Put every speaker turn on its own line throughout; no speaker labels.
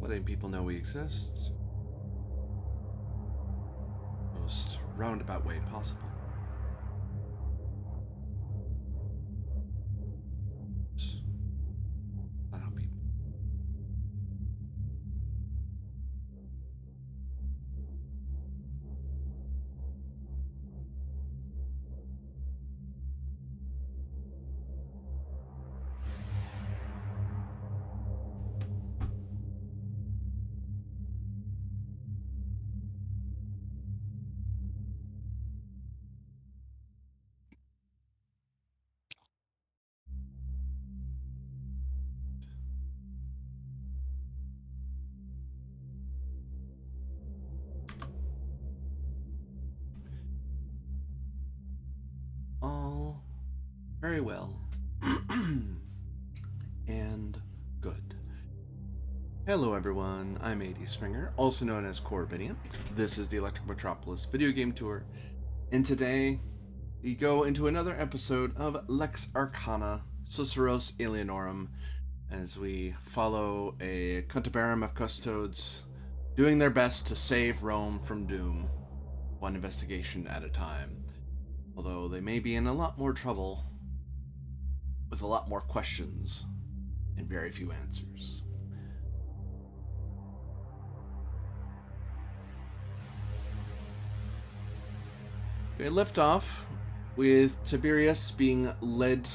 letting people know we exist. Most roundabout way possible. That'll be. All very well. And good. Hello everyone, I'm AD Springer, also known as Corbidian. This is the Electric Metropolis video game tour, and today we go into another episode of Lex Arcana, Susurros Alienorum, as we follow a Cantabarum of Custodes doing their best to save Rome from doom, one investigation at a time. Although they may be in a lot more trouble, with a lot more questions and very few answers. We left off with Tiberius being led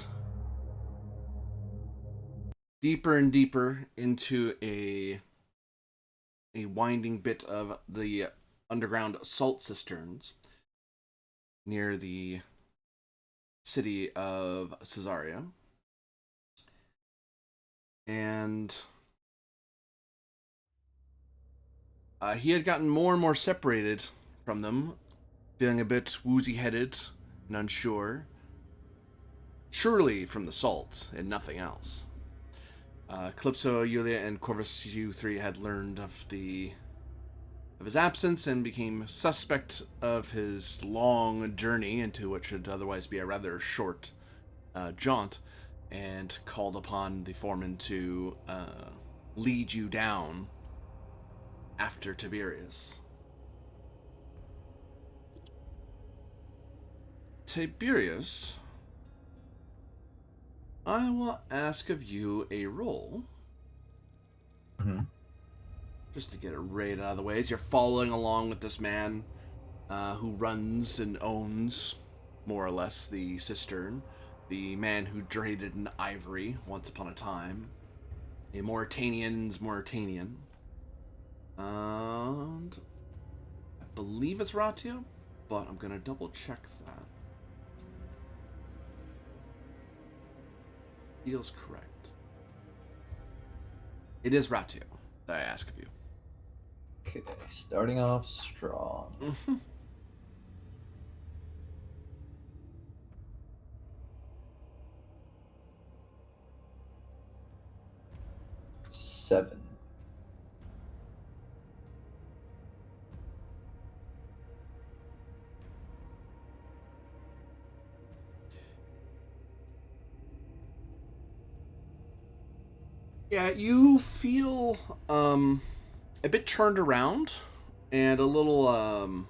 deeper and deeper into a winding bit of the underground salt cisterns near the city of Caesarea. And he had gotten more and more separated from them, feeling a bit woozy-headed and unsure. Surely from the salt and nothing else. Calypso, Yulia, and Corvus U3 had learned of his absence and became suspect of his long journey into what should otherwise be a rather short jaunt, and called upon the foreman to lead you down after Tiberius. Tiberius, I will ask of you a roll. Just to get it right out of the way, as you're following along with this man who runs and owns, more or less, the cistern. The man who traded in ivory once upon a time. A Mauritanian's Mauritanian. And I believe it's Ratio, but I'm going to double check that. Feels correct. It is Ratio that I ask of you.
Okay, starting off strong. 7.
Yeah, you feel a bit turned around and a little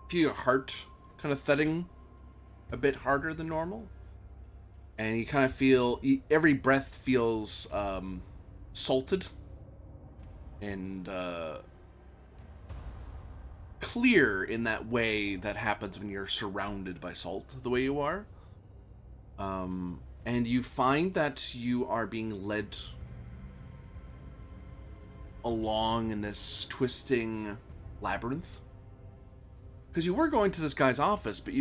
feel your heart kind of thudding a bit harder than normal. And you kind of feel every breath feels salted and clear in that way that happens when you're surrounded by salt the way you are. And you find that you are being led along in this twisting labyrinth. Because you were going to this guy's office, but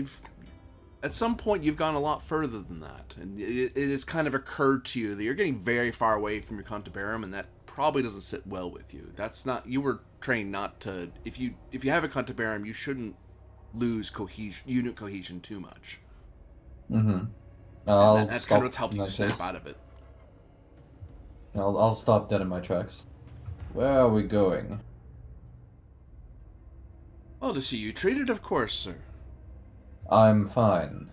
at some point you've gone a lot further than that. And it has kind of occurred to you that you're getting very far away from your Cantabarum, and that probably doesn't sit well with you. That's not, you were trained not to, if you have a Cantabarum, you shouldn't lose unit cohesion too much. That's kind of what's helped you snap out of it.
I'll stop dead in my tracks. Where are we going?
Well, to see you treated, of course, sir.
I'm fine.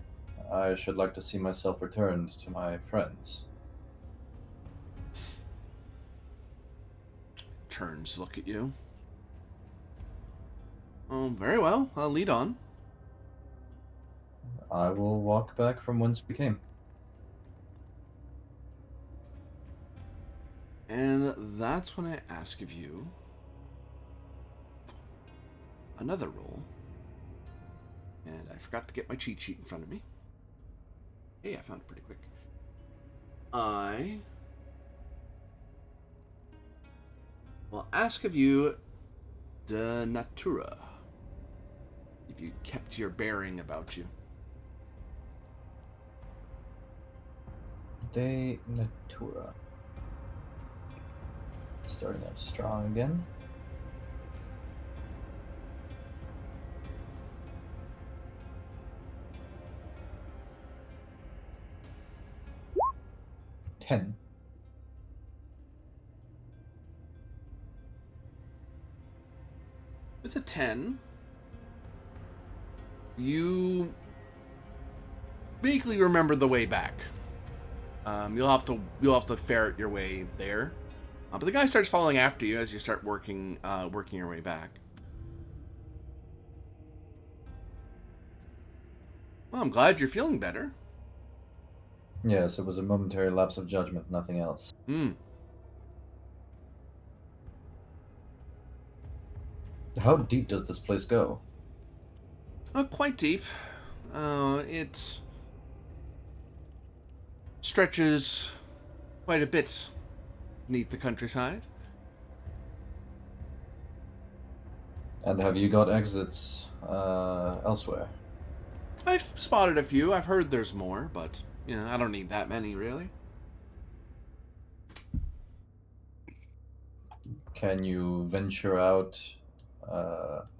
I should like to see myself returned to my friends.
turns to look at you. Oh, very well. I'll lead on.
I will walk back from whence we came.
And that's when I ask of you another roll. And I forgot to get my cheat sheet in front of me. Hey, I found it pretty quick. I will ask of you de natura. If you kept your bearing about you.
De natura. Starting out strong again. Ten.
With a 10, you vaguely remember the way back. You'll have to ferret your way there. But the guy starts following after you as you start working your way back. Well, I'm glad you're feeling better.
Yes, it was a momentary lapse of judgment, nothing else.
Hmm.
How deep does this place go?
Quite deep. It stretches quite a bit beneath the countryside.
And have you got exits elsewhere?
I've spotted a few. I've heard there's more, but I don't need that many, really.
Can you venture out?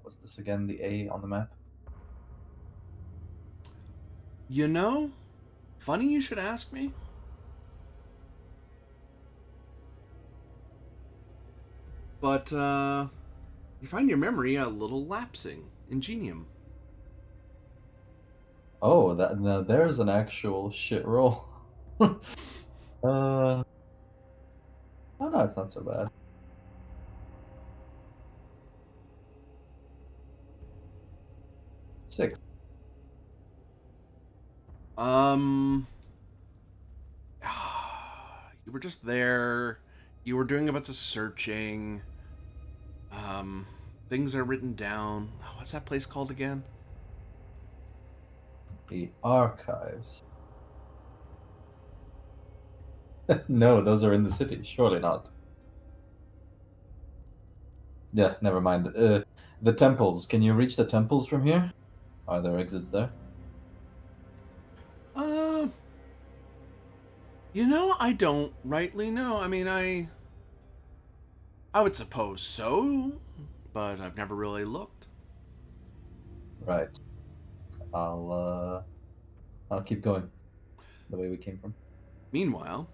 What's this again? The A on the map?
Funny you should ask me. But, you find your memory a little lapsing. Ingenium.
Oh, now there's an actual shit roll. Oh no, it's not so bad. Six.
You were just there. You were doing a bunch of searching. Things are written down. What's that place called again?
The archives. No, those are in the city. Surely not. Yeah, never mind. The temples. Can you reach the temples from here? Are there exits there?
Uh, I don't rightly know. I mean, I would suppose so, but I've never really looked.
Right. I'll keep going the way we came from.
Meanwhile,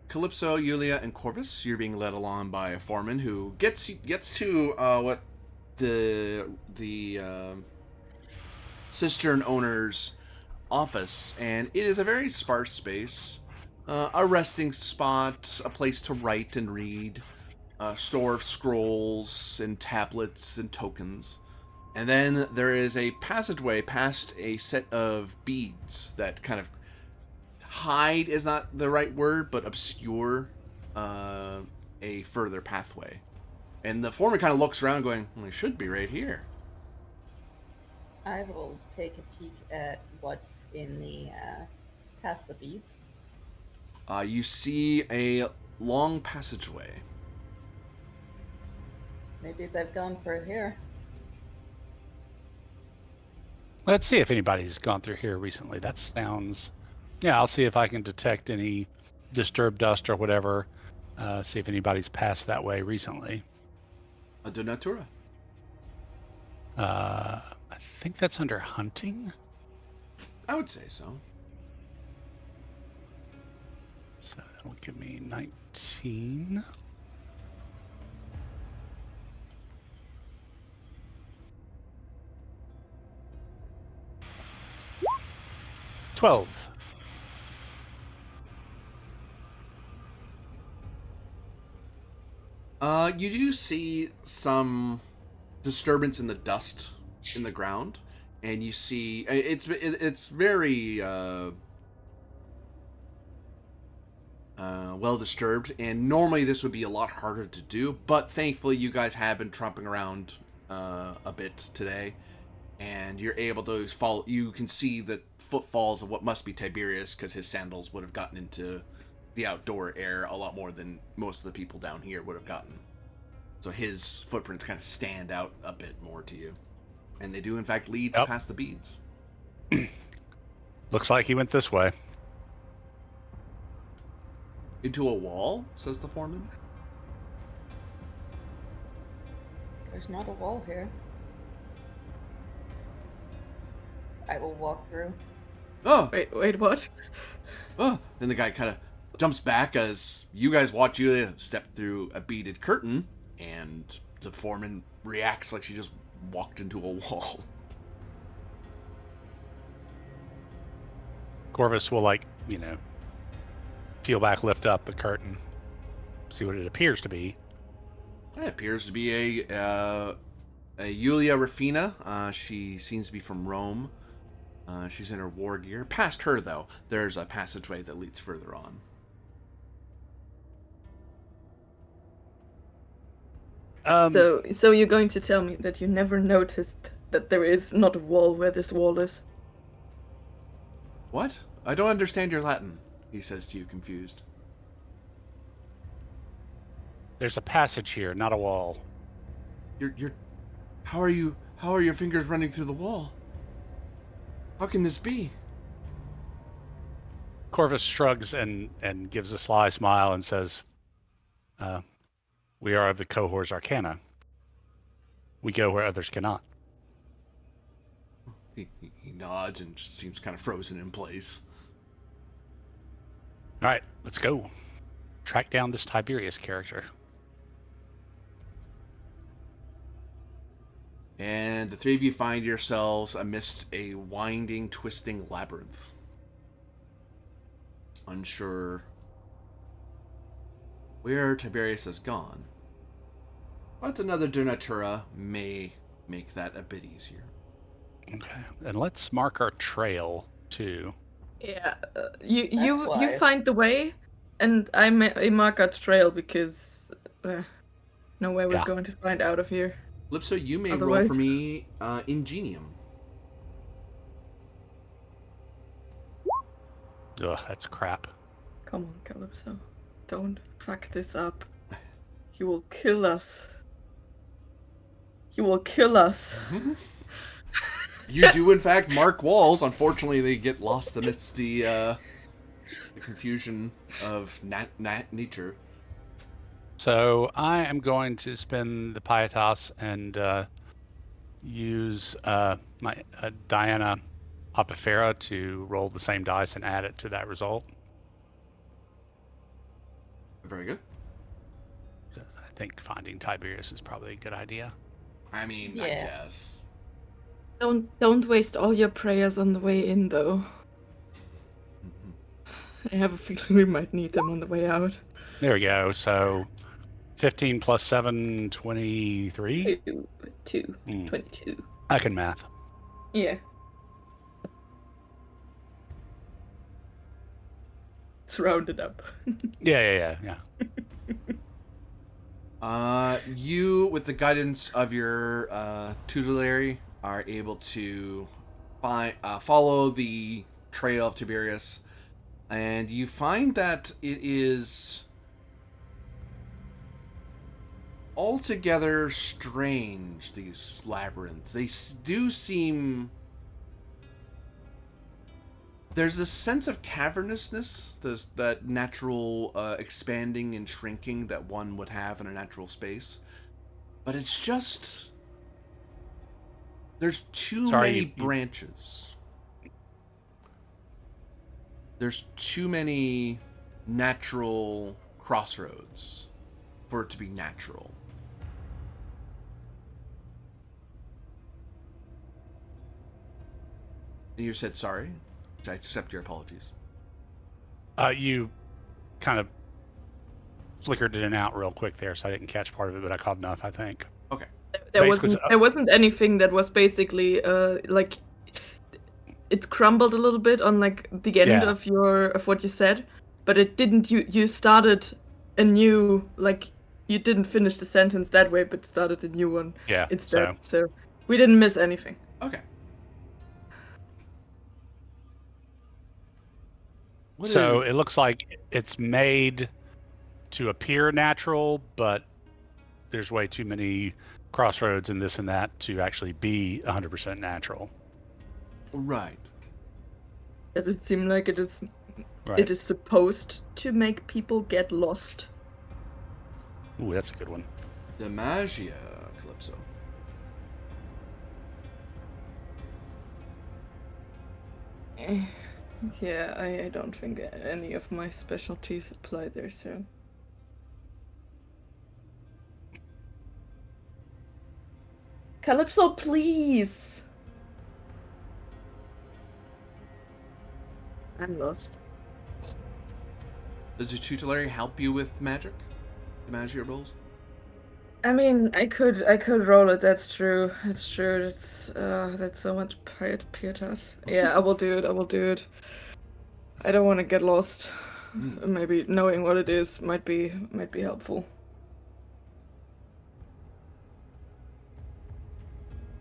Calypso, Yulia, and Corvus, you're being led along by a foreman who gets to what the cistern owner's office, and it is a very sparse space, a resting spot, a place to write and read, a store of scrolls and tablets and tokens. And then there is a passageway past a set of beads that kind of hide is not the right word, but obscure a further pathway. And the foreman kind of looks around going, well, it should be right here.
I will take a peek at what's in the past the beads.
You see a long passageway.
Maybe they've gone through here.
Let's see if anybody's gone through here recently. That sounds... Yeah, I'll see if I can detect any disturbed dust or whatever. See if anybody's passed that way recently.
A de natura.
I think that's under hunting.
I would say so.
So that'll give me 19. $12.
You do see some disturbance in the dust in the ground, and you see it's very well disturbed, and normally this would be a lot harder to do, but thankfully you guys have been tromping around a bit today, and you're able to follow. You can see the footfalls of what must be Tiberius, because his sandals would have gotten into the outdoor air a lot more than most of the people down here would have gotten. So his footprints kind of stand out a bit more to you. And they do, in fact, lead past the beads.
Looks like he went this way.
Into a wall, says the foreman.
There's not a wall here. I will walk through.
Oh!
Wait, what?
Oh! Then the guy kind of jumps back as you guys watch you step through a beaded curtain, and the foreman reacts like she just walked into a wall.
Corvus will, peel back, lift up the curtain, see what it appears to be.
It appears to be a Julia Rufina. She seems to be from Rome. She's in her war gear. Past her, though, there's a passageway that leads further on.
So you're going to tell me that you never noticed that there is not a wall where this wall is?
What? I don't understand your Latin, he says to you, confused.
There's a passage here, not a wall.
You're... How are your fingers running through the wall? How can this be?
Corvus shrugs and gives a sly smile and says, we are of the cohort's Arcana. We go where others cannot.
He nods and seems kind of frozen in place.
All right, let's go. Track down this Tiberius character.
And the three of you find yourselves amidst a winding, twisting labyrinth. Unsure where Tiberius has gone. But another Donatura may make that a bit easier.
Okay, and let's mark our trail, too.
Yeah, you
wise.
find the way, and I mark out trail because no way we're going to find out of here.
Lipso, you may roll
Otherwise-
for me Ingenium.
Ugh, that's crap.
Come on, Calypso. Don't fuck this up. He will kill us. He will kill us.
You do, in fact, mark walls. Unfortunately, they get lost amidst the confusion of nature.
So I am going to spend the Pietas and use my Diana Opifera to roll the same dice and add it to that result.
Very good.
I think finding Tiberius is probably a good idea.
I mean,
Yeah.
I guess.
Don't waste all your prayers on the way in, though. I have a feeling we might need them on the way out.
There we go. So 15 plus 7, 23?
22.
I can math.
Yeah. It's rounded up.
Yeah.
You, with the guidance of your tutelary, are able to follow the trail of Tiberius, and you find that it is altogether strange, these labyrinths. They do seem... There's a sense of cavernousness, that natural expanding and shrinking that one would have in a natural space. But it's just... There's too many branches. There's too many natural crossroads for it to be natural. And you said sorry? I accept your apologies.
You kind of flickered in and out real quick there, so I didn't catch part of it, but I caught enough, I think.
Okay.
There wasn't anything that was basically like it crumbled a little bit on like the end of what you said, but it didn't. You started a new, like, you didn't finish the sentence that way, but started a new one instead. So we didn't miss anything.
Okay.
It looks like it's made to appear natural, but there's way too many crossroads and this and that to actually be 100% natural.
Right.
Does it seem like it is?
Right.
It is supposed to make people get lost.
Ooh, that's a good one.
The Magia Calypso.
Yeah, I don't think any of my specialties apply there, so. Calypso, please! I'm lost.
Does your tutelary help you with magic? The Magia rolls?
I mean, I could roll it. That's true. That's true. That's so much pietas. Yeah, I will do it. I don't want to get lost. Maybe knowing what it is might be helpful.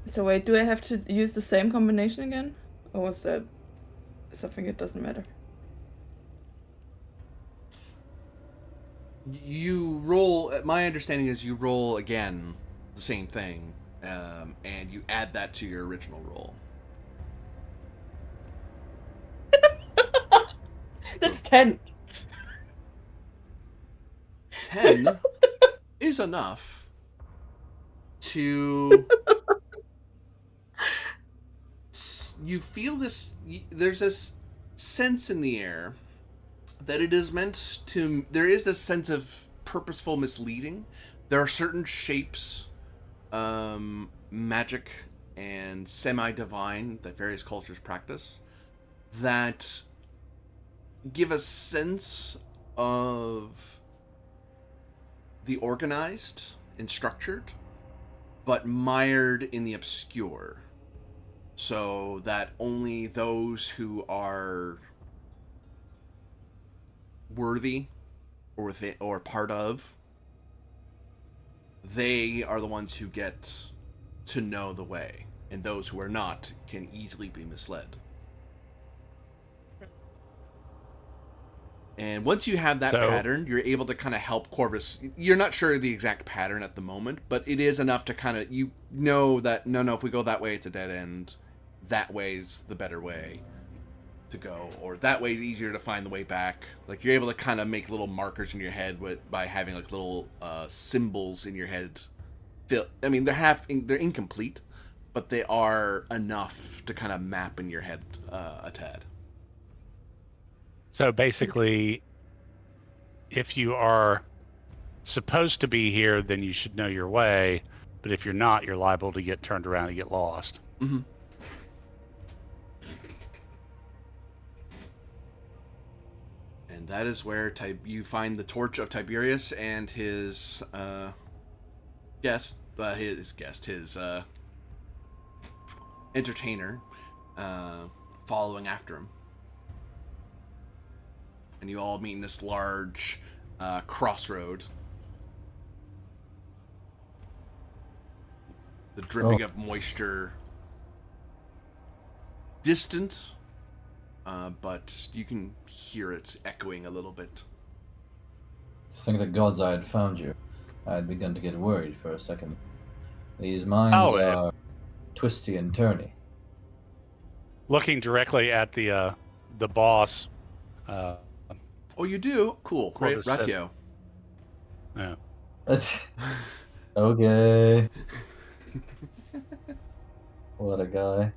So wait, do I have to use the same combination again, or was that something that doesn't matter?
You roll. My understanding is you roll again the same thing, and you add that to your original roll.
That's 10.
10 is enough to. You feel this. There's this sense in the air that it is meant to. There is this sense of purposeful misleading. There are certain shapes, magic and semi-divine, that various cultures practice, that give a sense of the organized and structured, but mired in the obscure. So that only those who are worthy or within, or part of, they are the ones who get to know the way, and those who are not can easily be misled. And once you have that pattern, you're able to kind of help Corvus. You're not sure the exact pattern at the moment, but it is enough to kind of, you know that, no, if we go that way, it's a dead end. That way's the better way to go, or that way's easier to find the way back. Like, you're able to kind of make little markers in your head by having like little symbols in your head. I mean, they're incomplete, but they are enough to kind of map in your head a tad.
So basically, if you are supposed to be here, then you should know your way. But if you're not, you're liable to get turned around and get lost.
Mm-hmm. And that is where you find the torch of Tiberius and his his entertainer, following after him. And you all meet in this large crossroad. The dripping of moisture. Distant, but you can hear it echoing a little bit.
Thank the gods I had found you. I had begun to get worried for a second. These mines are twisty and turny.
Looking directly at the boss.
Oh, you do? Cool. Great. Ratio.
Yeah.
Okay. What a guy.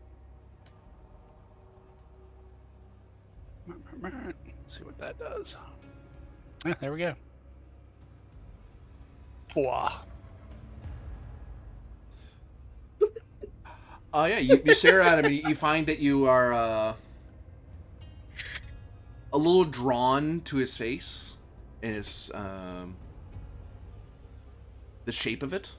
See what that does. Yeah, there we go. Wow.
Yeah, you stare at him, and you find that you are a little drawn to his face and his the shape of it.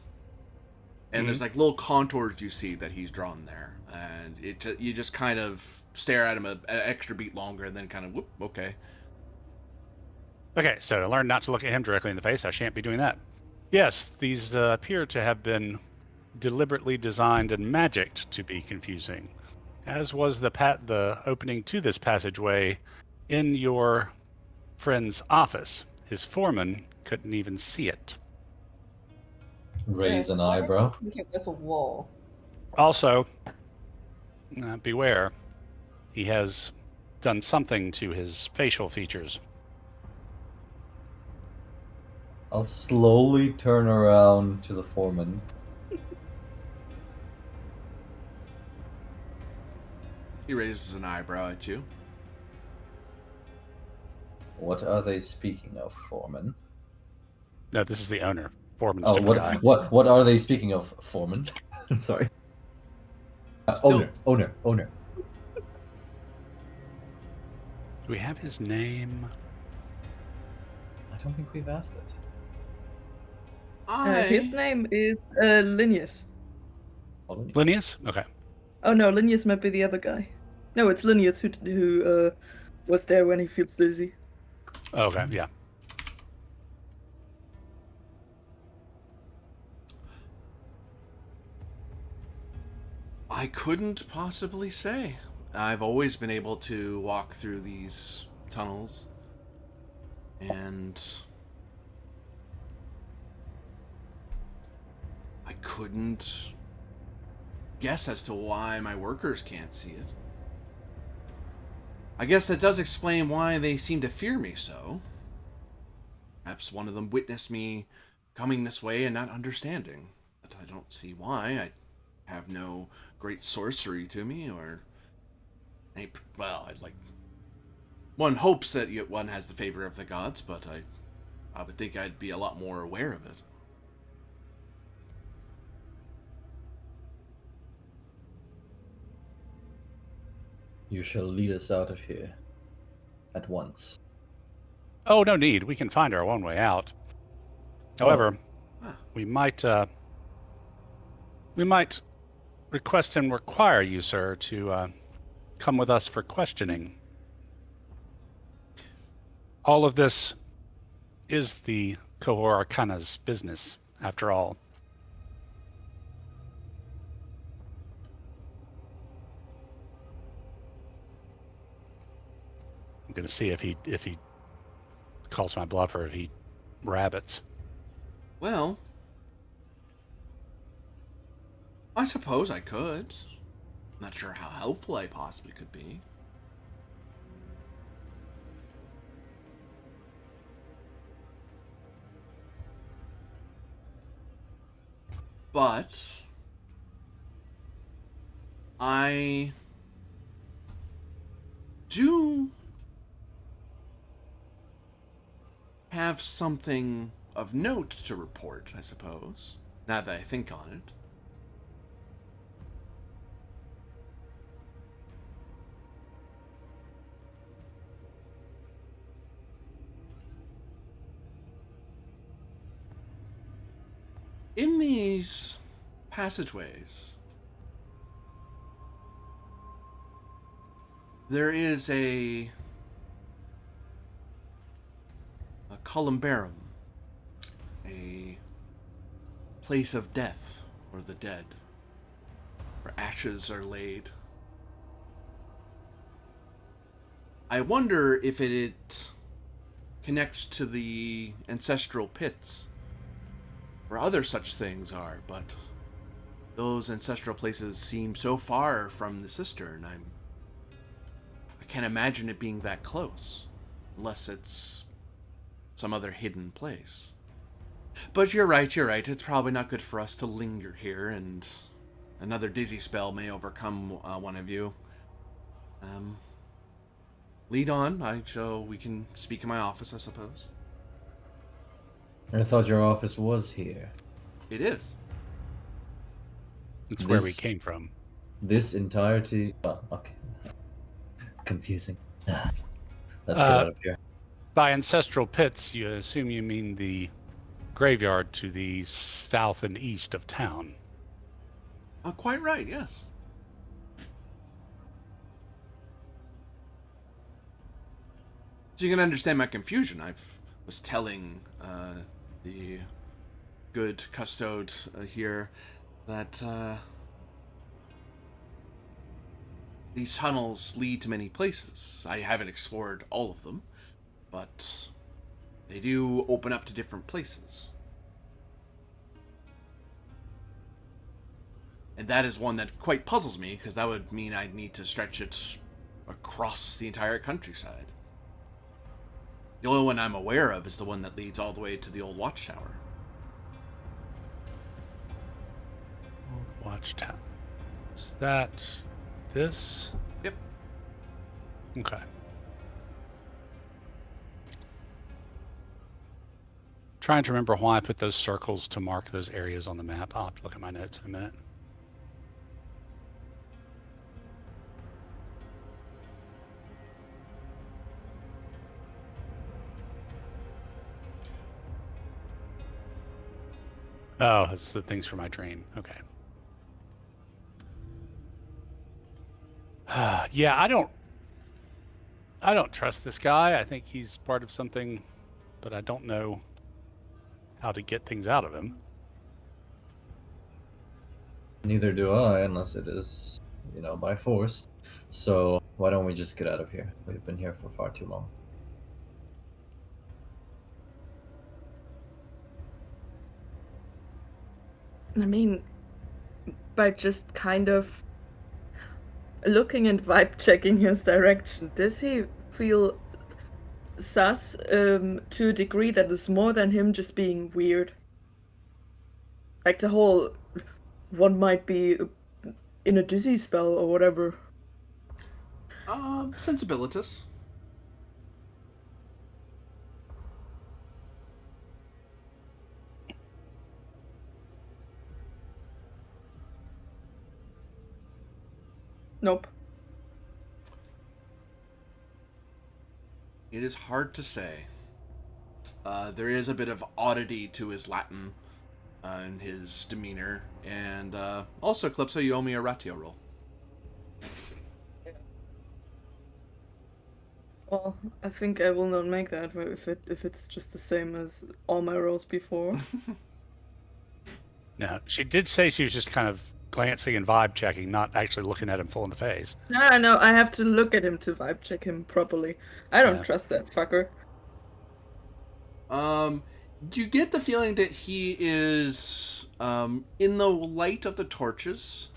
And there's like little contours you see that he's drawn there, and you just kind of stare at him an extra beat longer, and then kind of whoop, okay.
Okay, so to learn not to look at him directly in the face, I shan't be doing that. Yes, these appear to have been deliberately designed and magicked to be confusing, as was the opening to this passageway in your friend's office. His foreman couldn't even see it.
Raise
Yes,
an
why
eyebrow.
do you think it was a wall?
Also, beware, he has done something to his facial features.
I'll slowly turn around to the foreman.
He raises an eyebrow at you.
What are they speaking of, foreman?
No, this is the owner. Foreman's
Oh,
different guy.
what are they speaking of, foreman? Sorry.
Still-
Owner.
Do we have his name?
I don't think we've asked it.
His name is Linnaeus.
Linnaeus? Okay.
Oh no, Linnaeus might be the other guy. No, it's Linnaeus who was there when he feels dizzy.
Okay, yeah.
I couldn't possibly say. I've always been able to walk through these tunnels, and I couldn't guess as to why my workers can't see it. I guess that does explain why they seem to fear me so. Perhaps one of them witnessed me coming this way and not understanding. But I don't see why. I have no great sorcery to me, or one hopes that one has the favor of the gods, but I would think I'd be a lot more aware of it.
You shall lead us out of here at once.
Oh, no need. We can find our own way out. However,
Ah.
we might request and require you, sir, to come with us for questioning. All of this is the Cohort Arcana's business, after all. I'm going to see if he calls my bluff or if he rabbits.
Well, I suppose I could. Not sure how helpful I possibly could be. But I do have something of note to report, I suppose, now that I think on it. In these passageways, there is a columbarium, a place of death or the dead, where ashes are laid. I wonder if it connects to the ancestral pits where other such things are, but those ancestral places seem so far from the cistern. I can't imagine it being that close, unless it's some other hidden place. But you're right. It's probably not good for us to linger here, and another dizzy spell may overcome one of you. Lead on. We can speak in my office, I suppose.
I thought your office was here.
It is.
It's where we came from.
This entirety... Oh, okay. Confusing. Let's get out of here.
By ancestral pits, you assume you mean the graveyard to the south and east of town.
Quite right, yes. So you can understand my confusion. I was telling the good custode here that these tunnels lead to many places. I haven't explored all of them, but they do open up to different places. And that is one that quite puzzles me, because that would mean I'd need to stretch it across the entire countryside. The only one I'm aware of is the one that leads all the way to the old watchtower.
Watchtower. Is that this?
Yep.
Okay. Trying to remember why I put those circles to mark those areas on the map. I'll have to look at my notes in a minute. Oh, it's the things for my dream. Okay. Yeah, I don't trust this guy. I think he's part of something, but I don't know how to get things out of him.
Neither do I, unless it is, by force. So why don't we just get out of here? We've been here for far too long.
I mean, by just kind of looking and vibe checking his direction, does he feel sus to a degree that is more than him just being weird? Like the whole one might be in a dizzy spell or whatever.
Sensibilitas.
Nope.
It is hard to say. There is a bit of oddity to his Latin and his demeanor. And also, Calypso, you owe me a ratio roll.
Well, I think I will not make that if it's just the same as all my rolls before.
No, she did say she was just kind of glancing and vibe checking, not actually looking at him full in the face.
No, I have to look at him to vibe check him properly. I don't trust that fucker.
You get the feeling that he is, in the light of the torches,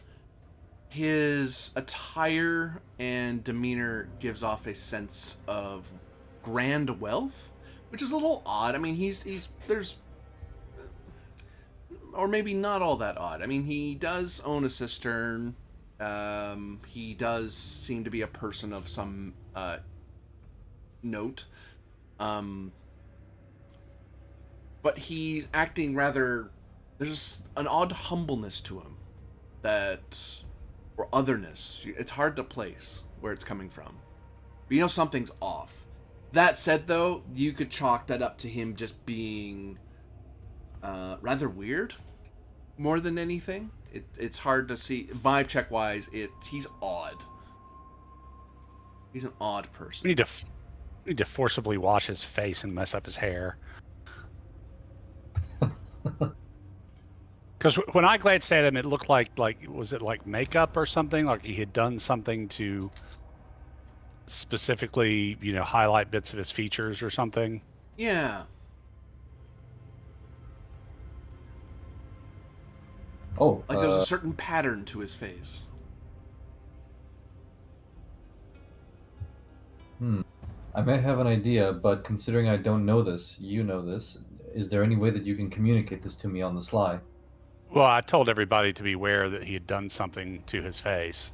his attire and demeanor gives off a sense of grand wealth, which is a little odd. I mean, there's, or maybe not all that odd. I mean, he does own a cistern. He does seem to be a person of some note. But he's acting rather... There's an odd humbleness to him. Or otherness. It's hard to place where it's coming from. But something's off. That said, though, you could chalk that up to him just being rather weird, more than anything. It's hard to see. Vibe check wise, he's odd. He's an odd person.
We need to forcibly wash his face and mess up his hair. Because when I glanced at him, it looked like was it like makeup or something? Like he had done something to specifically, highlight bits of his features or something.
Yeah.
Oh,
like there's a certain pattern to his face.
I may have an idea, but considering I don't know this, you know this, is there any way that you can communicate this to me on the sly?
Well, I told everybody to be aware that he had done something to his face.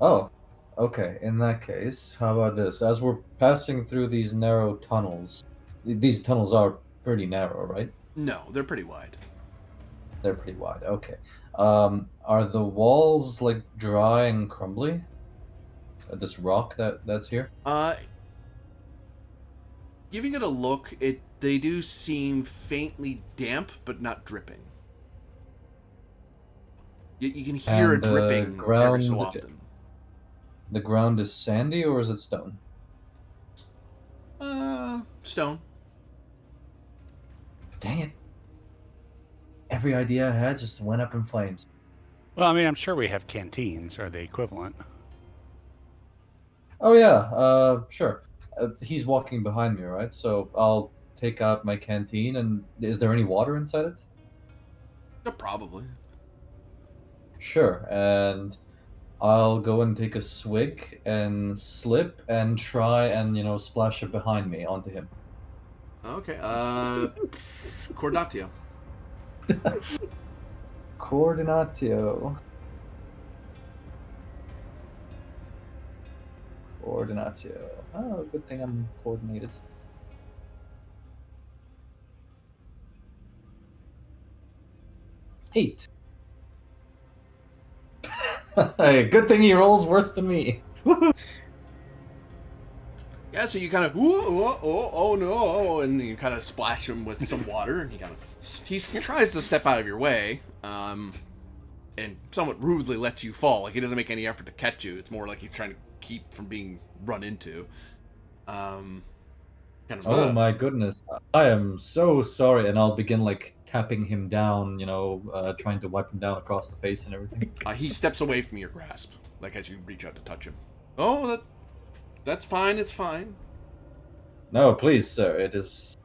Oh, okay. In that case, how about this? As we're passing through these narrow tunnels, these tunnels are pretty narrow, right?
No, they're pretty wide.
They're pretty wide. Okay. Are the walls like dry and crumbly? This rock that's here?
Giving it a look, it They do seem faintly damp, but not dripping. You can hear
And
a dripping every so often.
The ground is sandy, or is it stone?
Stone.
Dang it. Every idea I had just went up in flames.
Well, I mean, I'm sure we have canteens or the equivalent.
Oh yeah, sure. He's walking behind me, right? So I'll take out my canteen, and is there any water inside it?
Yeah, probably.
Sure, and I'll go and take a swig and slip and try and, splash it behind me onto him.
Okay, Cordatio.
Coordinatio. Oh, good thing I'm coordinated. Eight. Hey, good thing he rolls worse than me.
Yeah, so you kind of, oh no, and you kind of splash him with some water, and he tries to step out of your way, and somewhat rudely lets you fall. Like, he doesn't make any effort to catch you. It's more like he's trying to keep from being run into.
Oh my goodness, I am so sorry, and I'll begin tapping him down, trying to wipe him down across the face and everything.
He steps away from your grasp, like as you reach out to touch him. Oh, that's fine. It's fine.
No, please, sir. It is.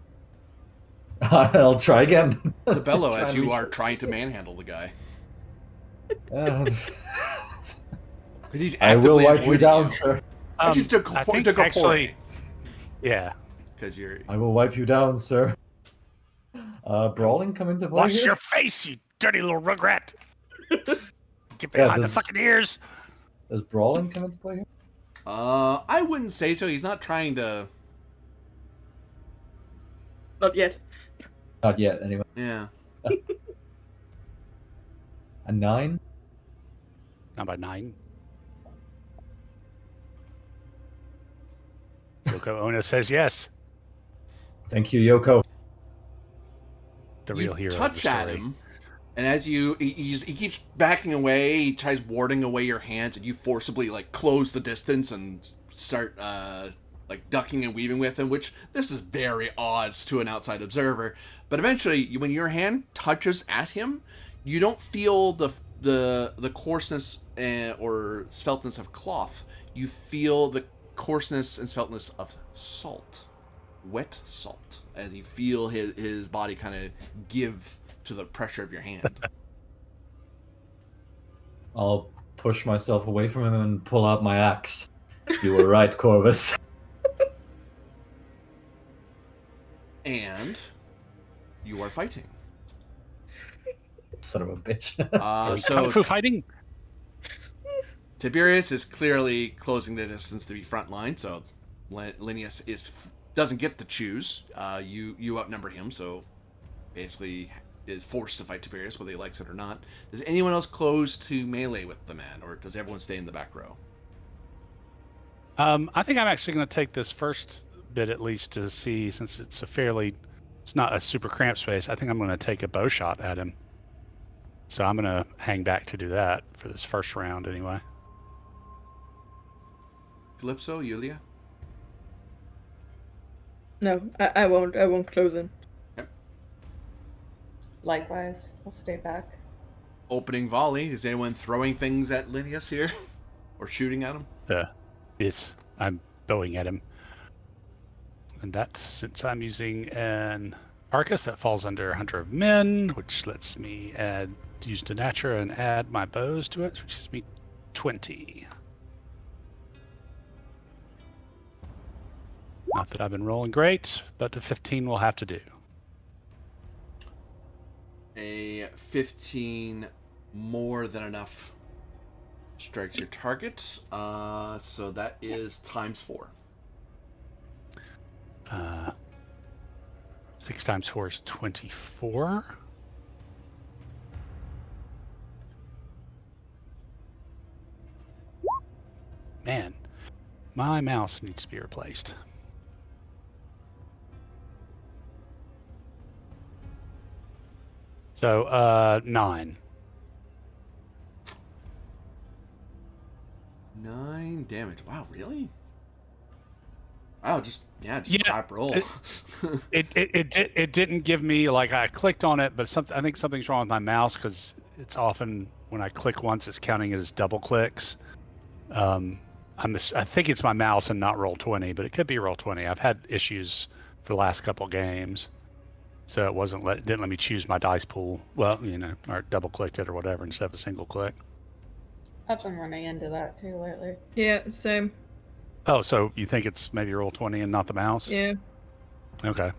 I'll try again.
The bellow as you are trying to manhandle the guy.
Because
he's
I will
actively
wipe you down,
you.
sir.
I think actually, yeah.
Because
I will wipe you down, sir. Brawling come into play
Wash
here?
your face, you dirty little rugrat! Get behind the fucking ears!
Does brawling come into play here?
I wouldn't say so. He's not trying to...
Not yet.
Not yet, anyway.
Yeah.
A 9?
Number 9. Yoko Ono says yes.
Thank you, Yoko.
The real hero
touch
of the story.
at him, and as he keeps backing away, he tries warding away your hands, and you forcibly close the distance and start ducking and weaving with him, which this is very odd to an outside observer. But eventually, when your hand touches at him, you don't feel the coarseness or sveltness of cloth. You feel the coarseness and sveltness of salt. Wet salt, as you feel his body kind of give to the pressure of your hand.
I'll push myself away from him and pull out my axe. You were right, Corvus.
And you are fighting.
Son of a bitch.
So
Kung Fu fighting?
Tiberius is clearly closing the distance to be front line, so Linnaeus doesn't get to choose. You outnumber him, so basically is forced to fight Tiberius, whether he likes it or not. Does anyone else close to melee with the man, or does everyone stay in the back row?
I think I'm actually going to take this first bit at least to see, since it's not a super cramped space. I think I'm going to take a bow shot at him. So I'm going to hang back to do that for this first round anyway.
Calypso, Yulia?
No, I won't. I won't close in.
Yep.
Likewise, I'll stay back.
Opening volley. Is anyone throwing things at Linnaeus here? Or shooting at him?
Yes, I'm bowing at him. And that's, since I'm using an Arcus, that falls under Hunter of Men, which lets me use Denatura and add my bows to it, which gives me 20. Not that I've been rolling great, but a 15 will have to do.
A 15 more than enough strikes your target. So that is times 4.
6 times 4 is 24. Man, my mouse needs to be replaced. So 9.
9 damage. Wow, really? Wow, just
Yeah,
crap roll.
It didn't give me like I clicked on it, but I think something's wrong with my mouse because it's often when I click once, it's counting it as double clicks. I think it's my mouse and not Roll20, but it could be Roll20. I've had issues for the last couple games, so it didn't let me choose my dice pool. Well, or double clicked it or whatever instead of a single click.
I've been running into that too lately.
Yeah, same.
Oh, so you think it's maybe Roll20 and not the mouse?
Yeah.
Okay.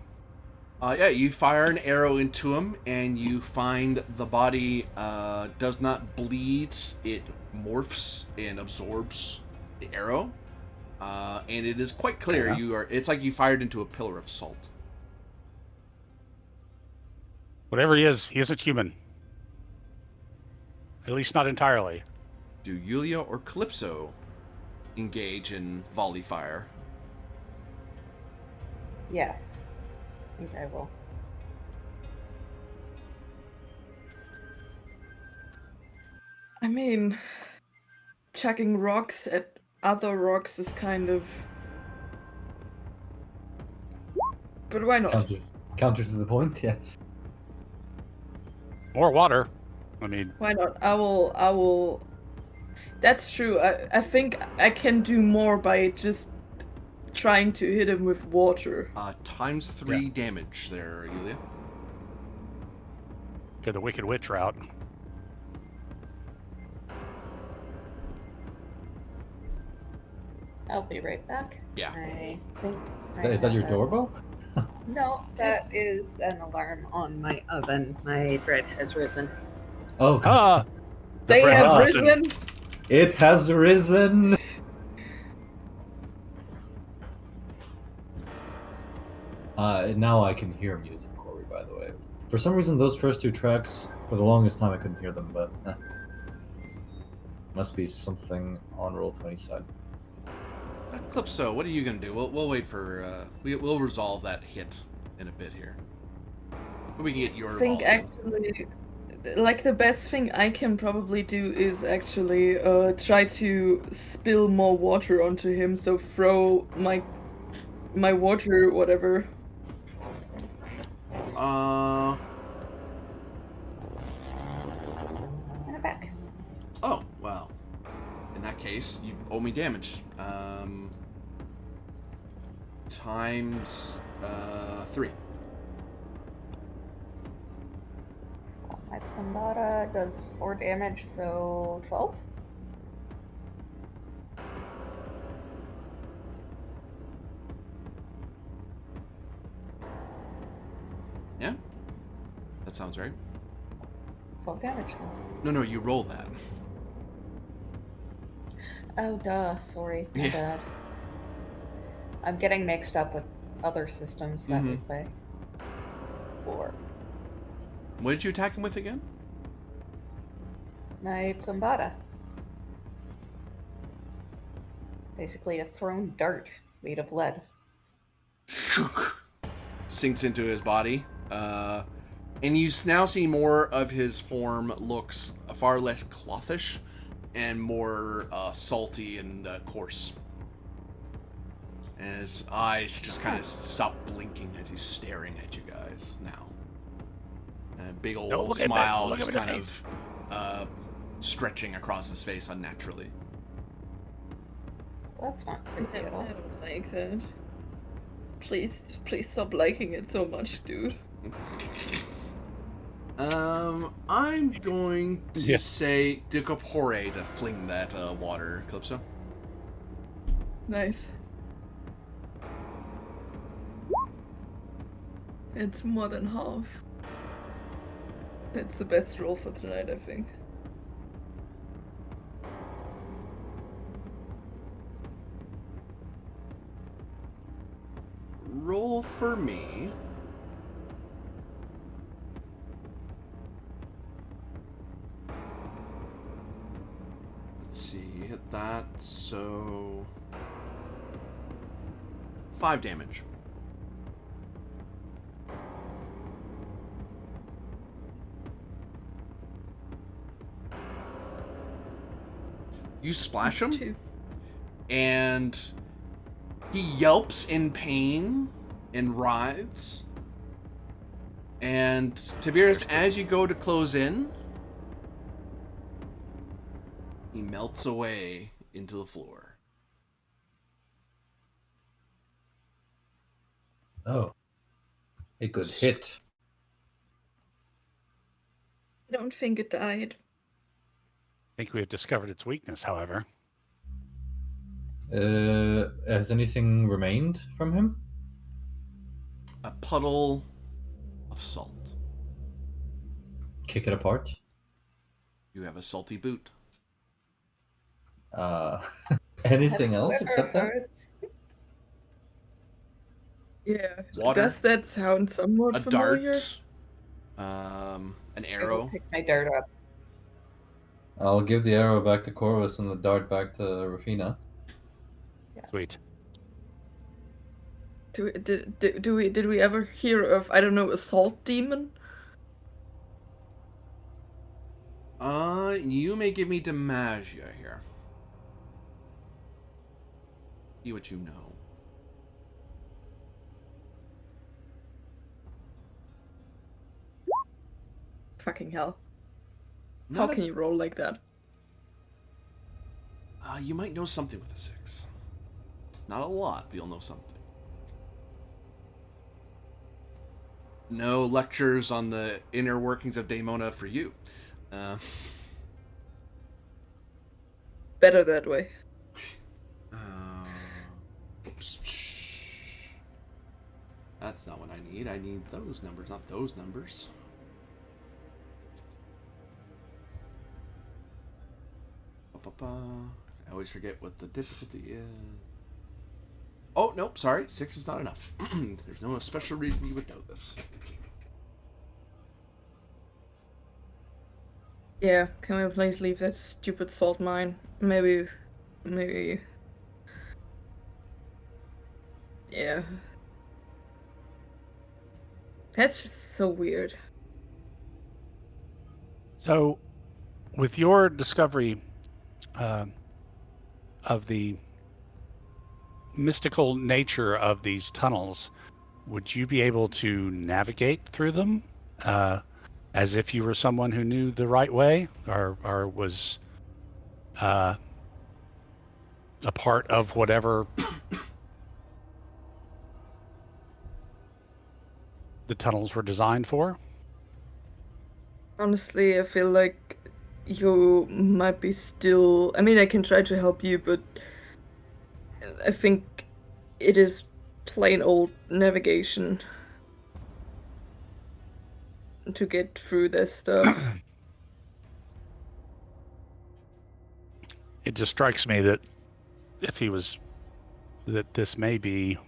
Yeah, you fire an arrow into him, and you find the body does not bleed. It morphs and absorbs the arrow, and it is quite clear it's like you fired into a pillar of salt.
Whatever he isn't human. At least not entirely.
Do Yulia or Calypso engage in volley fire?
Yes. I think I will.
I mean, chucking rocks at other rocks is kind of... But why not?
Counter to the point, yes.
More water. I mean...
Why not? I will... That's true. I think I can do more by just trying to hit him with water.
Times 3 damage there, Yulia.
Get the Wicked Witch route.
I'll be right back.
Yeah.
I think.
Is that your doorbell?
No, that is an alarm on my oven. My bread has risen.
Oh, God.
They have risen.
It has risen. Now I can hear music, Corey, by the way. For some reason, those first 2 tracks, for the longest time, I couldn't hear them, but must be something on Roll20 side.
Calypso, what are you gonna do? We'll wait for we'll resolve that hit in a bit here. We can get your.
I think actually, like the best thing I can probably do is actually try to spill more water onto him. So throw my water, whatever.
And I'm back.
Oh well. In that case, you owe me damage. Times 3.
My Plumbata does 4 damage, so 12.
Yeah? That sounds right.
12 damage then.
No, you roll that.
Oh, duh. Sorry. My bad. I'm getting mixed up with other systems that we play. 4.
What did you attack him with again?
My Plumbata. Basically a thrown dart made of lead.
Sinks into his body. And you now see more of his form looks far less clothish and more salty and coarse. And his eyes just kind of stop blinking as he's staring at you guys now. And a big old smile just kind of stretching across his face unnaturally.
That's not creepy at all.
I don't like that. Please stop liking it so much, dude.
I'm going to say Decopore to fling that water, Calypso.
Nice. It's more than half. That's the best roll for tonight, I think.
Roll for me. Let's see, hit that, so 5 damage. You splash him,
It's 2.
and he yelps in pain and writhes. And Tiberius, as you go to close in, he melts away into the floor.
Oh. A good hit.
I don't think it died.
I think we have discovered its weakness, however.
Has anything remained from him?
A puddle of salt.
Kick it apart?
You have a salty boot.
Anything else except that?
Yeah.
Water.
Does that sound somewhat
A
familiar?
dart. An
I
arrow.
will pick my dart up.
I'll give the arrow back to Corvus and the dart back to Rafina.
Sweet.
Did we ever hear of, I don't know, a salt demon?
You may give me Demagia here. See what you know.
Fucking hell.
Not
How can you roll like that?
You might know something with a 6. Not a lot, but you'll know something. No lectures on the inner workings of Daemona for you.
Better that way.
Oops. That's not what I need. I need those numbers, not those numbers. I always forget what the difficulty is. Oh, nope, sorry. 6 is not enough. There's no special reason you would know this.
Yeah, can we please leave that stupid salt mine? Maybe... Yeah. That's just so weird.
So, with your discovery of the mystical nature of these tunnels, would you be able to navigate through them as if you were someone who knew the right way, or was a part of whatever the tunnels were designed for?
Honestly, I feel like you might be still... I mean, I can try to help you, but I think it is plain old navigation to get through this stuff.
It just strikes me that if he was... that this may be...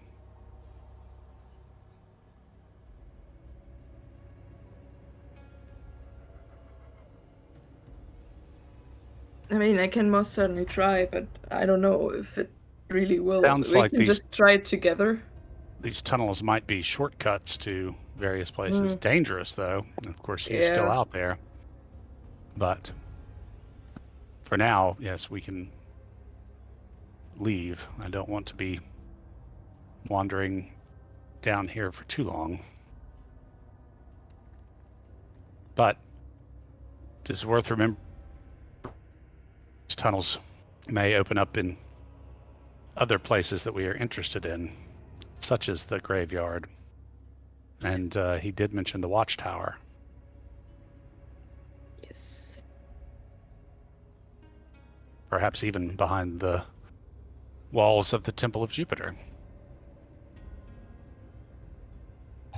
I mean, I can most certainly try, but I don't know if it really will.
Sounds
we
like
can
these-
just try it together.
These tunnels might be shortcuts to various places. Dangerous, though. Of course, he's still
Yeah.
out there. But for now, yes, we can leave. I don't want to be wandering down here for too long. But it is worth remembering these tunnels may open up in other places that we are interested in, such as the graveyard. And he did mention the watchtower.
Yes.
Perhaps even behind the walls of the Temple of Jupiter.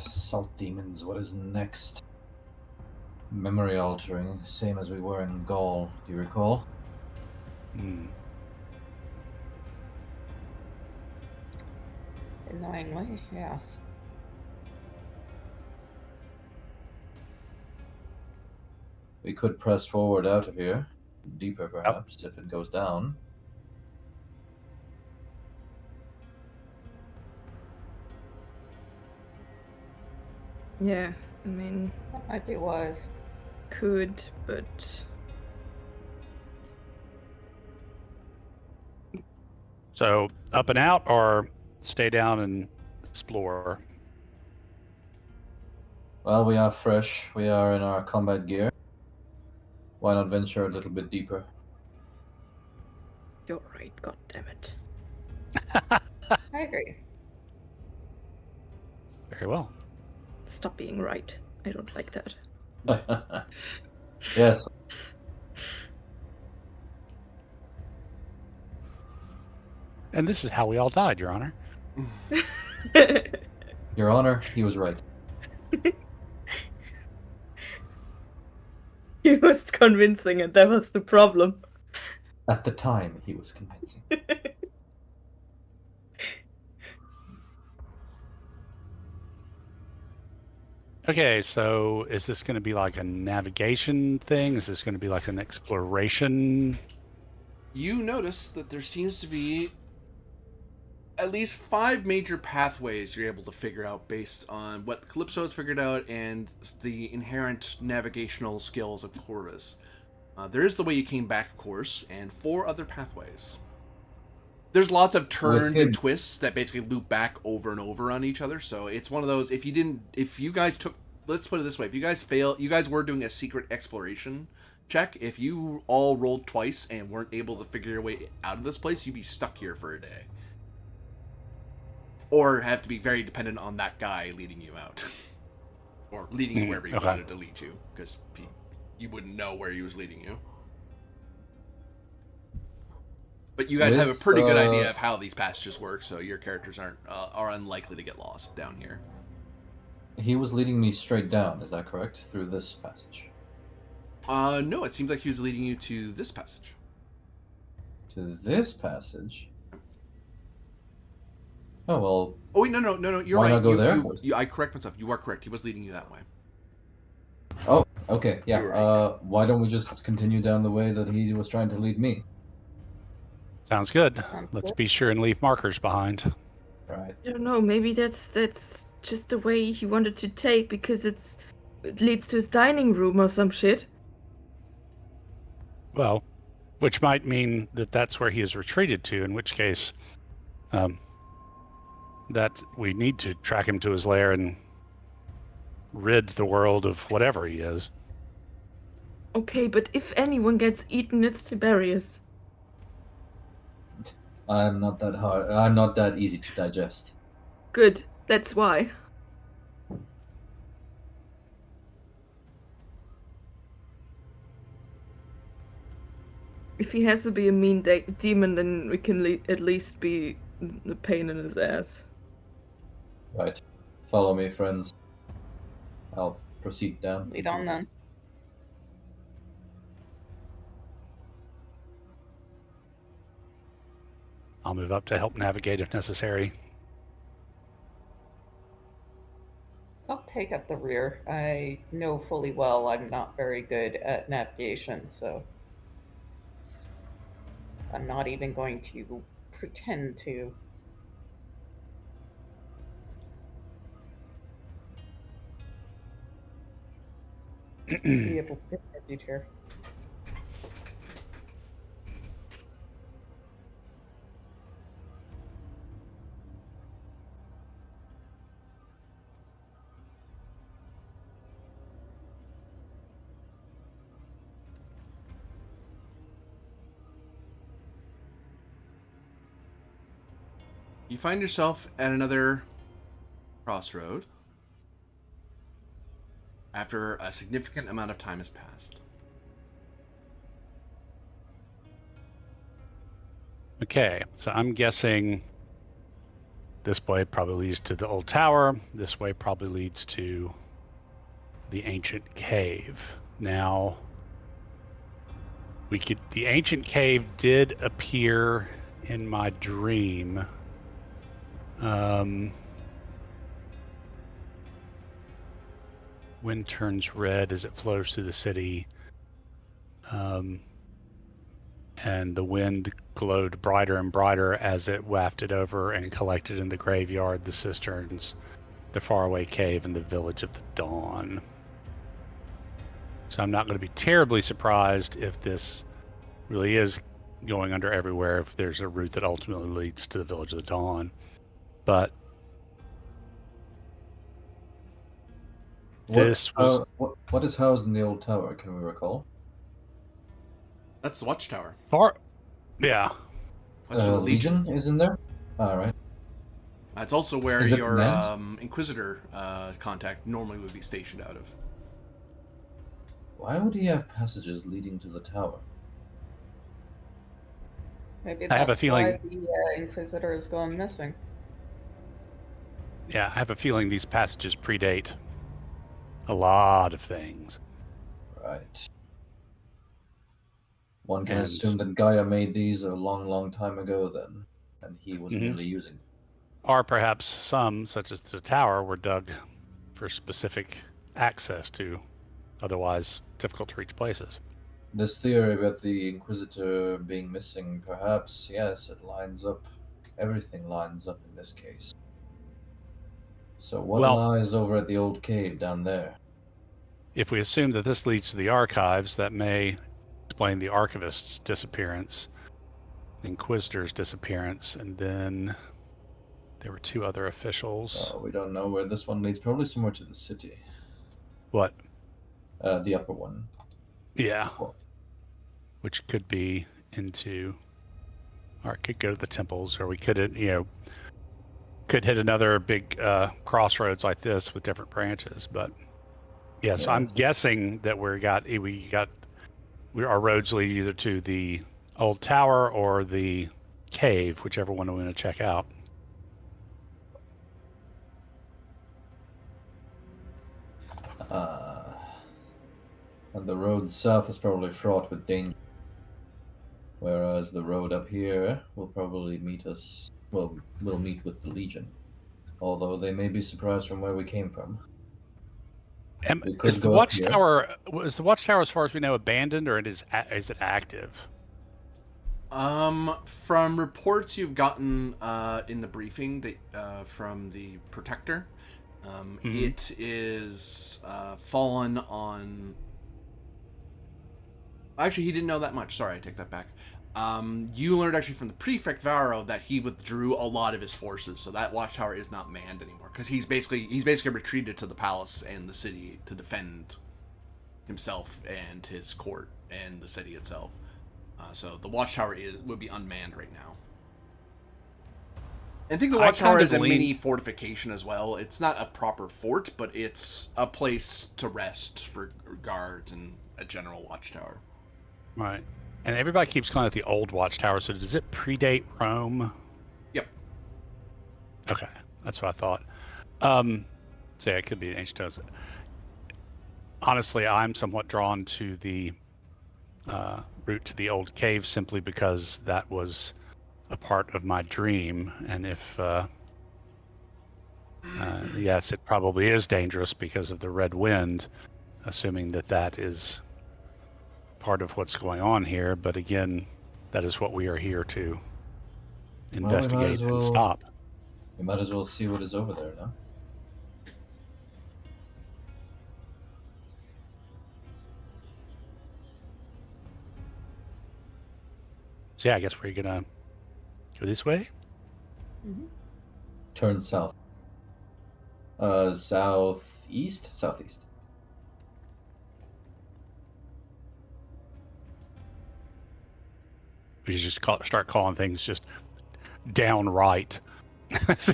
Salt demons, what is next? Memory altering, same as we were in Gaul, do you recall?
Annoyingly, yes.
We could press forward out of here, deeper perhaps, if it goes down.
Yeah, I mean,
That might be wise.
could, but
So up and out, or stay down and explore?
Well, we are fresh. We are in our combat gear. Why not venture a little bit deeper?
You're right, god damn it.
I agree.
Very well.
Stop being right. I don't like that.
Yes.
And this is how we all died, Your Honor.
Your Honor, he was right.
He was convincing, and that was the problem.
At the time, he was convincing.
Okay, so is this going to be like a navigation thing? Is this going to be like an exploration?
You notice that there seems to be at least 5 major pathways you're able to figure out based on what Calypso has figured out and the inherent navigational skills of Corvus. There is the way you came back, of course, and 4 other pathways. There's lots of turns and twists that basically loop back over and over on each other, so it's one of those, if you guys took, let's put it this way, if you guys were doing a secret exploration check, if you all rolled twice and weren't able to figure your way out of this place, you'd be stuck here for a day. Or have to be very dependent on that guy leading you out. Or leading you wherever he wanted to lead you, because you wouldn't know where he was leading you. But you guys have a pretty good idea of how these passages work, so your characters are unlikely to get lost down here.
He was leading me straight down, is that correct? Through this passage?
No, it seems like he was leading you to this passage.
To this passage? Oh, well...
Oh, wait, no, you're
why
right.
Not go there?
I correct myself. You are correct. He was leading you that way.
Oh, okay, yeah.
Right.
Why don't we just continue down the way that he was trying to lead me?
Sounds good.
Sounds
Let's
good.
be sure and leave markers behind.
Right.
I don't know, maybe that's just the way he wanted to take because it leads to his dining room or some shit.
Well, which might mean that that's where he has retreated to, in which case that we need to track him to his lair and rid the world of whatever he is.
Okay, but if anyone gets eaten, it's Tiberius.
I'm not that hard. I'm not that easy to digest.
Good, that's why. If he has to be a mean demon, then we can at least be the pain in his ass.
Right. Follow me, friends. I'll proceed down.
Lead on then.
I'll move up to help navigate if necessary.
I'll take up the rear. I know fully well I'm not very good at navigation, so I'm not even going to pretend to. Be able to contribute here.
You find yourself at another crossroad after a significant amount of time has passed.
Okay, so I'm guessing this way probably leads to the old tower. This way probably leads to the ancient cave. Now, the ancient cave did appear in my dream. Wind turns red as it flows through the city. And the wind glowed brighter and brighter as it wafted over and collected in the graveyard, the cisterns, the faraway cave, and the village of the dawn. So I'm not going to be terribly surprised if this really is going under everywhere if there's a route that ultimately leads to the Village of the Dawn. But this was
what is housed in the old tower? Can we recall?
That's the watchtower.
far. Yeah,
That's for the Legion.
Legion is in there. All right.
That's also where
Is it
your
manned?
Inquisitor contact normally would be stationed out of.
Why would he have passages leading to the tower?
Maybe
I have a
that's
feeling-
why the Inquisitor is going missing.
yeah. I have a feeling these passages predate a lot of things.
Right. One can
And-
assume that Gaia made these a long, long time ago then, and he was
Mhm.
merely using them.
Or perhaps some, such as the tower, were dug for specific access to otherwise difficult to reach places.
This theory about the Inquisitor being missing, perhaps, yes, it lines up. Everything lines up in this case. So what
Well-
lies over at the old cave down there?
If we assume that this leads to the archives, that may explain the archivist's disappearance, the Inquisitor's disappearance, and then there were two other officials.
We don't know where this one leads. Probably somewhere to the city.
What?
The upper one.
Yeah.
Well-
Which could be into, or it could go to the temples, or we could, could hit another big crossroads like this with different branches. But yeah, so
Yeah,
I'm
that's-
guessing that our roads lead either to the old tower or the cave, whichever one we want to check out.
And the road south is probably fraught with danger. Whereas the road up here will probably meet us. Well, we'll meet with the Legion. Although they may be surprised from where we came from. We could
Is the
go up here.
watchtower, as far as we know, abandoned, or is it active?
From reports you've gotten in the briefing that, from the Protector, it is fallen on. Actually, he didn't know that much. Sorry, I take that back. You learned actually from the Prefect Varro that he withdrew a lot of his forces, so that watchtower is not manned anymore because he's basically retreated to the palace and the city to defend himself and his court and the city itself. So the watchtower would be unmanned right now. I think the
I
watchtower
kind
is
of
a
lean-
mini fortification as well. It's not a proper fort, but it's a place to rest for guards and a general watchtower.
Right. And everybody keeps calling it the old watchtower, so does it predate Rome?
Yep.
Okay, that's what I thought. So yeah, it could be ancient times. Honestly, I'm somewhat drawn to the route to the old cave simply because that was a part of my dream, and if yes, it probably is dangerous because of the red wind, assuming that is part of what's going on here. But again, that is what we are here to investigate and stop.
We might as well see what is over there now.
So yeah, I guess we're gonna go this way.
Turn south. Southeast? Southeast.
We should just start calling things just downright.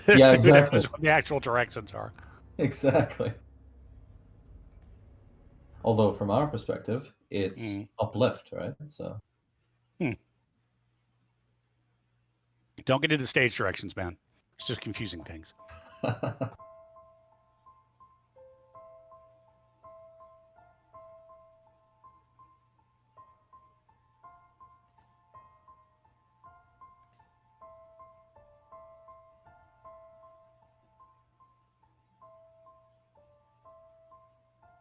Yeah, exactly.
That's what the actual directions are.
Exactly. Although from our perspective, it's uplift, right? So
Don't get into stage directions, man. It's just confusing things.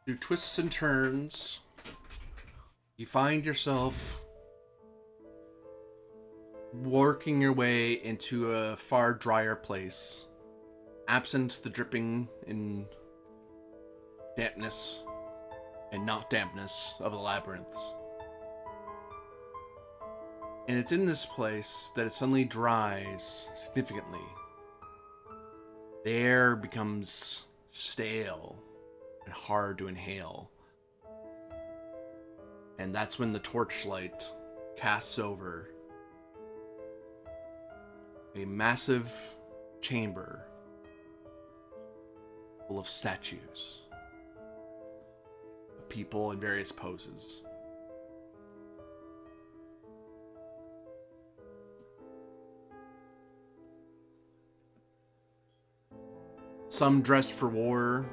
Through twists and turns, you find yourself working your way into a far drier place, absent the dripping in dampness and not dampness of the labyrinths. And it's in this place that it suddenly dries significantly. The air becomes stale and hard to inhale. And that's when the torchlight casts over a massive chamber full of statues of people in various poses. Some dressed for war,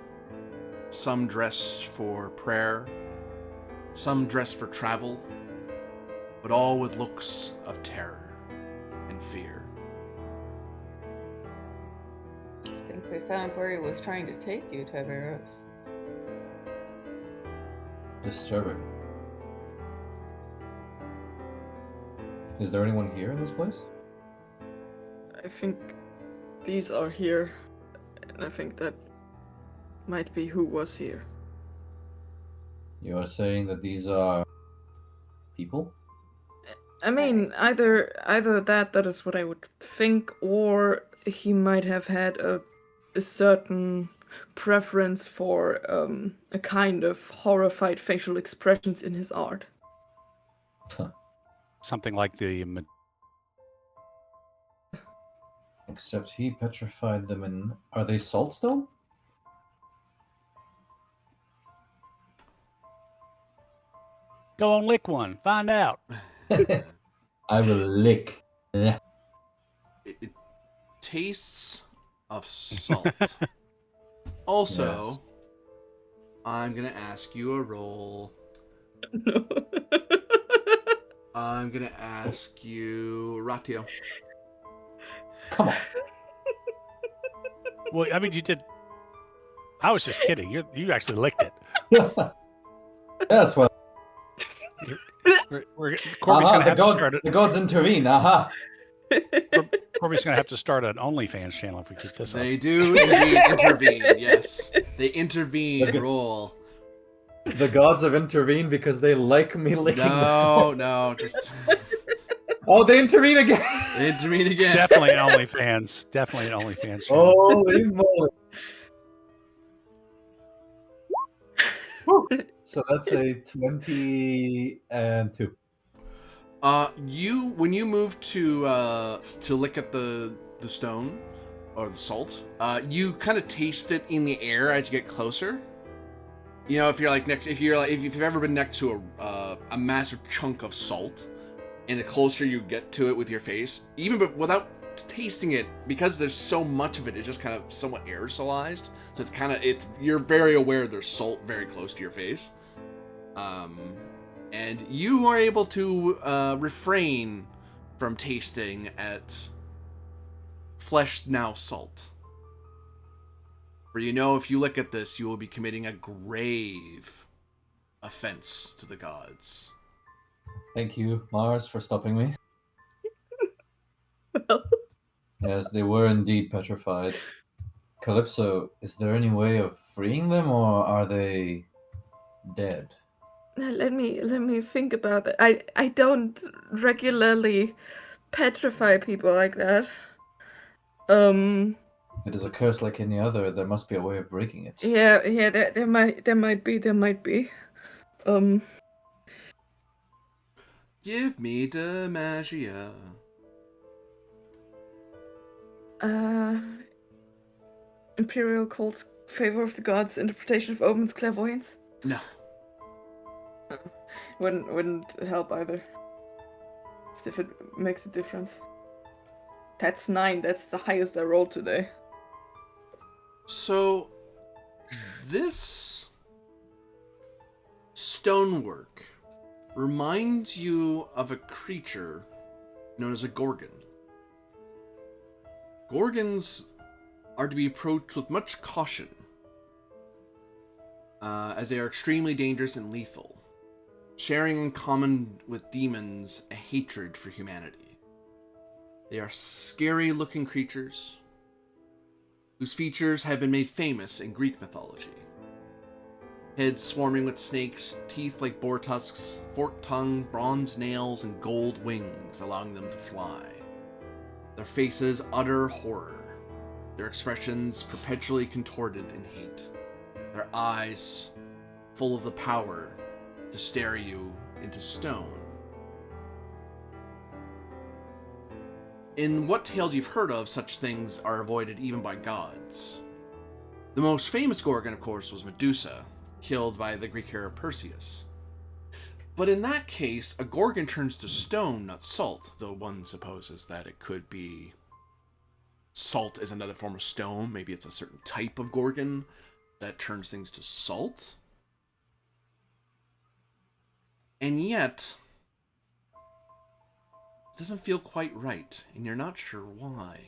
some dressed for prayer, some dressed for travel, but all with looks of terror and fear.
I think we found where he was trying to take you, Tiberius.
Disturbing. Is there anyone here in this place?
I think these are here, and I think that might be who was here.
You are saying that these are people?
I mean, either that is what I would think, or he might have had a certain preference for a kind of horrified facial expressions in his art.
Something like the
Except he petrified them in... Are they saltstone?
Go on, lick one. Find out.
I will lick.
It tastes of salt. Also,
Yes.
I'm gonna ask you a roll.
No.
I'm gonna ask you Ratio.
Come on.
Well, I mean, you did. I was just kidding. You actually licked it.
Yes, well,
Corby's gonna have to start
the gods intervene,
Corby's gonna have to start an OnlyFans channel if we keep this up.
They do indeed intervene, yes. They intervene,
Okay.
roll.
The gods have intervened because they like me licking the salt.
No, just...
Oh, they intervene again!
They intervene again.
Definitely an OnlyFans. Definitely an OnlyFans channel.
Holy moly. Whew. So that's a 20 and 2.
When you move to lick at the stone or the salt, you kind of taste it in the air as you get closer. You know, if you've ever been next to a massive chunk of salt, and the closer you get to it with your face, even but without tasting it, because there's so much of it, it's just kind of somewhat aerosolized. So you're very aware there's salt very close to your face. And you are able to refrain from tasting at flesh now salt. For you know, if you look at this, you will be committing a grave offense to the gods.
Thank you, Mars, for stopping me.
Well,
Yes, they were indeed petrified. Calypso, is there any way of freeing them, or are they dead?
let me think about that. I don't regularly petrify people like that.
If it is a curse like any other, there must be a way of breaking it.
Yeah, there might be.
Give me the magia.
Imperial Cult's Favor of the Gods, Interpretation of Omens, Clairvoyance?
No.
Wouldn't help either. As if it makes a difference. That's 9, that's the highest I rolled today.
So, this stonework reminds you of a creature known as a Gorgon. Gorgons are to be approached with much caution, as they are extremely dangerous and lethal, sharing in common with demons a hatred for humanity. They are scary-looking creatures whose features have been made famous in Greek mythology. Heads swarming with snakes, teeth like boar tusks, forked tongue, bronze nails, and gold wings, allowing them to fly. Their faces utter horror, their expressions perpetually contorted in hate, their eyes full of the power to stare you into stone. In what tales you've heard of, such things are avoided even by gods. The most famous Gorgon, of course, was Medusa, killed by the Greek hero Perseus. But in that case, a Gorgon turns to stone, not salt, though one supposes that it could be salt is another form of stone. Maybe it's a certain type of Gorgon that turns things to salt. And yet, it doesn't feel quite right, and you're not sure why.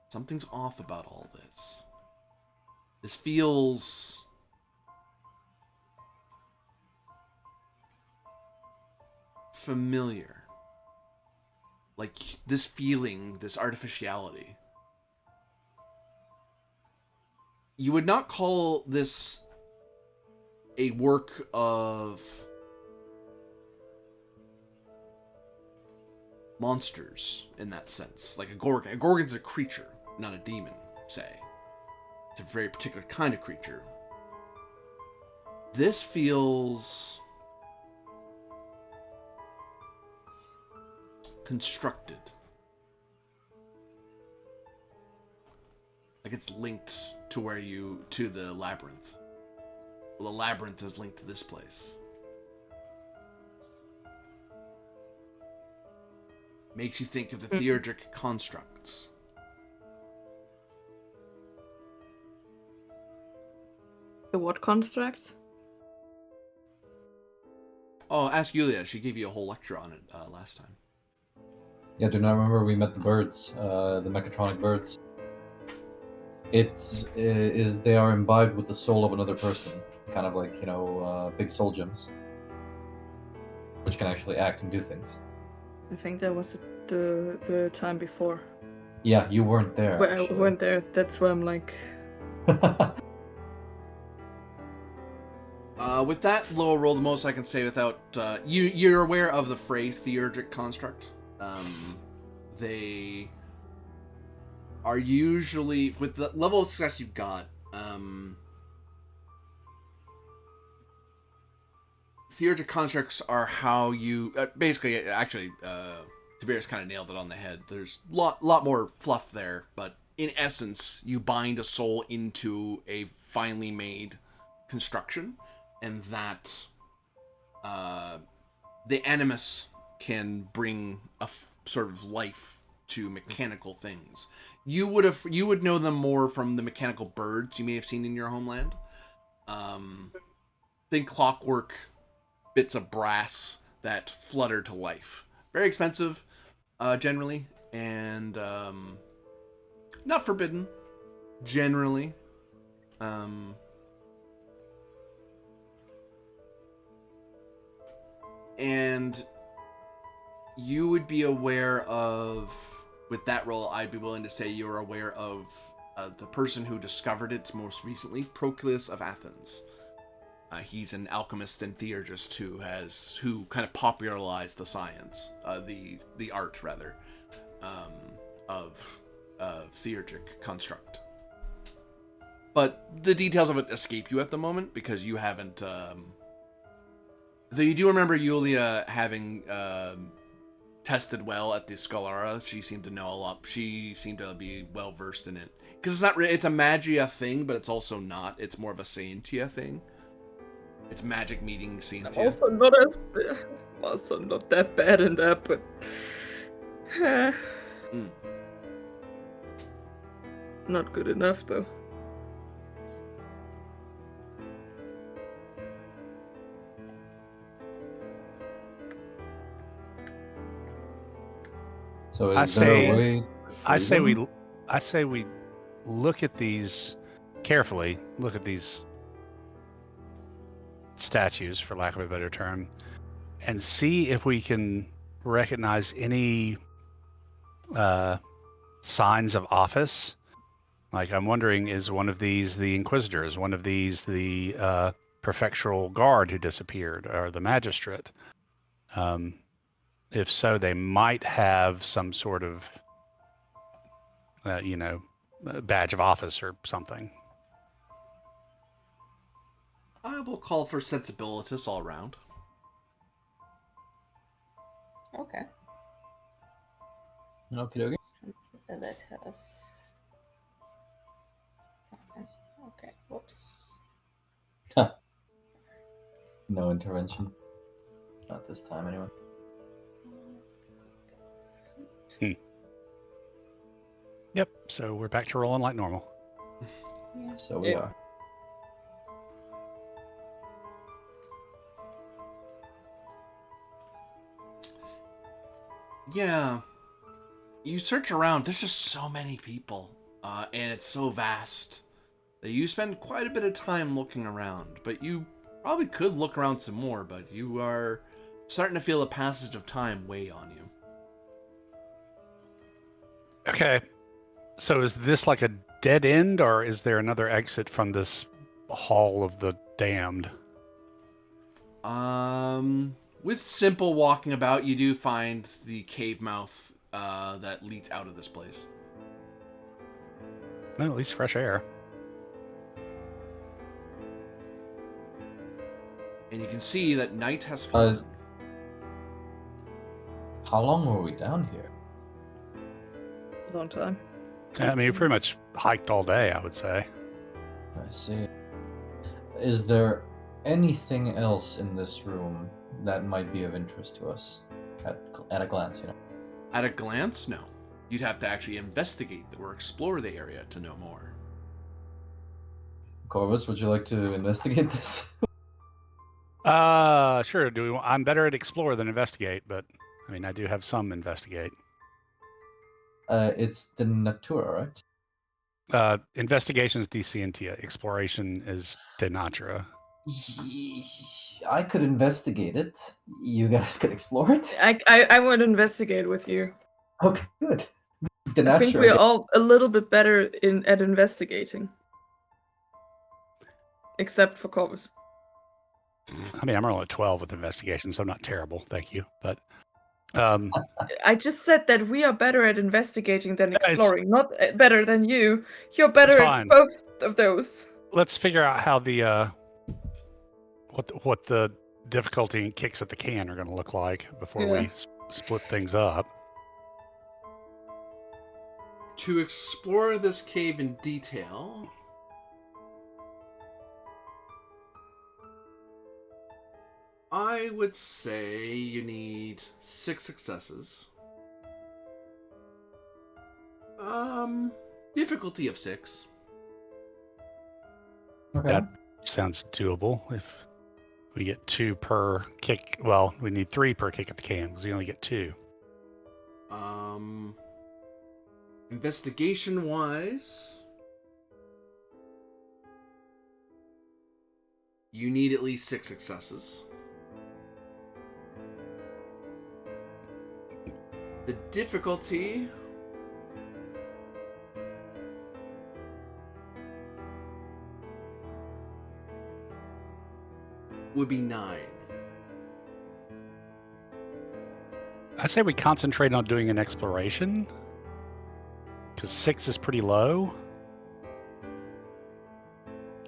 Something's off about all this. This feels familiar. Like this feeling, this artificiality. You would not call this a work of monsters in that sense. Like a Gorgon. A Gorgon's a creature, not a demon, say. It's a very particular kind of creature. This feels constructed. Like it's linked to to the labyrinth. Well, the labyrinth is linked to this place. Makes you think of the theurgic constructs.
The what constructs?
Oh, ask Yulia. She gave you a whole lecture on it last time.
Yeah, do not remember we met the birds, the mechatronic birds. They are imbibed with the soul of another person, kind of like, big soul gems, which can actually act and do things.
I think that was the time before.
Yeah, you weren't there.
I weren't there. That's why I'm like.
With that low roll, the most I can say without you're aware of the phrase theurgic construct. They are usually, with the level of success you've got, theurgic constructs are how you basically. Actually, Tiberius kind of nailed it on the head. There's lot more fluff there, but in essence, you bind a soul into a finely made construction, and that the animus can bring a sort of life to mechanical things. You would know them more from the mechanical birds you may have seen in your homeland. Think clockwork bits of brass that flutter to life. Very expensive, generally, and not forbidden, generally. And you would be aware of, with that role, I'd be willing to say you're aware of the person who discovered it most recently, Proclus of Athens. He's an alchemist and theurgist who kind of popularized the science, the art rather, of theurgic construct. But the details of it escape you at the moment because you haven't. Though you do remember Yulia having tested well at the Scholara. She seemed to know a lot. She seemed to be well versed in it because it's not. It's a magia thing, but it's also not. It's more of a scientia thing. It's magic meeting scientia.
I'm also not that bad in that, but not good enough though.
So is there a way?
I say we look at these carefully. Look at these statues, for lack of a better term, and see if we can recognize any signs of office. Like, I'm wondering, is one of these the Inquisitor? Is one of these the prefectural guard who disappeared, or the magistrate? If so, they might have some sort of, badge of office or something.
I will call for sensibilitas all around.
Okay.
Okie dokie.
Sensibilitas. Okay. Whoops.
No intervention. Not this time, anyway.
Yep. So we're back to rolling like normal.
So we are.
Yeah. You search around, there's just so many people, and it's so vast that you spend quite a bit of time looking around. But you probably could look around some more, but you are starting to feel the passage of time weigh on you.
Okay. So is this like a dead end, or is there another exit from this hall of the damned?
With simple walking about, you do find the cave mouth that leads out of this place.
Well, at least fresh air.
And you can see that night has fallen.
How long were we down here?
Long time.
I mean, you pretty much hiked all day, I would say.
I see. Is there anything else in this room that might be of interest to us at a glance, you know?
At a glance, no. You'd have to actually investigate or explore the area to know more.
Corvus, would you like to investigate this?
Sure. I'm better at explore than investigate, but I mean, I do have some investigate.
It's the Natura, right?
Investigation's Scientia. Exploration is de Natura.
I could investigate it. You guys could explore it.
I would investigate with you.
Okay, good.
I think we're all a little bit better at investigating. Except for Corvus.
I mean, I'm only at 12 with investigation, so I'm not terrible, thank you. But
I just said that we are better at investigating than exploring, not better than you. You're better at both of those.
Let's figure out how the what the difficulty and kicks at the can are going to look like before we split things up.
To explore this cave in detail, I would say you need 6 successes. Difficulty of 6.
Okay.
That sounds doable. If we get 2 per kick, well, we need 3 per kick at the can because we only get 2.
Investigation-wise, you need at least 6 successes. The difficulty would be 9.
I say we concentrate on doing an exploration because 6 is pretty low.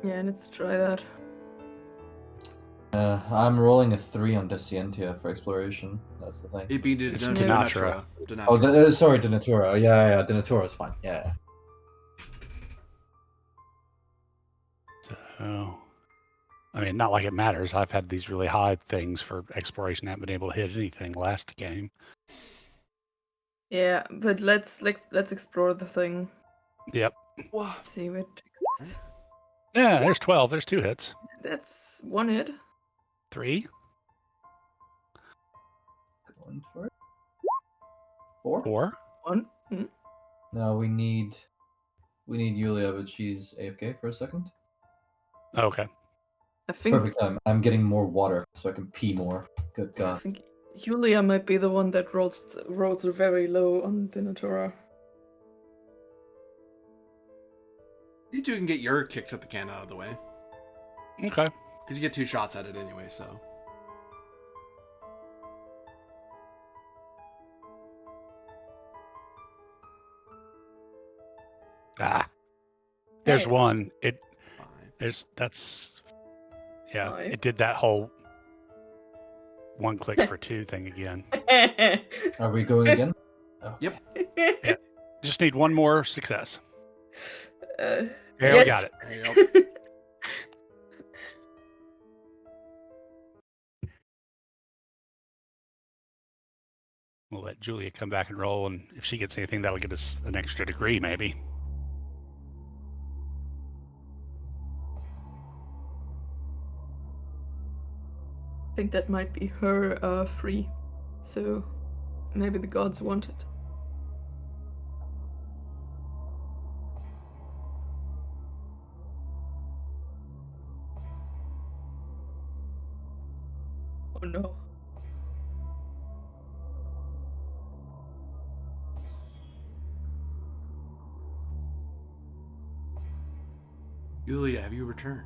Yeah, let's try that.
I'm rolling a 3 on Scientia for exploration. That's the thing.
It'd be
It's
de
Natura.
Oh, sorry, de Natura. Yeah, de Natura is fine. Yeah.
So, I mean, not like it matters. I've had these really high things for exploration. I haven't been able to hit anything last game.
Yeah, but let's explore the thing.
Yep.
Let's see what text.
Yeah, there's 12. There's 2 hits.
That's 1 hit.
3.
Going for it. 4.
4.
1. Mm.
No, we need Yulia, but she's AFK for a second.
Okay.
I think
Perfect time. I'm getting more water so I can pee more. Good
I
God.
think Julia might be the one that rolls very low on the Natura.
You two can get your kicks at the can out of the way.
Okay.
Because you get 2 shots at it anyway, so.
There's
Hey.
one.
Fine.
Yeah,
Five.
it did that whole one click for 2 thing again.
Are we going again? Okay.
Yep.
Just need one more success.
Uh,
There, we
yes.
got it.
There you go.
We'll let Julia come back and roll, and if she gets anything, that'll get us an extra degree, maybe.
I think that might be her free. So maybe the gods want it. Oh no.
Yulia, have you returned?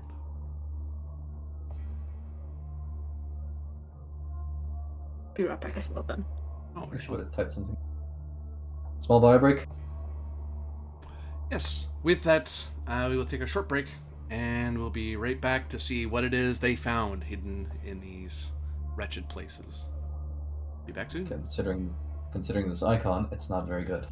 Be right back as well then.
Oh,
I should
well.
have typed something. Small bio break.
Yes. With that, we will take a short break, and we'll be right back to see what it is they found hidden in these wretched places. Be back soon.
Considering this icon, it's not very good.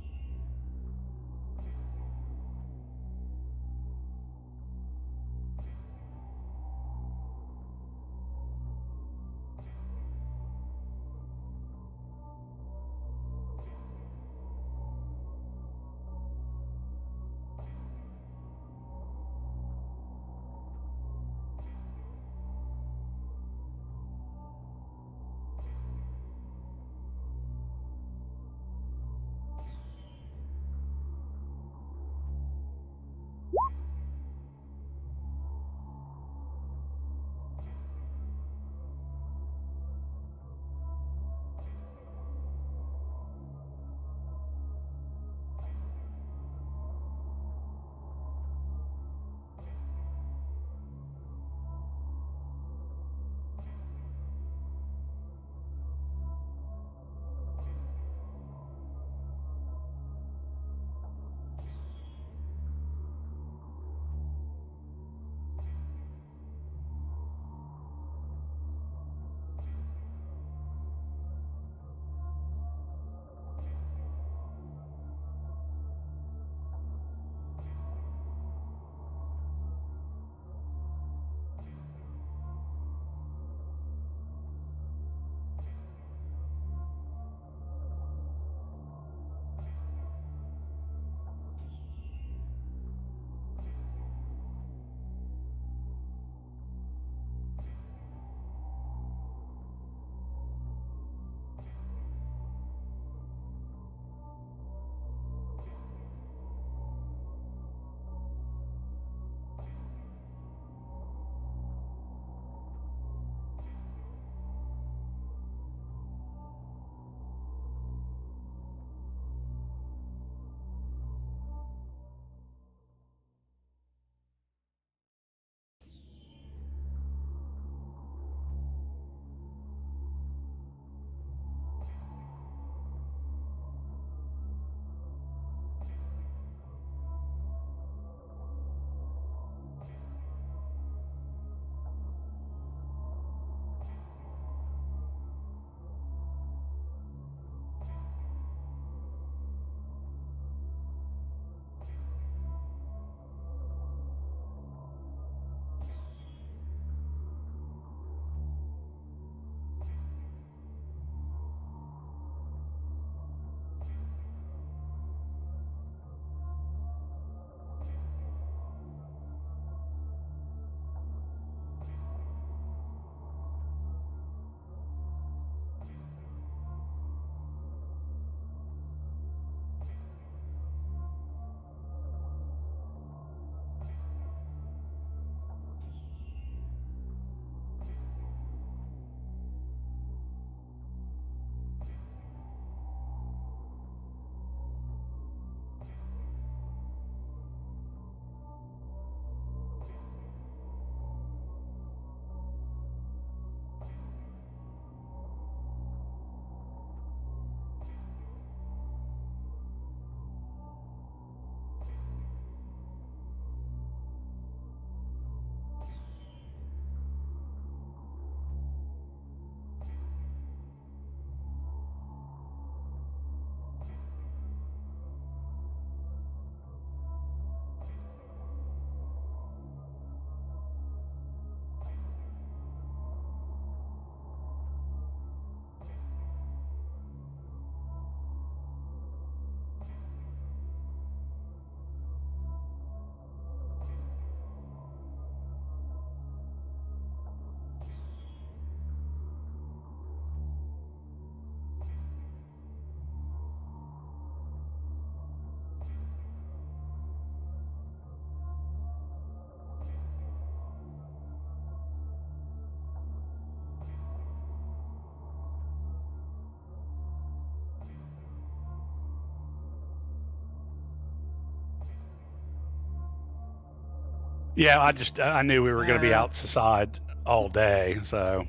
Yeah, I knew we were going to be outside all day, so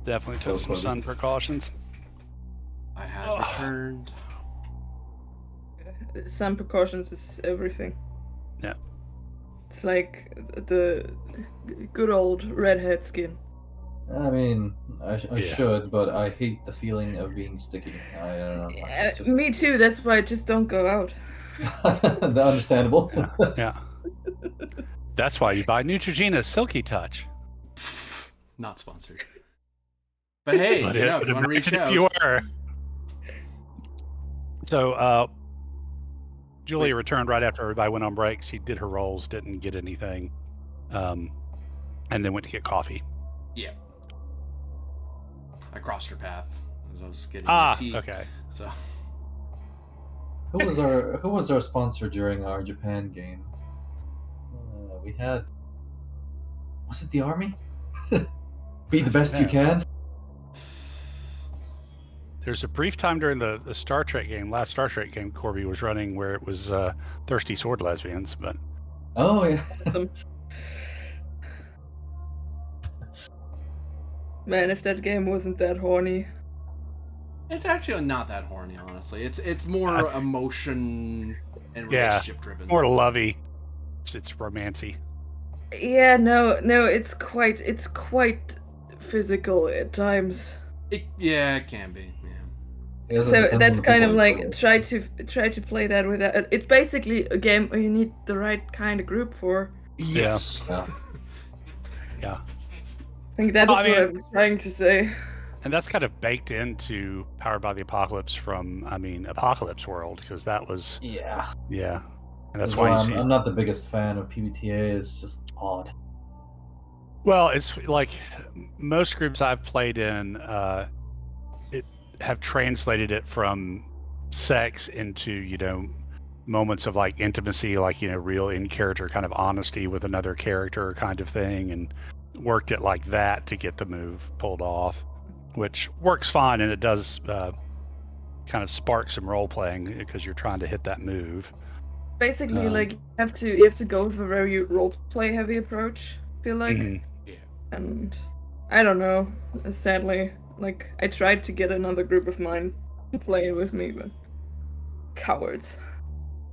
definitely took some sun precautions.
I have returned.
Sun precautions is everything.
Yeah.
It's like the good old redhead skin.
I mean, I should, but I hate the feeling of being sticky. I don't know. It's just...
Me too. That's why I just don't go out.
Understandable.
Yeah. That's why you buy Neutrogena Silky Touch.
Not sponsored. But hey, if you want to reach out.
If you were. So, Julia returned right after everybody went on break. She did her rolls, didn't get anything, and then went to get coffee.
Yeah. I crossed her path as I was getting my tea.
Okay.
So.
Who was our sponsor during our Japan game? We had. Was it the army? Be the best you can.
There's a brief time during the Star Trek game, last Star Trek game Corby was running, where it was thirsty sword lesbians, but.
Oh yeah.
Awesome. Man, if that game wasn't that horny.
It's actually not that horny, honestly. It's more emotion and relationship driven.
More lovey. It's romancy.
Yeah, no, it's quite physical at times.
It can be.
Yeah.
So that's kind of like try to play that with that. It's basically a game where you need the right kind of group for.
Yes.
Yeah.
I think that is what I was trying to say.
And that's kind of baked into Powered by the Apocalypse from, Apocalypse World, because that was...
Yeah.
Yeah. And that's why
I'm not the biggest fan of PBTA. It's just odd.
Well, it's like most groups I've played in have translated it from sex into, moments of like intimacy, like, real in-character kind of honesty with another character kind of thing, and worked it like that to get the move pulled off, which works fine, and it does kind of spark some role playing because you're trying to hit that move.
Basically, like you have to go with a very role play heavy approach. I feel like,
Yeah.
And I don't know. Sadly, like I tried to get another group of mine to play with me, but cowards.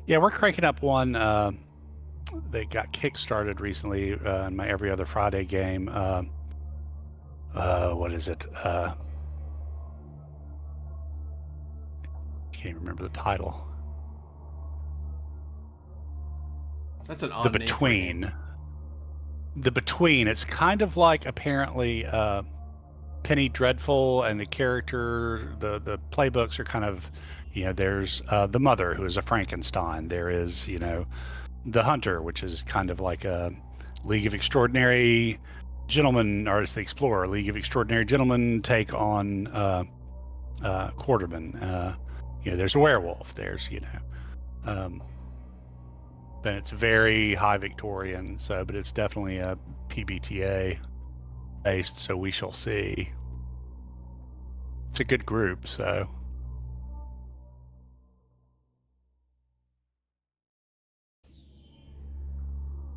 Yeah, we're cranking up one that got kickstarted recently in my Every Other Friday game. What is it? Can't remember the title.
That's an odd
The
name
Between.
for it.
The Between. It's kind of like apparently Penny Dreadful, and the character, the playbooks are kind of, there's the Mother, who is a Frankenstein. There is, the Hunter, which is kind of like a League of Extraordinary Gentlemen, or it's the Explorer, League of Extraordinary Gentlemen take on Quarterman. There's a werewolf. There's, then it's very high Victorian, but it's definitely a PBTA based, so we shall see. It's a good group, so.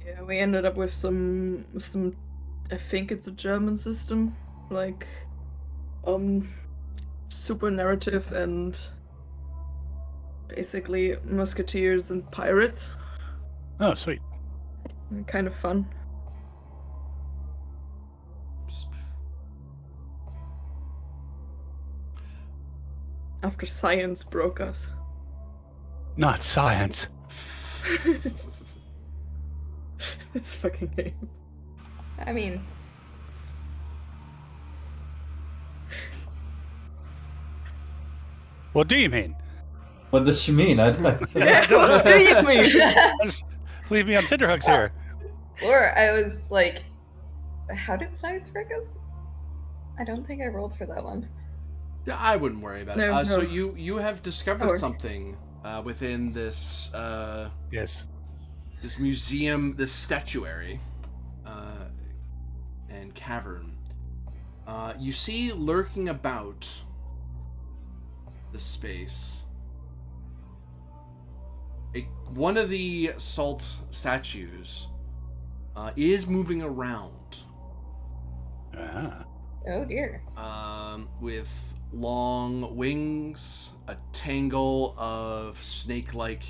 Yeah, we ended up with some. I think it's a German system, like, super narrative and basically musketeers and pirates.
Oh, sweet.
Kind of fun. After science broke us.
Not science.
This fucking game.
I mean,
What do you mean?
What does she mean?
What do you mean?
Just leave me on tenterhooks here.
or I was like, how did science break us? I don't think I rolled for that one.
Yeah, I wouldn't worry about it.
No.
So you have discovered
Or-
something within this
Yes.
this museum, this statuary and cavern. You see lurking about the space One of the salt statues is moving around.
Ah.
Oh dear.
With long wings, a tangle of snake-like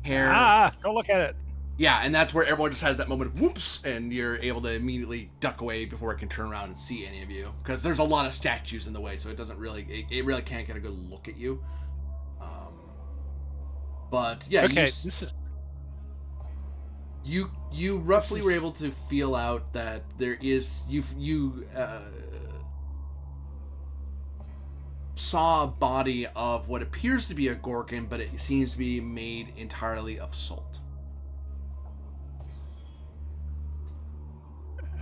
hair.
Ah, go look at it.
Yeah, and that's where everyone just has that moment of whoops, and you're able to immediately duck away before it can turn around and see any of you. Because there's a lot of statues in the way, so it doesn't really, it really can't get a good look at you. But yeah,
Okay, this is.
You roughly were able to feel out that there is you saw a body of what appears to be a gorgon, but it seems to be made entirely of salt.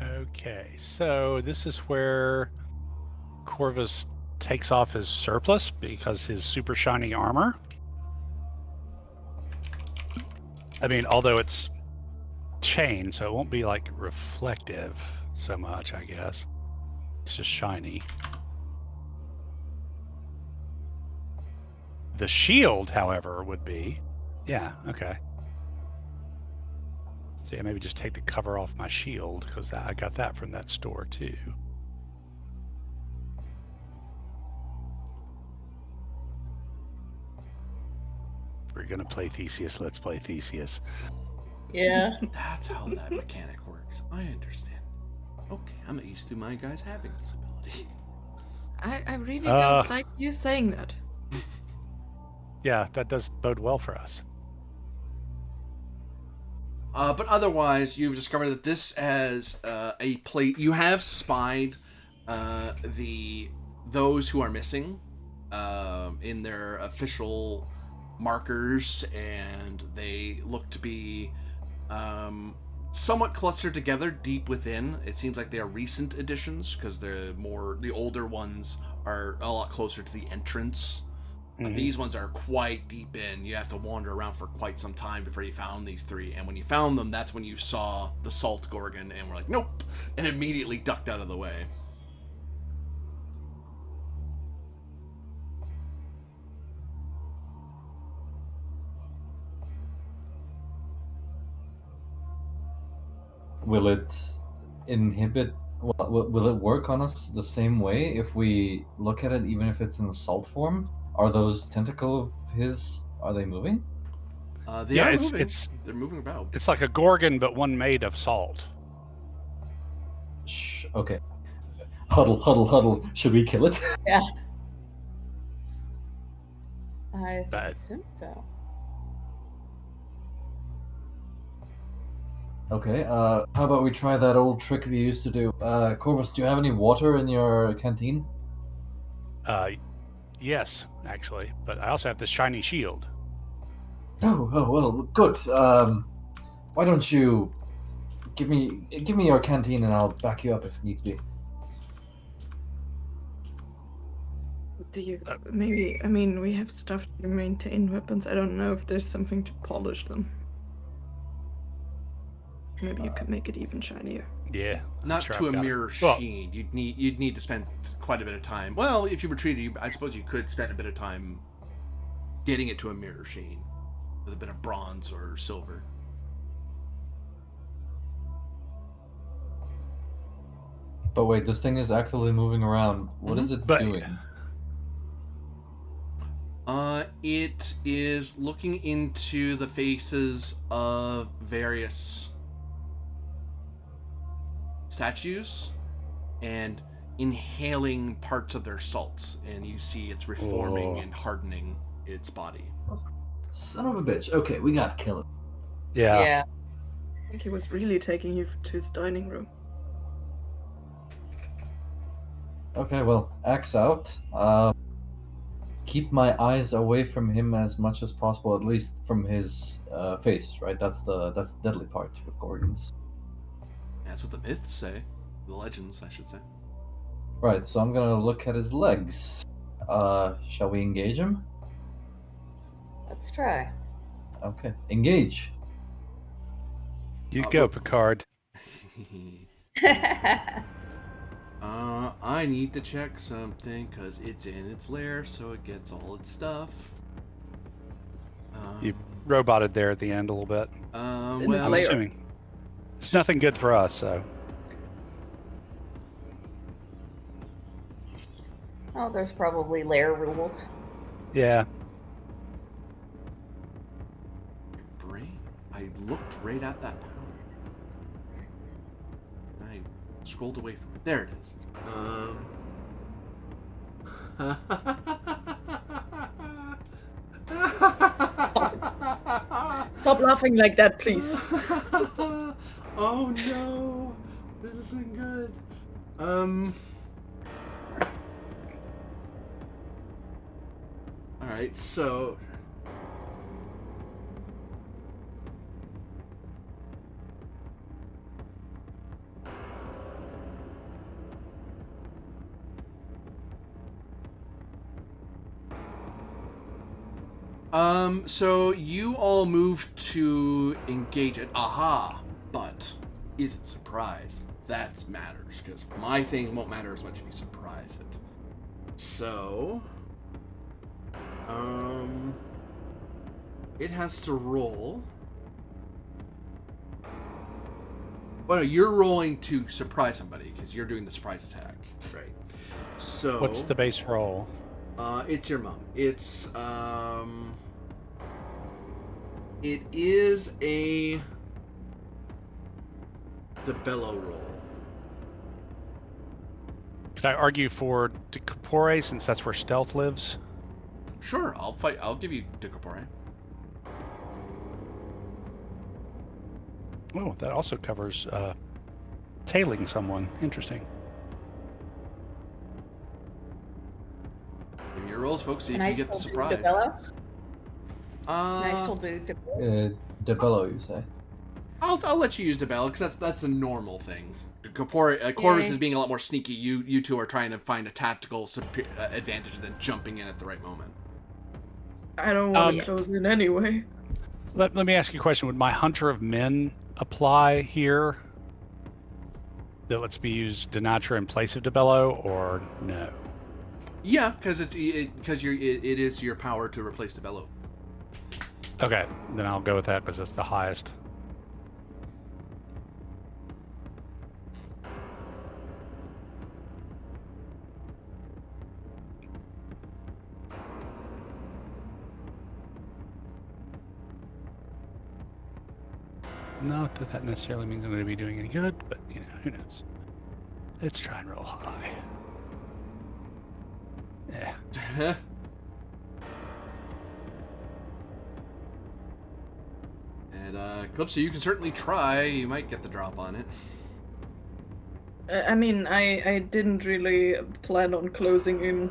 Okay, so this is where Corvus takes off his surplus because his super shiny armor. I mean, although it's chain, so it won't be like reflective so much, I guess. It's just shiny. The shield, however, would be. Yeah, okay. So yeah, maybe just take the cover off my shield, because I got that from that store too. If we're gonna play Theseus, let's play Theseus.
Yeah.
That's how that mechanic works. I understand. Okay, I'm not used to my guys having this ability.
I really don't like you saying that.
Yeah, that does bode well for us.
But otherwise, you've discovered that this has a plate. You have spied those who are missing in their official markers, and they look to be somewhat clustered together deep within. It seems like they are recent additions because the older ones are a lot closer to the entrance. But these ones are quite deep in. You have to wander around for quite some time before you found these three. And when you found them, that's when you saw the salt gorgon and were like, nope, and immediately ducked out of the way.
Will it inhibit? Will it work on us the same way if we look at it, even if it's in salt form? Are those tentacles of his? Are they moving?
They are moving. They're moving about.
It's like a gorgon, but one made of salt.
Shh. Okay. Huddle, huddle, huddle. Should we kill it?
Yeah. I
But-
assume so.
Okay. How about we try that old trick we used to do? Corvus, do you have any water in your canteen?
Yes, actually, but I also have this shiny shield.
Oh, well, good. Why don't you give me your canteen and I'll back you up if needs be.
Do you maybe? I mean, we have stuff to maintain weapons. I don't know if there's something to polish them. Maybe you could make it even shinier.
Yeah,
Not
sure
to
I've
a
got it.
mirror
Well,
sheen. You'd need to spend quite a bit of time. Well, if you retreated, I suppose you could spend a bit of time getting it to a mirror sheen with a bit of bronze or silver.
But wait, this thing is actively moving around. What is it doing?
It is looking into the faces of various statues and inhaling parts of their salts, and you see it's reforming and hardening its body.
Son of a bitch. Okay, we gotta kill it.
yeah.
I think he was really taking you to his dining room.
Okay, well, axe out. Keep my eyes away from him as much as possible, at least from his face, right? That's the deadly part with gorgons.
That's what the myths say. The legends, I should say.
Right, so I'm gonna look at his legs. Shall we engage him?
Let's try.
Okay, engage.
You go, Picard.
I need to check something because it's in its lair, so it gets all its stuff.
You roboted there at the end a little bit.
in his
Well,
I'm
lair.
assuming it's nothing good for us. So
Oh, there's probably lair rules.
yeah.
brain. I looked right at that power. I scrolled away from it. There it is.
Stop laughing like that, please.
Oh no, this isn't good. All right, so. So you all move to engage it. Aha! But is it surprised? That matters, because my thing won't matter as much if you surprise it. So, it has to roll. Well, no, you're rolling to surprise somebody, because you're doing the surprise attack, right? So
What's the base roll?
it's your mom. It is the bellow roll.
Could I argue for Decapore since that's where stealth lives?
Sure, I'll fight. I'll give you Decapore.
Oh, that also covers tailing someone. Interesting.
Give me your rolls, folks. See
Can
if
I
you get the
still do
surprise.
Debello? Can I still do Debello?
Debello, you say?
I'll let you use Debello because that's a normal thing. Corvus is being a lot more sneaky. You two are trying to find a tactical advantage and then jumping in at the right moment.
I don't want to close in anyway.
Let me ask you a question. Would my Hunter of Men apply here? That lets me use Denatra in place of Debello, or no?
Yeah, because it is your power to replace Debello.
Okay, then I'll go with that because that's the highest. Not that that necessarily means I'm going to be doing any good, but you know, who knows? Let's try and roll high. Yeah.
And Calypso, you can certainly try. You might get the drop on it.
I mean, I didn't really plan on closing in.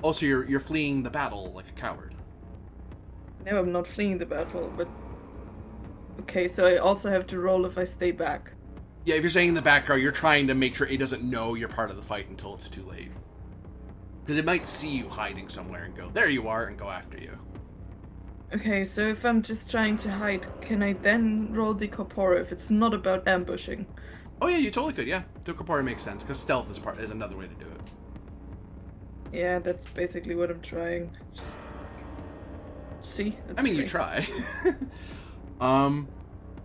Also, you're fleeing the battle like a coward.
No, I'm not fleeing the battle, but... Okay, so I also have to roll if I stay back.
Yeah, if you're staying in the background, you're trying to make sure it doesn't know you're part of the fight until it's too late. Because it might see you hiding somewhere and go, there you are, and go after you.
Okay, so if I'm just trying to hide, can I then roll the corpora if it's not about ambushing?
Oh yeah, you totally could, yeah. Decapore makes sense, because stealth is another way to do it.
Yeah, that's basically what I'm trying. Just... See?
I mean, you try.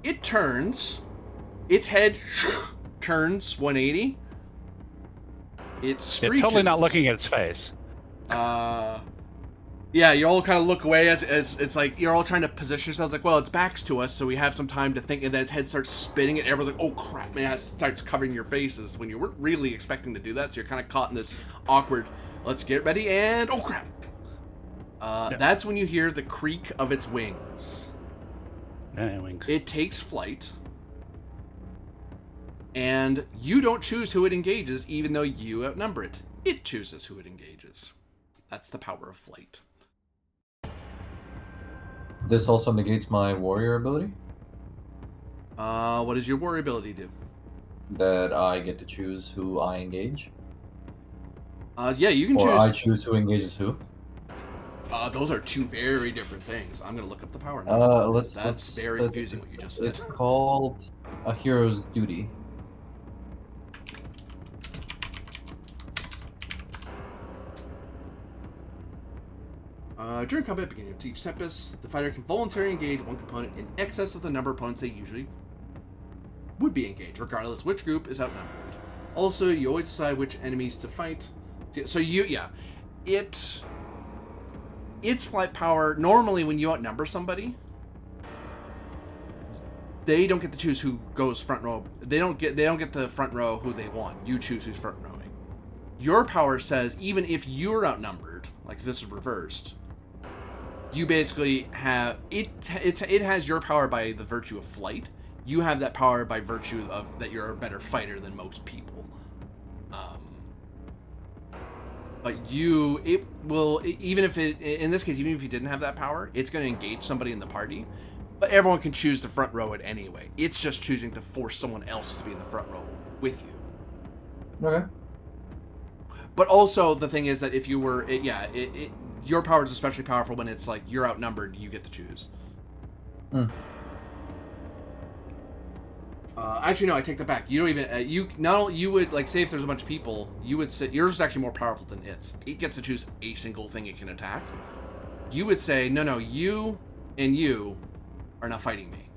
It turns. Its head turns 180. It screeches.
It's totally not looking at its face.
Yeah, you all kind of look away as it's like you're all trying to position yourselves like, well, its back's to us, so we have some time to think, and then its head starts spinning, and everyone's like, oh crap, man, it starts covering your faces when you weren't really expecting to do that, so you're kind of caught in this awkward, let's get ready, and oh crap. That's when you hear the creak of its wings.
Wings.
It takes flight, and you don't choose who it engages, even though you outnumber it. It chooses who it engages. That's the power of flight.
This also negates my warrior ability?
What does your warrior ability do?
That I get to choose who I engage?
Yeah, you can
or
choose.
I choose who engages who?
Those are two very different things. I'm gonna look up the power now. That's very confusing what you just said.
It's called a hero's duty.
During combat beginning of each Tempest, the fighter can voluntarily engage one component in excess of the number of opponents they usually would be engaged, regardless which group is outnumbered. Also, you always decide which enemies to fight. So it's flight power. Normally, when you outnumber somebody, they don't get to choose who goes front row. They don't get the front row who they want. You choose who's front rowing. Your power says even if you're outnumbered, like if this is reversed, you basically have it has your power by the virtue of flight. You have that power by virtue of that you're a better fighter than most people. But it will, even if in this case, even if you didn't have that power, it's going to engage somebody in the party. But everyone can choose to front row it anyway. It's just choosing to force someone else to be in the front row with you.
Okay.
But also, the thing is that if you were, your power is especially powerful when it's like you're outnumbered, you get to choose. Actually, no, I take that back. You don't even, you would, like, say if there's a bunch of people, you would say, yours is actually more powerful than its. It gets to choose a single thing it can attack. You would say, no, you and you are not fighting me.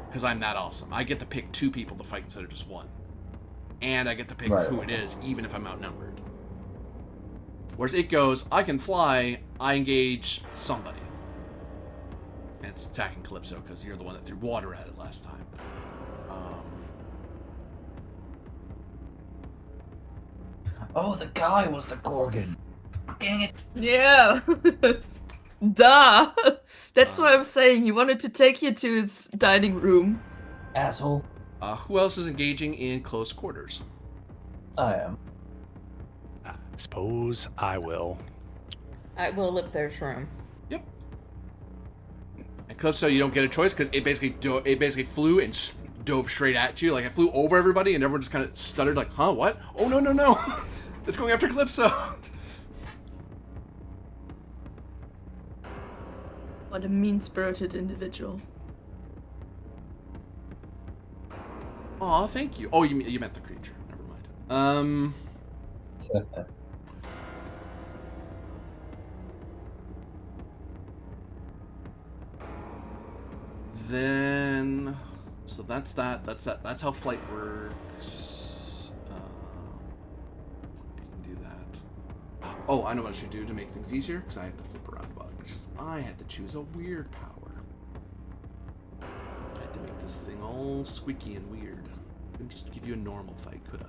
Because I'm that awesome. I get to pick 2 people to fight instead of just 1. And I get to pick who it is, even if I'm outnumbered. Whereas it goes, I can fly, I engage somebody. And it's attacking Calypso, because you're the one that threw water at it last time.
Oh, the guy was the Gorgon. Dang it.
Yeah. Duh. That's why I'm saying he wanted to take you to his dining room.
Asshole.
Who else is engaging in close quarters?
I am.
I suppose I will.
I will lip there's room.
Yep. And Calypso, you don't get a choice because it basically flew and dove straight at you. Like, it flew over everybody and everyone just kind of stuttered like, huh, what? Oh, no. It's going after Calypso.
What a mean-spirited individual.
Aw, thank you. Oh, you meant the creature. Never mind. Then, so that's that. That's how flight works. You can do that. Oh, I know what I should do to make things easier, because I have to flip around a button, which is I had to choose a weird power. I had to make this thing all squeaky and weird. I couldn't just give you a normal fight, could I?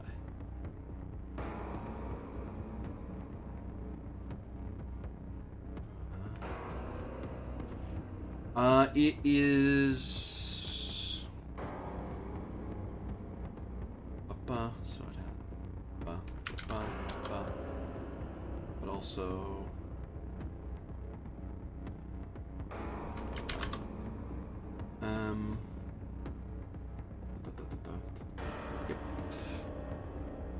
It is but also yep.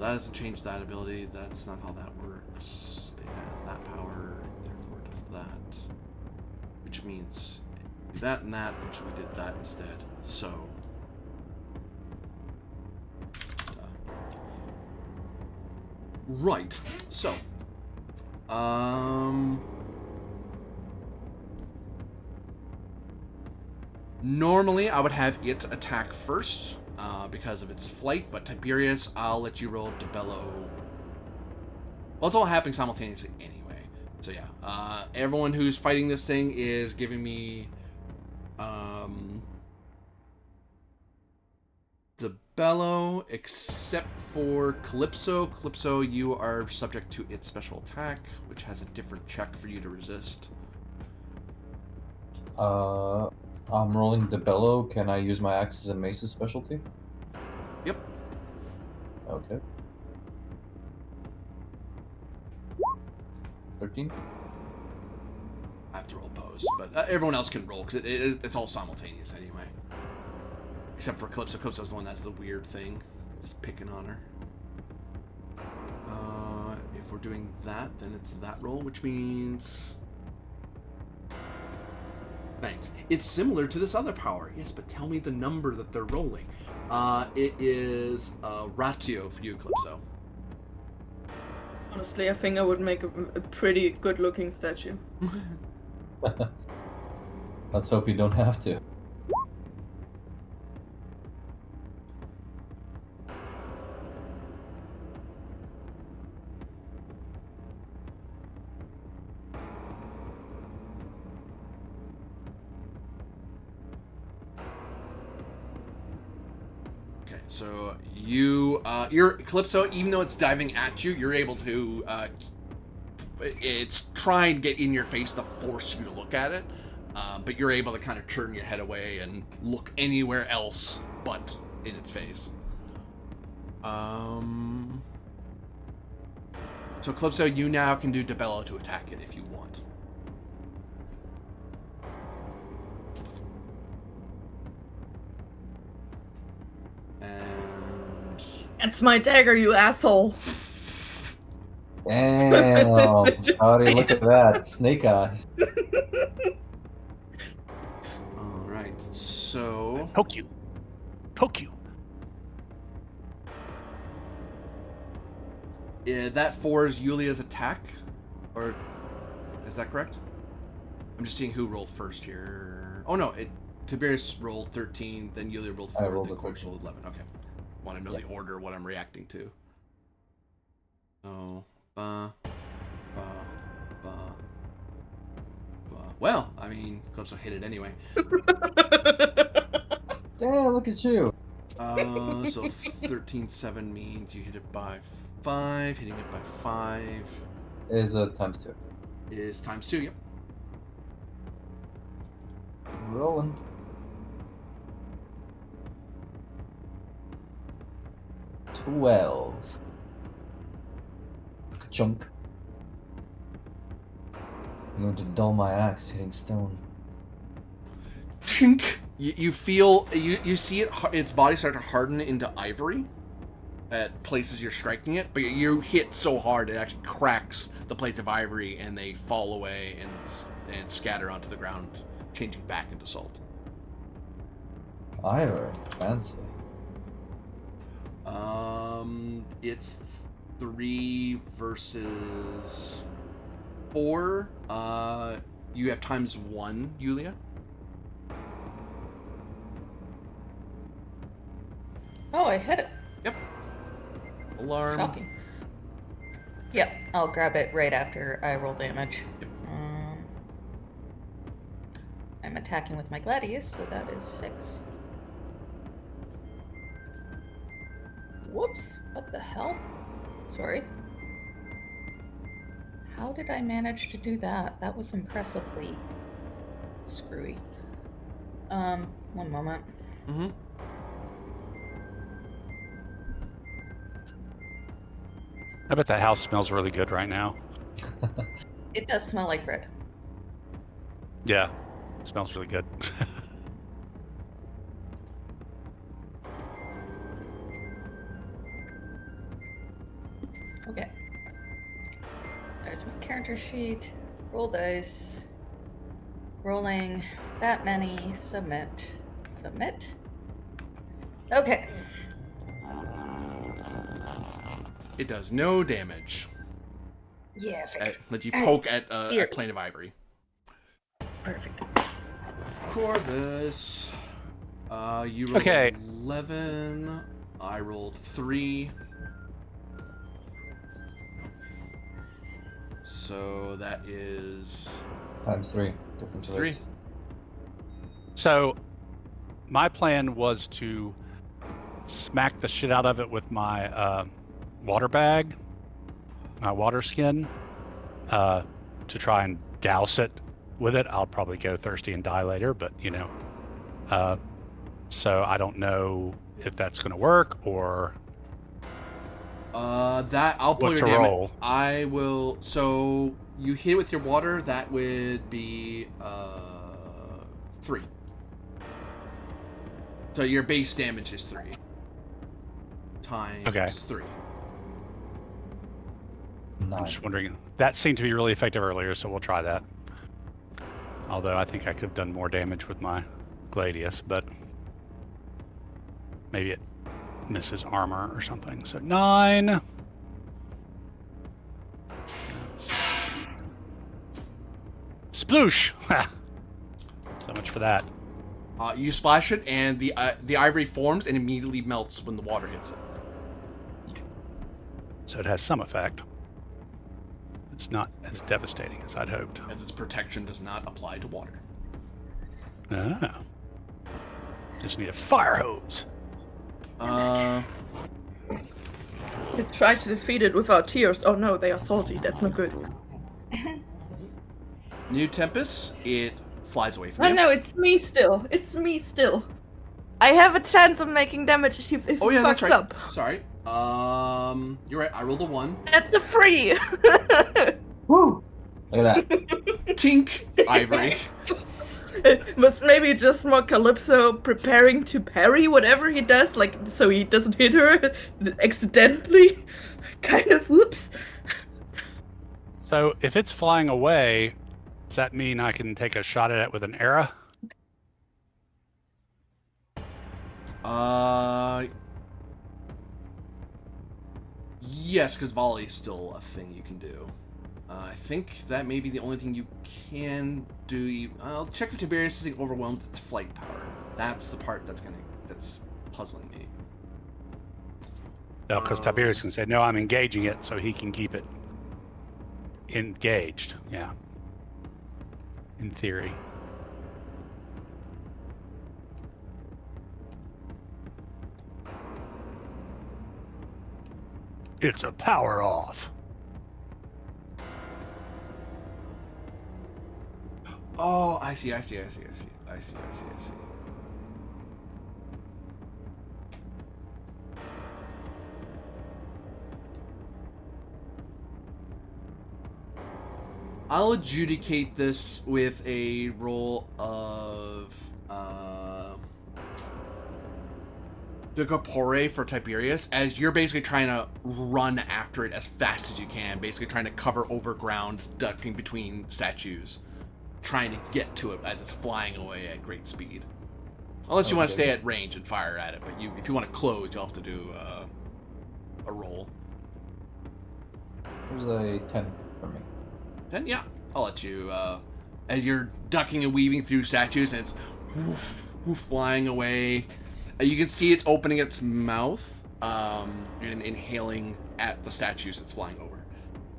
That doesn't change that ability. That's not how that works. It has that power, therefore it does that. Which means do that and that, which we did that instead. So right. So normally I would have it attack first because of its flight, but Tiberius, I'll let you roll to bellow. Well, it's all happening simultaneously anyway. So yeah, everyone who's fighting this thing is giving me the bellow, except for Calypso. Calypso, you are subject to its special attack, which has a different check for you to resist.
I'm rolling the bellow. Can I use my axes and mace's specialty?
Yep.
Okay. 13.
I have to roll pose, but everyone else can roll because it's all simultaneous anyway. Except for Calypso. Calypso's the one that's the weird thing. It's picking on her. If we're doing that, then it's that roll, which means... Thanks. It's similar to this other power. Yes, but tell me the number that they're rolling. It is ratio for you, Calypso.
Honestly, I think I would make a pretty good-looking statue.
Let's hope you don't have to.
Okay, so your Calypso, even though it's diving at you, you're able to. It's trying to get in your face to force you to look at it, but you're able to kind of turn your head away and look anywhere else but in its face. So Calypso, you now can do Debello to attack it if you want. And
It's my dagger, you asshole!
Damn, sorry, look at that. Snake eyes.
Alright, so...
Poke you. Poke you.
Yeah, that 4 is Yulia's attack? Or... is that correct? I'm just seeing who rolled first here. Oh no, Tiberius rolled 13, then Yulia rolled 4,
I rolled
then
the
Corpse
13.
rolled 11. Okay. Want to know the order of what I'm reacting to. So... Well, I mean, Calypso hit it anyway.
Damn, look at you.
So 13-7 means you hit it by 5. Hitting it by 5
Is times 2.
is times 2, yep.
Rolling. $12. Chunk. I'm going to dull my axe hitting stone.
Chink! You feel, you see its body start to harden into ivory at places you're striking it, but you hit so hard it actually cracks the plates of ivory and they fall away and scatter onto the ground, changing back into salt.
Ivory. Fancy.
It's 3 versus 4. You have times 1, Yulia.
Oh, I hit it.
Yep. Alarm.
Shocking. Yep, I'll grab it right after I roll damage.
Yep.
I'm attacking with my gladius, so that is 6. Whoops, what the hell? Sorry. How did I manage to do that? That was impressively screwy. One moment.
Mm-hmm.
I bet that house smells really good right now.
It does smell like bread.
Yeah, it smells really good.
Okay. There's my character sheet. Roll dice. Rolling that many. Submit. Submit. Okay.
It does no damage.
Yeah, fair.
Lets you poke at a
Here.
plane of ivory.
Perfect.
Corvus. You rolled
Okay.
11. I rolled 3. So that is
Times 3. Difference of
3.
8.
So, my plan was to smack the shit out of it with my water bag, my water skin, to try and douse it with it. I'll probably go thirsty and die later, but you know. So I don't know if that's going to work or
That I'll pull
what
your
to
damage.
roll.
I will. So you hit it with your water. That would be 3. So your base damage is 3 times
Okay.
3.
I'm
9.
just wondering. That seemed to be really effective earlier, so we'll try that. Although I think I could have done more damage with my Gladius, but maybe it misses armor or something. So 9. Sploosh! Ha! So much for that.
You splash it, and the ivory forms and immediately melts when the water hits it.
So it has some effect. It's not as devastating as I'd hoped.
As its protection does not apply to water.
Ah. Just need a fire hose.
We tried to defeat it with our tears. Oh no, they are salty. That's not good.
New Tempest, it flies away from
Oh
you.
no, it's me still. It's me still. I have a chance of making damage if it fucks
that's right.
up.
Sorry. You're right. I rolled a 1.
That's a free.
Woo! Look at that.
Tink, ivory.
It was maybe just more Calypso preparing to parry whatever he does, like so he doesn't hit her accidentally. Kind of whoops.
So if it's flying away, does that mean I can take a shot at it with an arrow?
Yes, because volley is still a thing you can do. I think that may be the only thing you can do. I'll check if Tiberius is overwhelmed with its flight power. That's the part that's puzzling me.
No, because Tiberius can say, no, I'm engaging it, so he can keep it engaged. Yeah. In theory. It's a power off.
Oh, I see. I'll adjudicate this with a roll of Decapore for Tiberius, as you're basically trying to run after it as fast as you can, basically trying to cover over ground, ducking between statues, trying to get to it as it's flying away at great speed. Unless you want to stay at range and fire at it, but if you want to close, you'll have to do a roll.
There's a 10 for me.
10? Yeah, I'll let you, as you're ducking and weaving through statues, and it's woof, flying away. You can see it's opening its mouth and inhaling at the statues it's flying over.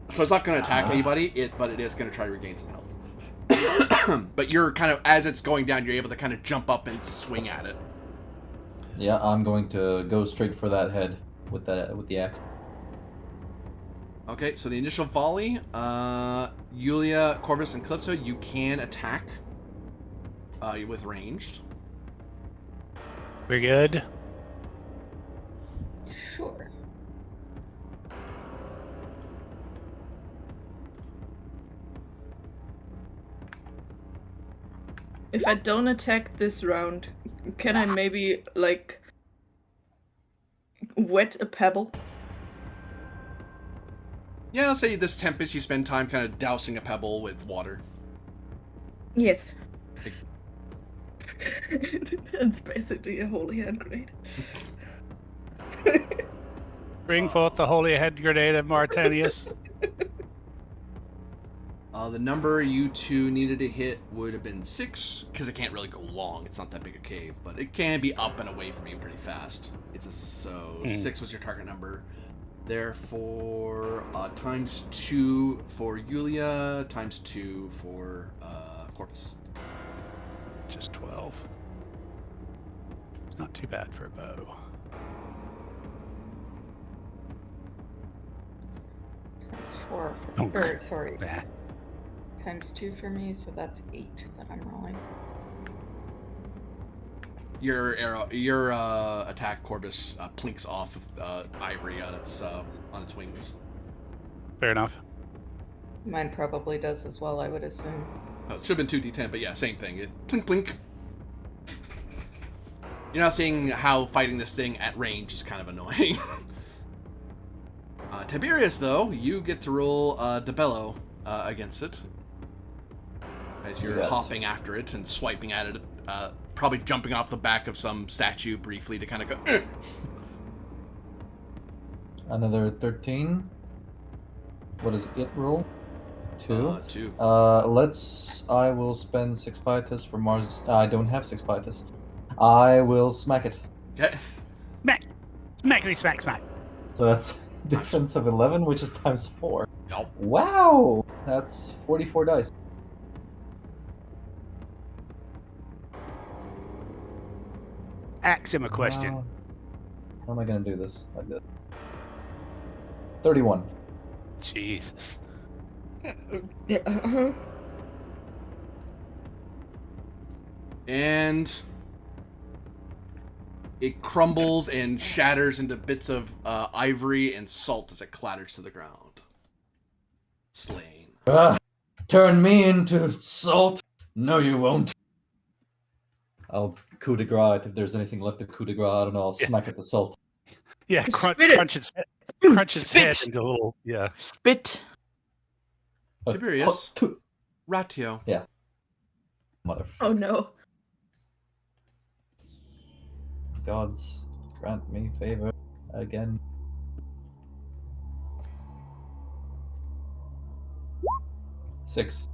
So it's not going to attack anybody, but it is going to try to regain some health. But you're kind of, as it's going down, you're able to kind of jump up and swing at it.
Yeah, I'm going to go straight for that head with the axe.
Okay, so the initial volley, Yulia, Corvus, and Calypso, you can attack with ranged.
We're good.
Sure.
If I don't attack this round, can I maybe, like, wet a pebble?
Yeah, I'll say this Tempest, you spend time kind of dousing a pebble with water.
Yes. That's basically a holy hand grenade.
Bring forth the holy head grenade of Martinius.
The number you two needed to hit would have been 6, because it can't really go long. It's not that big a cave, but it can be up and away from you pretty fast. 6 was your target number. Therefore, times 2 for Yulia, times 2 for Corpus.
Just 12. It's not too bad for a bow.
That's 4 for
Dunk.
or, sorry.
Nah.
Times 2 for me, so that's 8 that I'm rolling.
Your attack, Corvus, plinks off of ivory on its wings.
Fair enough.
Mine probably does as well, I would assume.
Oh, it should have been 2d10, but yeah, same thing. It plink plink. You're now seeing how fighting this thing at range is kind of annoying. Tiberius, though, you get to roll Debello against it. As you're hopping after it and swiping at it, probably jumping off the back of some statue briefly to kind of go.
Another 13. What does it roll? 2.
2.
I will spend 6 pietas for Mars. I don't have 6 pietas. I will smack it.
Okay.
Smack! Smackety smack smack.
So that's a difference of 11, which is times 4.
Yup.
Wow! That's 44 dice.
Ask him a question.
Wow. How am I going to do this? Like this. 31.
Jesus.
And it crumbles and shatters into bits of ivory and salt as it clatters to the ground. Slain.
Turn me into salt? No, you won't. I'll coup de grace it if there's anything left of coup de grace. I don't know. I'll smack at the salt.
Yeah,
Spit it.
crunch its head
Spit.
into a little, yeah.
Spit.
Tiberius. Ratio.
Yeah. Motherfucker.
Oh no.
Gods, grant me favor again. Six.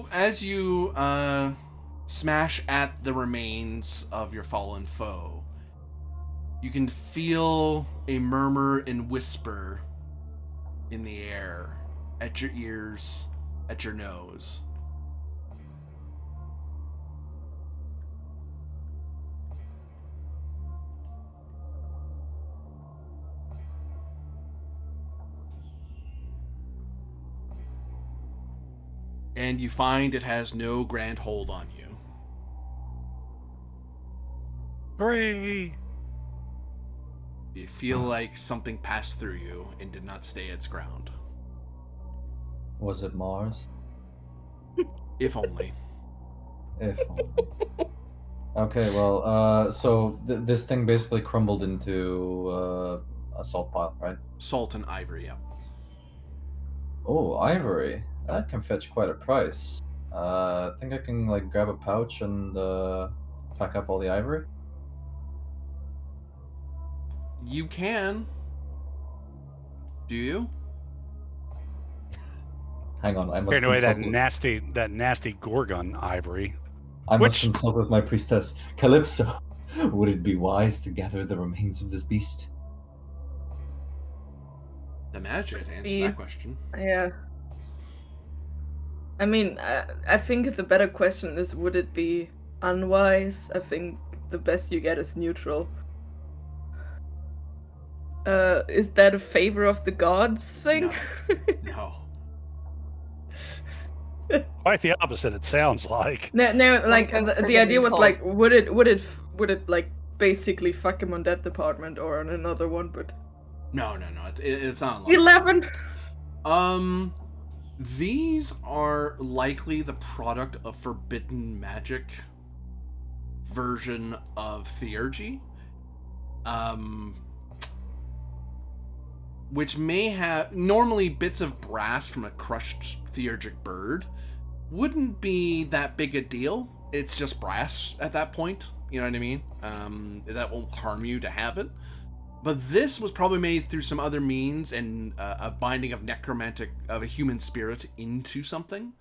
As you smash at the remains of your fallen foe, you can feel a murmur and whisper in the air, at your ears, at your nose. And you find it has no grand hold on you.
Hooray!
You feel like something passed through you and did not stay its ground.
Was it Mars?
If only.
If only. Okay, well, so this thing basically crumbled into a salt pile, right?
Salt and ivory, yeah.
Oh, ivory. That can fetch quite a price. I think I can like grab a pouch and pack up all the ivory.
You can. Do you?
Hang on, I must
Carrying away
consult
that nasty Gorgon ivory.
I must
Which-
consult with my priestess, Calypso. Would it be wise to gather the remains of this beast?
The magic answer
Yeah.
that question.
Yeah. I mean, I think the better question is, would it be unwise? I think the best you get is neutral. Is that a favor of the gods thing?
No.
Quite the opposite, it sounds like.
No, like
One thing
the idea was
for
like, would it like basically fuck him on that department or on another one? But
No. It's not like
11.
These are likely the product of forbidden magic version of theurgy. Which may have normally bits of brass from a crushed theurgic bird wouldn't be that big a deal. It's just brass at that point. You know what I mean? That won't harm you to have it. But this was probably made through some other means and a binding of a human spirit into something.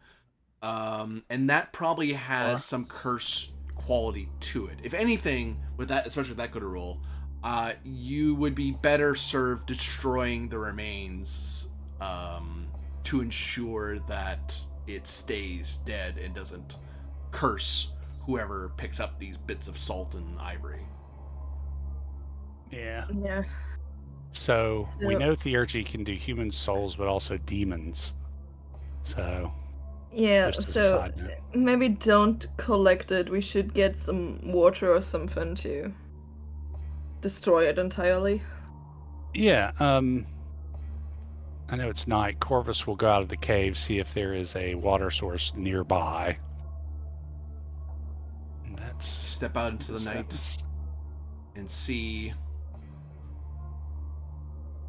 And that probably has some curse quality to it. If anything, with that, especially with that good a roll, you would be better served destroying the remains to ensure that it stays dead and doesn't curse whoever picks up these bits of salt and ivory.
Yeah.
Yeah.
So we
So-
know theurgy can do human souls, but also demons. So
Yeah.
just as a
So
side note.
maybe don't collect it. We should get some water or something to destroy it entirely.
Yeah, I know it's night. Corvus will go out of the cave, see if there is a water source nearby. And that
Step out into the night and see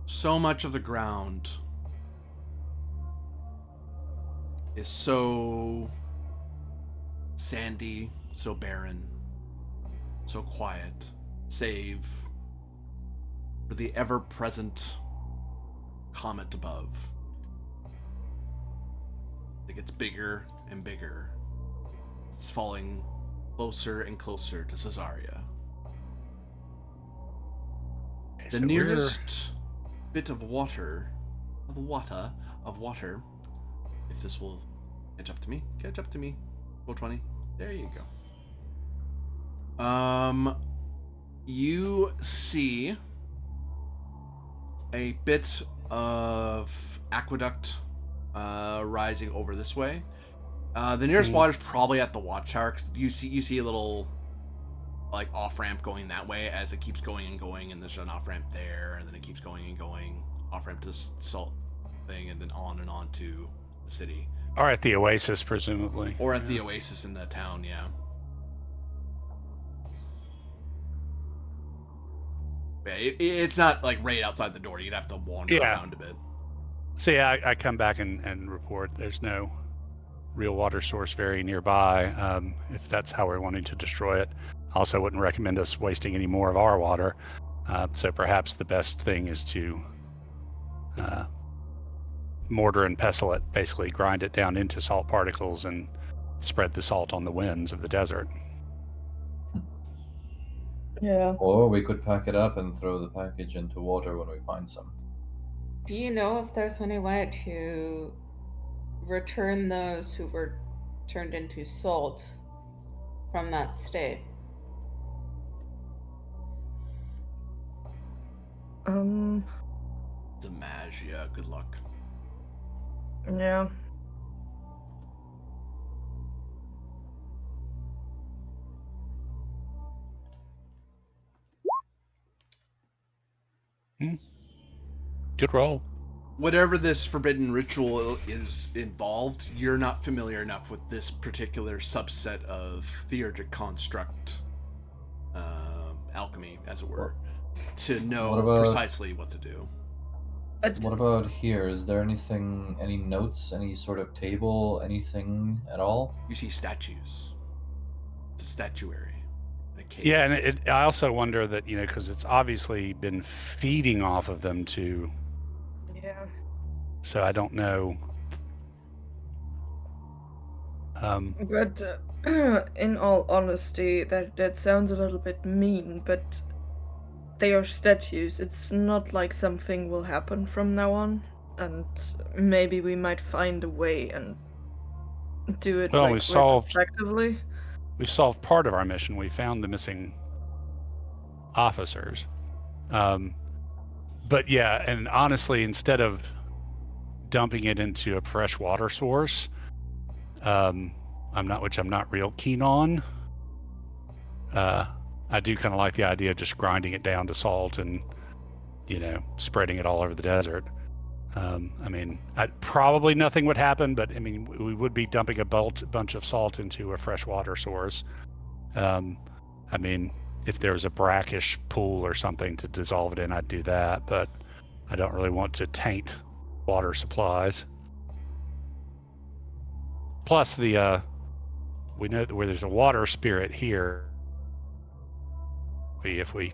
so much of the ground is so sandy, so barren, so quiet, save for the ever-present comet above. It gets bigger and bigger. It's falling closer and closer to Caesarea.
Okay,
The
so
nearest bit of water, if this will catch up to me, roll 20. There you go. You see a bit of aqueduct rising over this way. The nearest water is probably at the watchtower, because you see a little like off ramp going that way as it keeps going and going, and there's an off ramp there, and then it keeps going and going, off ramp to the salt thing, and then on to the city.
Or at the Oasis, presumably.
Or at the Oasis in the town, yeah. It's not like right outside the door. You'd have to wander around a bit.
So yeah, I come back and report there's no real water source very nearby. If that's how we're wanting to destroy it, I also wouldn't recommend us wasting any more of our water. So perhaps the best thing is to mortar and pestle it, basically grind it down into salt particles and spread the salt on the winds of the desert.
Yeah.
Or we could pack it up and throw the package into water when we find some.
Do you know if there's any way to return those who were turned into salt from that state?
The magia, good luck.
Yeah.
Good roll.
Whatever this forbidden ritual is involved, you're not familiar enough with this particular subset of theurgic construct alchemy, as it were, to know precisely what to do.
What about here? Is there anything, any notes, any sort of table, anything at all?
You see statues. It's a statuary. A cave.
Yeah, and I also wonder that, because it's obviously been feeding off of them too.
Yeah.
So I don't know.
But in all honesty, that sounds a little bit mean, but they are statues. It's not like something will happen from now on, and maybe we might find a way and do it retrospectively.
We solved part of our mission. We found the missing officers. But yeah, and honestly, instead of dumping it into a fresh water source, I'm not real keen on. I do kind of like the idea of just grinding it down to salt and, spreading it all over the desert. Probably nothing would happen, but we would be dumping a bunch of salt into a fresh water source. If there was a brackish pool or something to dissolve it in, I'd do that, but I don't really want to taint water supplies. Plus, we know that where there's a water spirit here, if we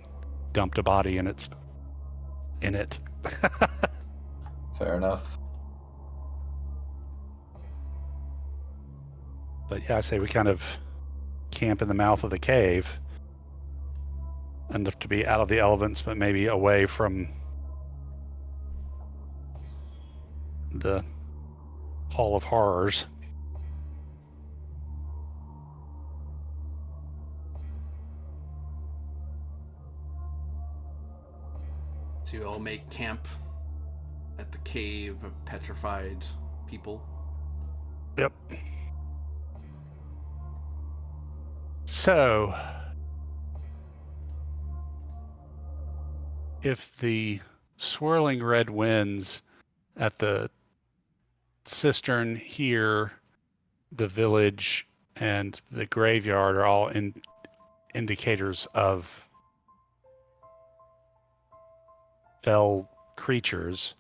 dumped a body in it.
Fair enough.
But yeah, I say we kind of camp in the mouth of the cave, enough to be out of the elements, but maybe away from the Hall of Horrors.
So you all make camp at the cave of petrified people.
Yep. So, if the swirling red winds at the cistern here, the village, and the graveyard are all indicators of fell creatures.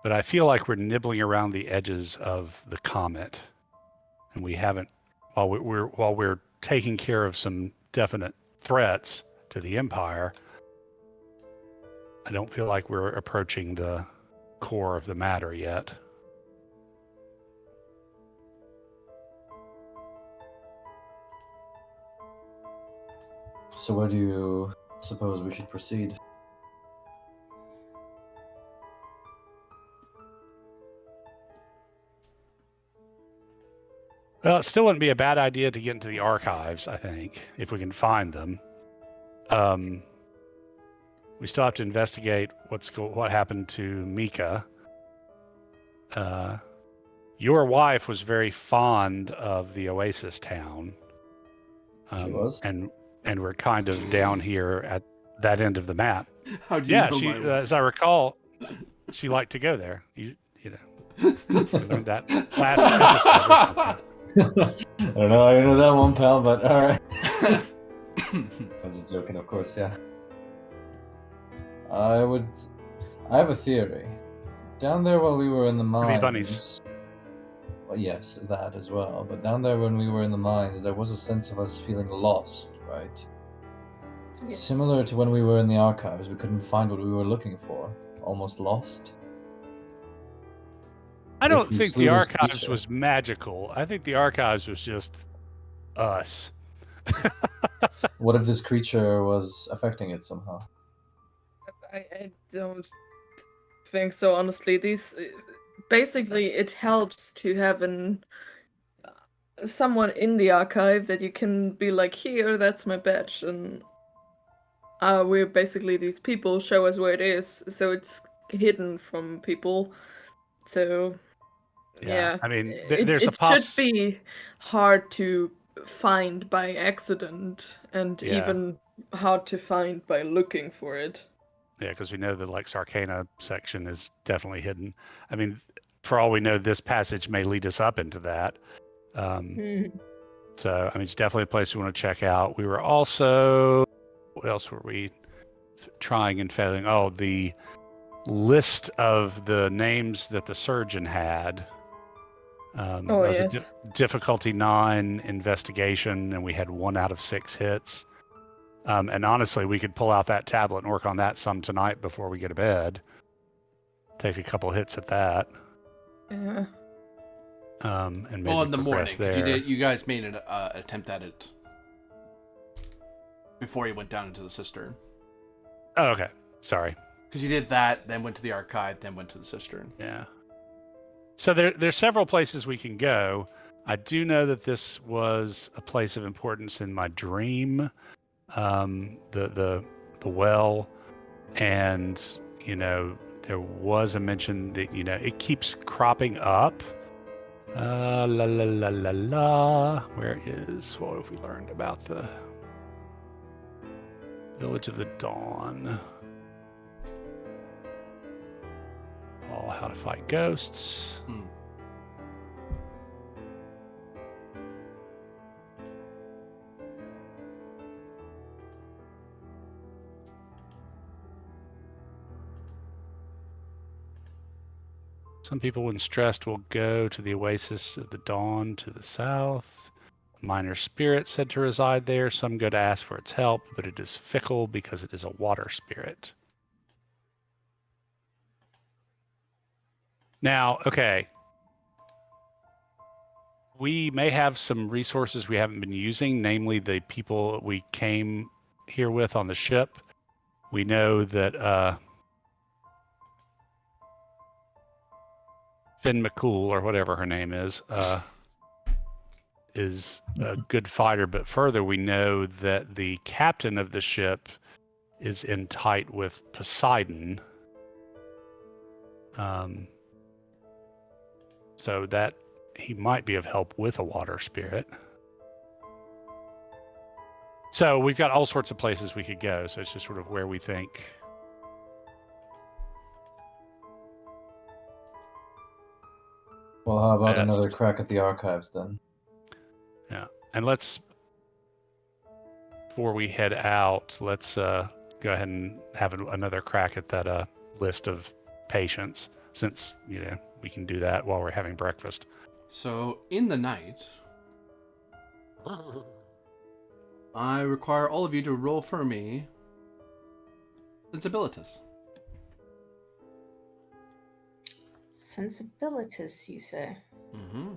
But I feel like we're nibbling around the edges of the comet, and we haven't. While we're taking care of some definite threats to the Empire, I don't feel like we're approaching the core of the matter yet.
So where do you suppose we should proceed?
Well, it still wouldn't be a bad idea to get into the archives, I think, if we can find them. We still have to investigate what happened to Mika. Your wife was very fond of the Oasis town.
She was?
And we're kind of down here at that end of the map.
How do you
Yeah,
know
she,
my wife?
as I recall, she liked to go there. You know, we learned that last episode.
I don't know how you know that one, pal, but alright. I was joking, of course, yeah. I have a theory. Down there while we were in the
Could be
mines...
bunnies.
Well, yes, that as well. But down there when we were in the mines, there was a sense of us feeling lost, right?
Yes.
Similar to when we were in the archives, we couldn't find what we were looking for. Almost lost.
I don't
If we
think
slew
the
this
archives
creature-
was magical. I think the archives was just us.
What if this creature was affecting it somehow?
I don't think so, honestly. These basically it helps to have someone in the archive that you can be like, here, that's my badge, and we're basically these people, show us where it is, so it's hidden from people. So yeah,
I mean,
it
there's a
should be hard to find by accident, and
Yeah.
even hard to find by looking for it.
Yeah, because we know the Arcana section is definitely hidden. I mean, for all we know, this passage may lead us up into that. So, I mean, it's definitely a place we want to check out. We were also, what else were we trying and failing? Oh, the list of the names that the surgeon had. That was
yes.
a difficulty 9 investigation, and we had 1 out of 6 hits. And honestly, we could pull out that tablet and work on that some tonight before we go to bed. Take a couple hits at that.
Yeah.
And maybe
Well, in the morning,
progress
because
there.
you guys made an attempt at it before you went down into the cistern.
Oh, okay. Sorry.
Because you did that, then went to the archive, then went to the cistern.
Yeah. So there's several places we can go. I do know that this was a place of importance in my dream. The well, and there was a mention that it keeps cropping up. La la la la la. Where is what have we learned about the Village of the Dawn? Oh, how to fight ghosts. Some people, when stressed, will go to the Oasis of the Dawn to the south. Minor spirit said to reside there. Some go to ask for its help, but it is fickle because it is a water spirit. Now, okay. We may have some resources we haven't been using, namely the people we came here with on the ship. We know that Finn McCool, or whatever her name is a good fighter. But further, we know that the captain of the ship is in tight with Poseidon. So that he might be of help with a water spirit. So we've got all sorts of places we could go. So it's just sort of where we think.
Well, how about
Yes.
another crack at the archives then?
Yeah, and before we head out, let's go ahead and have another crack at that list of patients, since we can do that while we're having breakfast.
So, in the night, I require all of you to roll for me Sensibilitas.
Sensibilitas, you say?
Mm-hmm.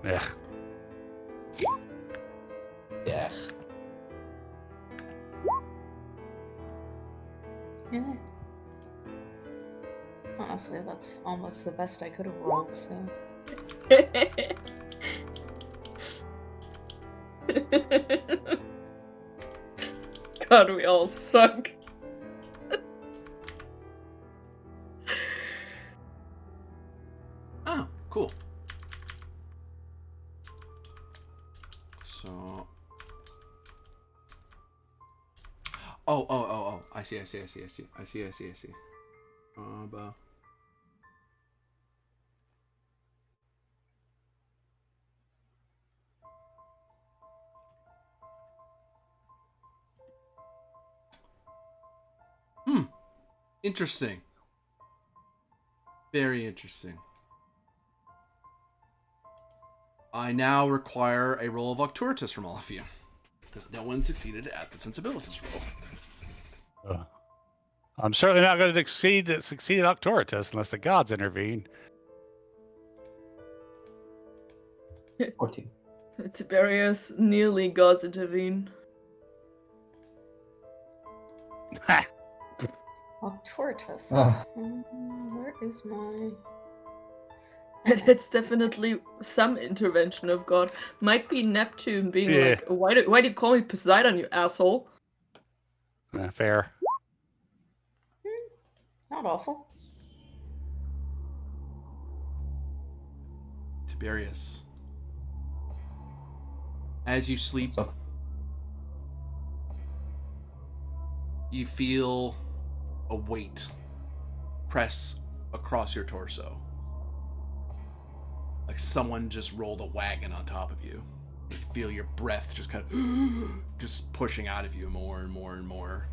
Yeah.
Yeah.
Yeah. Honestly, that's almost the best I could have rolled, so.
God, we all suck.
Oh, cool. So... Oh. I see. Interesting. Very interesting. I now require a roll of Octurtus from all of you, because no one succeeded at the Sensibilitas roll.
I'm certainly not going to succeed at Octoritas unless the gods intervene.
14.
Tiberius, nearly gods intervene.
Octurtus.
Ah.
Where is my...
It's definitely some intervention of God. Might be Neptune being
Yeah.
like, why do you call me Poseidon, you asshole?
Fair.
Not awful.
Tiberius. As you sleep,
What's up?
you feel a weight press across your torso. Like someone just rolled a wagon on top of you. You feel your breath just kind of just pushing out of you more and more and more.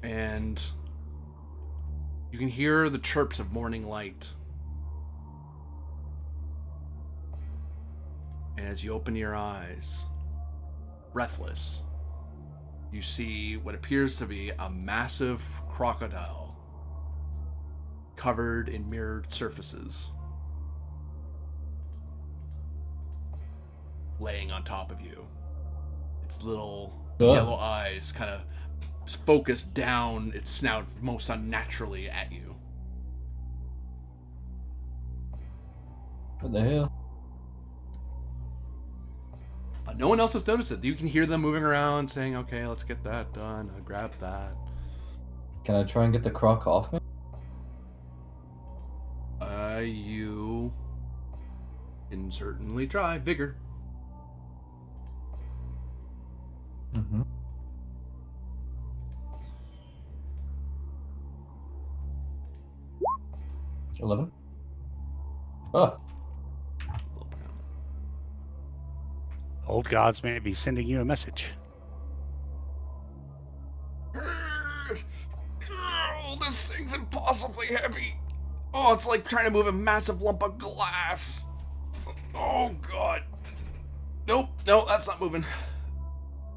And you can hear the chirps of morning light. And as you open your eyes, breathless, you see what appears to be a massive crocodile covered in mirrored surfaces, laying on top of you. Its little yellow eyes kind of focus down its snout most unnaturally at you.
What the hell?
No one else has noticed it. You can hear them moving around saying, okay, let's get that done. I'll grab that.
Can I try and get the croc off me?
You can certainly try. Vigor.
Mm-hmm. 11. Oh,
Old gods may be sending you a message.
Oh, this thing's impossibly heavy. Oh, it's like trying to move a massive lump of glass. Oh, God. Nope, no, that's not moving.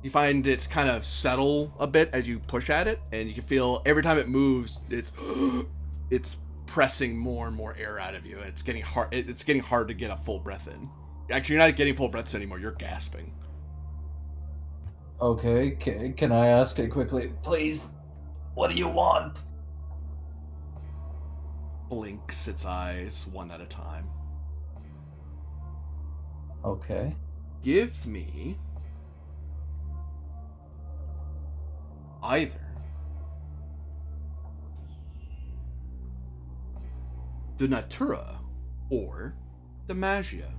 You find it kind of settle a bit as you push at it, and you can feel every time it moves, it's pressing more and more air out of you, and it's getting hard. It's getting hard to get a full breath in. Actually, you're not getting full breaths anymore. You're gasping.
okay. Can I ask it quickly? Please, what do you want?
Blinks its eyes one at a time.
Okay.
Give me either the Natura or the Magia.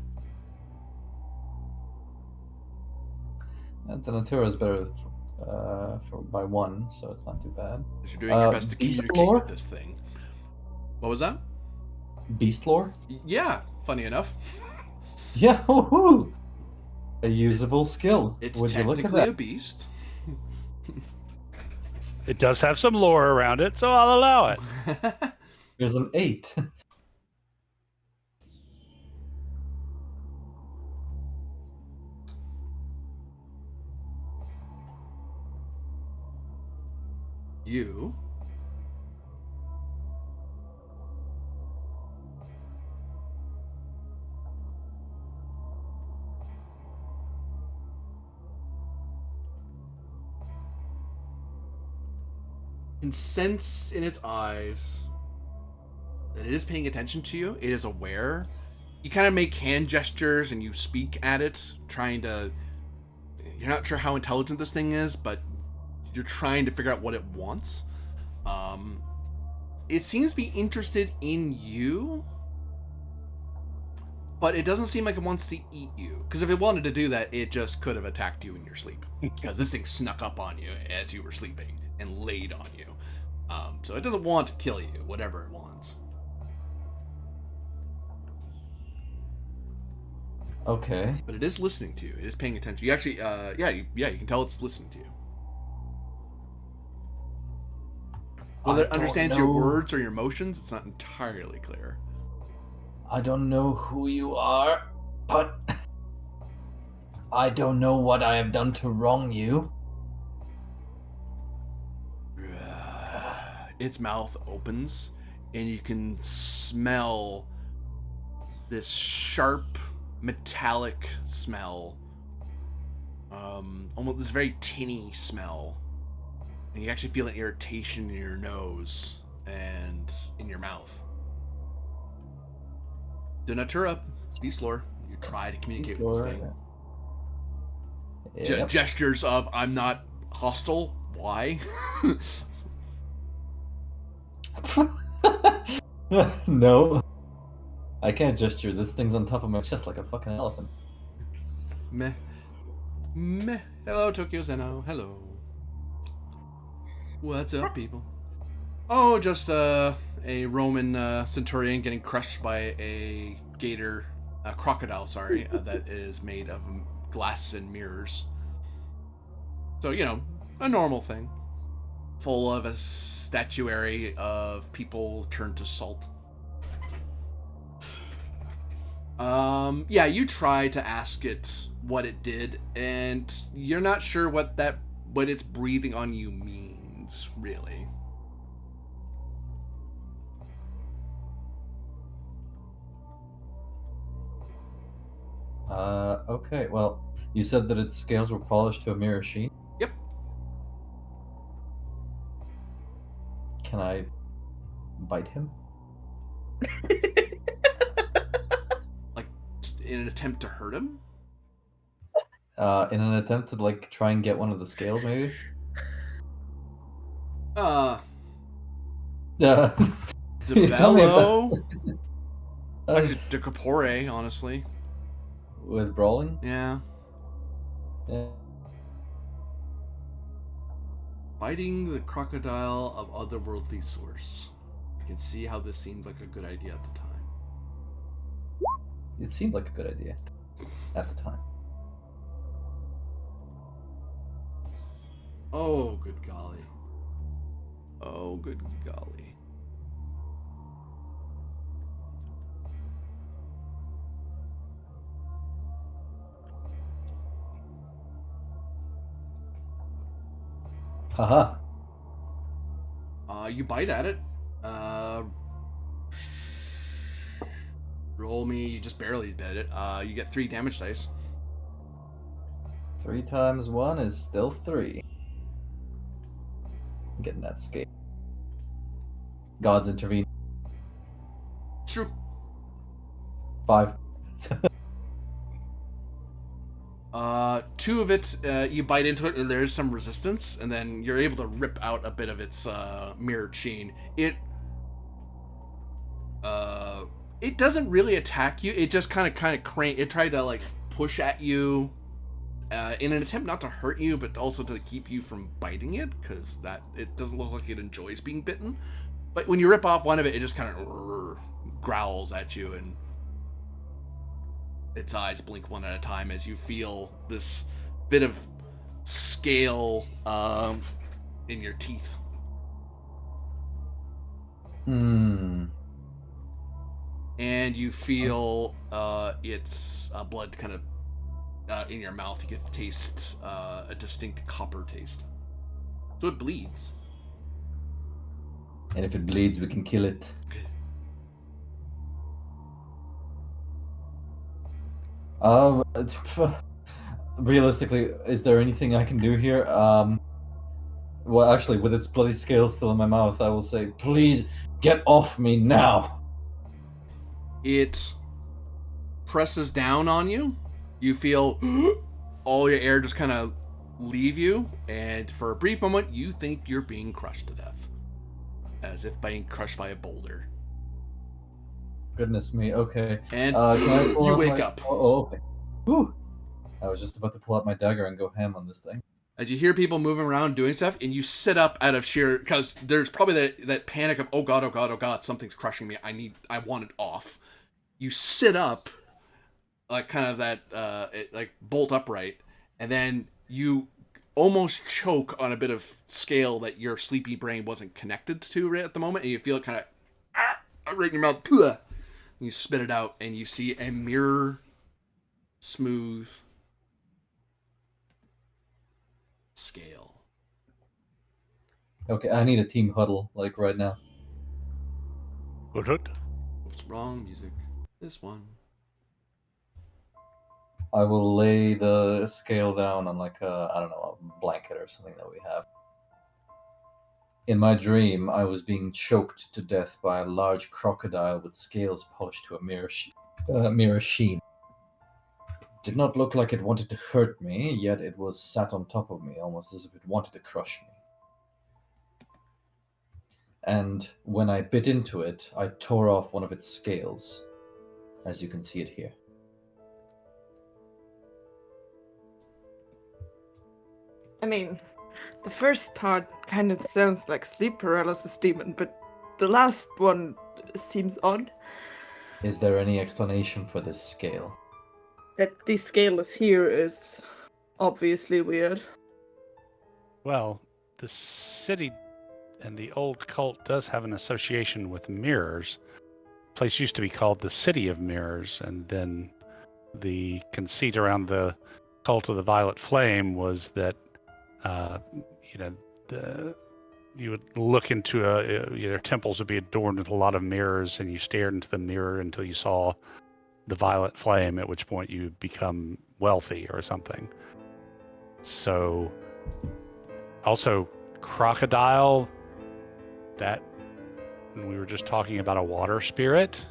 The Natura is better by 1, so it's not too bad.
As you're doing your best to
Beast
communicate
lore?
with this thing. What was that?
Beast lore?
Yeah, funny enough.
Yeah, woohoo! A usable skill.
It's
Would you look at
technically
that?
a beast.
It does have some lore around it, so I'll allow it.
There's an 8.
You can sense in its eyes that it is paying attention to you. It is aware. You kind of make hand gestures and you speak at it, trying to... You're not sure how intelligent this thing is, but you're trying to figure out what it wants. It seems to be interested in you, but it doesn't seem like it wants to eat you. Because if it wanted to do that, it just could have attacked you in your sleep. Because this thing snuck up on you as you were sleeping and laid on you. So it doesn't want to kill you, whatever it wants.
Okay.
But it is listening to you. It is paying attention. You actually, you can tell it's listening to you. Whether it understands your words or your emotions, it's not entirely clear.
I don't know who you are, but I don't know what I have done to wrong you.
Its mouth opens, and you can smell this sharp, metallic smell. Almost this very tinny smell. And you actually feel an irritation in your nose and in your mouth. The Natura, Beast Lore, you try to communicate with this thing.
Yep.
Gestures of, I'm not hostile. Why?
No. I can't gesture. This thing's on top of my chest like a fucking elephant.
Meh. Meh. Hello, Tokyo Zeno. Hello. What's up, people? Oh, just a Roman centurion getting crushed by a crocodile, that is made of glass and mirrors. So, a normal thing. Full of a statuary of people turned to salt. You try to ask it what it did, and you're not sure what it's breathing on you means, really.
Okay, well, you said that its scales were polished to a mirror sheen?
Yep.
Can I bite him?
Like, in an attempt to hurt him?
In an attempt to, try and get one of the scales, maybe?
DeBello?
Tell me about
Actually, De Capore, honestly.
with brawling?
Yeah.
Yeah.
Fighting the crocodile of otherworldly source. I can see how this seemed like a good idea at the time.
It seemed like a good idea at the time.
Oh, good golly. Oh, good golly.
Haha.
You bite at it. Roll me. You just barely bit it. You get 3 damage dice.
3 times 1 is still 3. I'm getting that scale. Gods intervene.
True.
5.
2 of it, you bite into it, and there is some resistance, and then you're able to rip out a bit of its mirror sheen. It doesn't really attack you. It just kind of crane. It tried to push at you in an attempt not to hurt you, but also to keep you from biting it, because it doesn't look like it enjoys being bitten. But when you rip off one of it, it just kind of growls at you, and its eyes blink one at a time as you feel this bit of scale in your teeth. And you feel its blood kind of in your mouth. You can taste a distinct copper taste. So it bleeds.
And if it bleeds, we can kill it. Realistically, is there anything I can do here? Well, actually, with its bloody scale still in my mouth, I will say, please get off me now.
It presses down on you. You feel all your air just kind of leave you, and for a brief moment, you think you're being crushed to death, as if being crushed by a boulder.
Goodness me. Okay.
And
can I pull
you
out
wake
my...
up.
Oh, okay. Whew. I was just about to pull out my dagger and go ham on this thing.
As you hear people moving around doing stuff, and you sit up out of sheer, because there's probably that panic of, oh god, something's crushing me. I want it off. You sit up, like kind of that, like bolt upright, and then you almost choke on a bit of scale that your sleepy brain wasn't connected to right at the moment, and you feel it kind of right in your mouth. And you spit it out, and you see a mirror smooth scale.
Okay, I need a team huddle, like right now.
What?
What's wrong, music? This one.
I will lay the scale down on like a, I don't know, a blanket or something that we have. In my dream, I was being choked to death by a large crocodile with scales polished to a mirror sheen. Did not look like it wanted to hurt me, yet it was sat on top of me, almost as if it wanted to crush me. And when I bit into it, I tore off one of its scales, as you can see it here.
I mean, the first part kind of sounds like sleep paralysis demon, but the last one seems odd.
Is there any explanation for this scale?
That the scale is here is obviously weird.
Well, the city and the old cult does have an association with mirrors. The place used to be called the City of Mirrors, and then the conceit around the cult of the Violet Flame was that you would look into their temples would be adorned with a lot of mirrors, and you stared into the mirror until you saw the Violet Flame, at which point you become wealthy or something. So, also, crocodile, that we were just talking about a water spirit.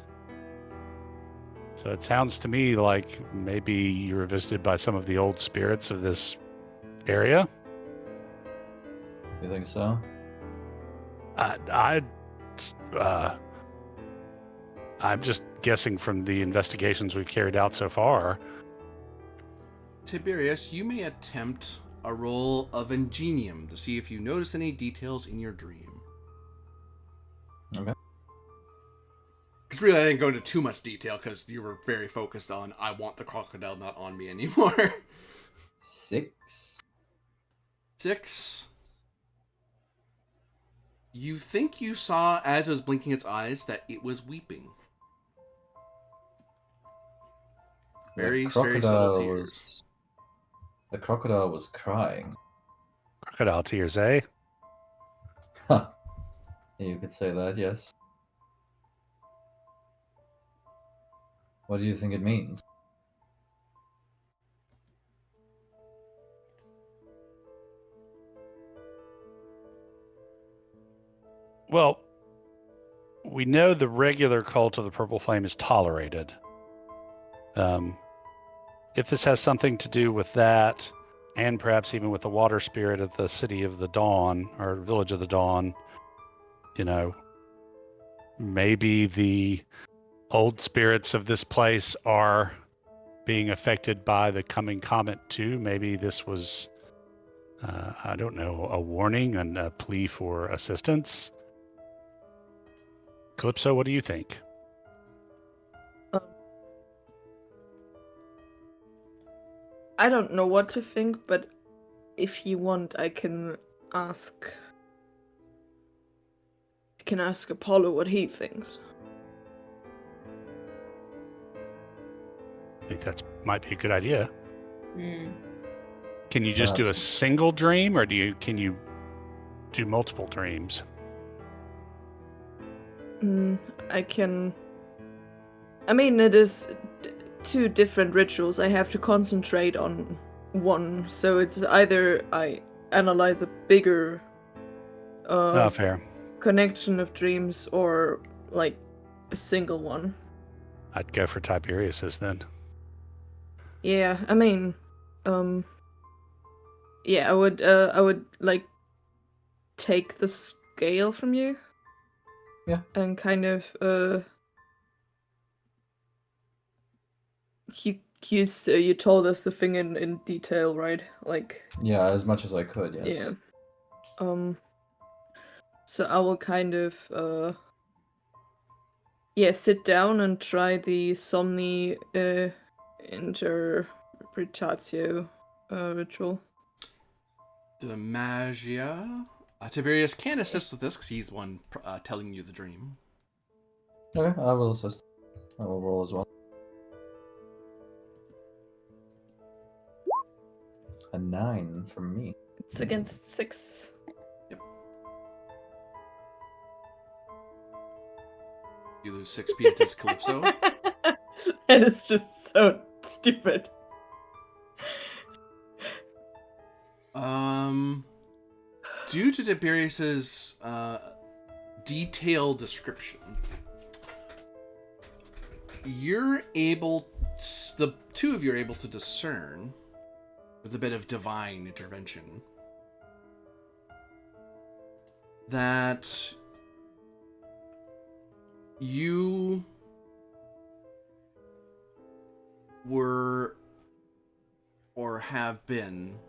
So it sounds to me like maybe you were visited by some of the old spirits of this area.
You think so?
I'm just guessing from the investigations we've carried out so far.
Tiberius, you may attempt a roll of Ingenium to see if you notice any details in your dream.
Okay.
Because really, I didn't go into too much detail because you were very focused on, I want the crocodile not on me anymore.
6.
6. You think you saw, as it was blinking its eyes, that it was weeping. Very subtle tears.
The crocodile was crying.
Crocodile tears, eh?
Huh. You could say that, yes. What do you think it means?
Well, we know the regular cult of the Purple Flame is tolerated. If this has something to do with that, and perhaps even with the water spirit of the City of the Dawn, or Village of the Dawn, maybe the old spirits of this place are being affected by the coming comet too. Maybe this was, I don't know, a warning and a plea for assistance. Calypso, what do you think?
I don't know what to think, but if you want, I can ask Apollo what he thinks.
I think that might be a good idea.
Hmm.
Can you just do a single dream, or can you do multiple dreams?
I can. I mean, it is two different rituals. I have to concentrate on one, so it's either I analyze a bigger
Fair.
connection of dreams, or like a single one.
I'd go for Tiberius's then.
Yeah, I mean, yeah, I would like take the scale from you.
Yeah.
And kind of you told us the thing in detail, right? Like,
Yeah, as much as I could, yes.
yeah. So I will kind of sit down and try the Somni Interpretatio ritual.
The Magia. Tiberius can assist with this because he's the one telling you the dream.
Okay, I will assist. I will roll as well. A 9 from me.
It's against 6.
Yep. You lose 6 Pietas Calypso.
And it's just so stupid.
Due to Tiberius's detailed description, the two of you are able to discern, with a bit of divine intervention, that you were or have been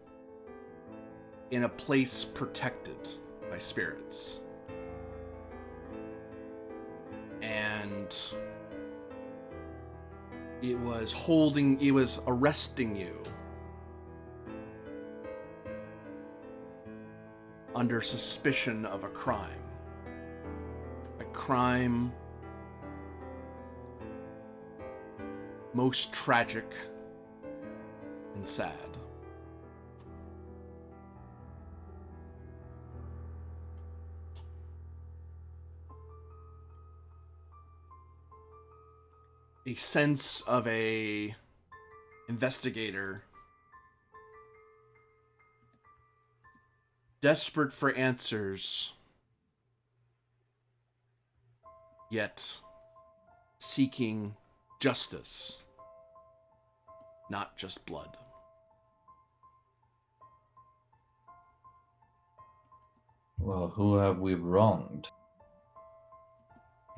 in a place protected by spirits. And it was arresting you under suspicion of a crime. A crime most tragic and sad. A sense of a investigator desperate for answers, yet seeking justice, not just blood.
Well, who have we wronged?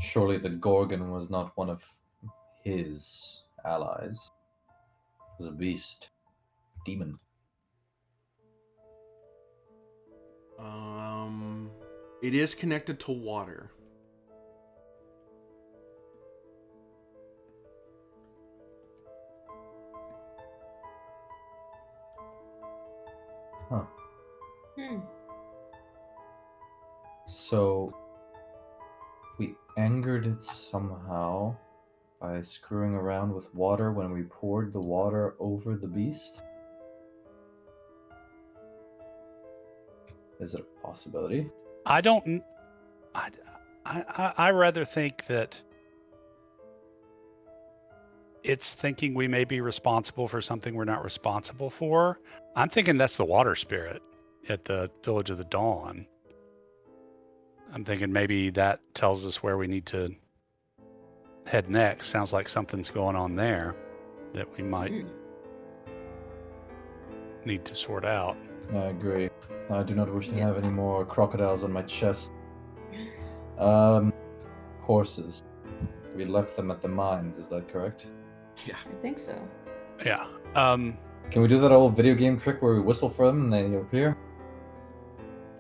Surely the Gorgon was not one of his allies. It was a beast. Demon.
It is connected to water.
Huh. So we angered it somehow by screwing around with water when we poured the water over the beast? Is it a possibility?
I rather think that it's thinking we may be responsible for something we're not responsible for. I'm thinking that's the water spirit at the Village of the Dawn. I'm thinking maybe that tells us where we need to head next. Sounds like something's going on there that we might need to sort out.
I agree. I do not wish to have any more crocodiles on my chest. Horses. We left them at the mines, is that correct?
Yeah.
I think so.
Yeah.
Can we do that old video game trick where we whistle for them and they appear?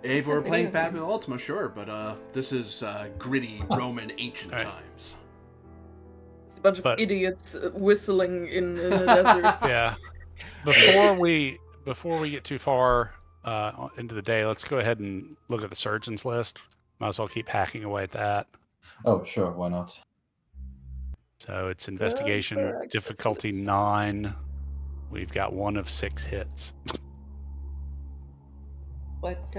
If
It's a
we're playing
video game.
Fabula Ultima, sure, but this is gritty Roman ancient
Right.
times.
It's a bunch of
But-
idiots whistling in the desert.
Yeah. Before we get too far into the day, let's go ahead and look at the surgeons list. Might as well keep hacking away at that.
Oh, sure, why not?
So it's investigation
correct.
difficulty 9. We've got 1 of 6 hits.
What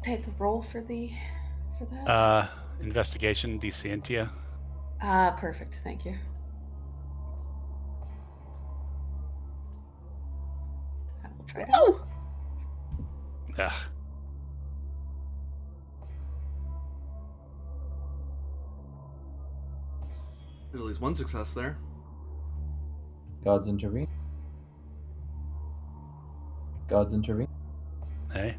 type of roll for that?
Investigation Decentia.
Perfect. Thank you. I will try it out.
Oh!
Ugh.
There's at least one success there.
Gods intervene. Gods intervene.
Hey.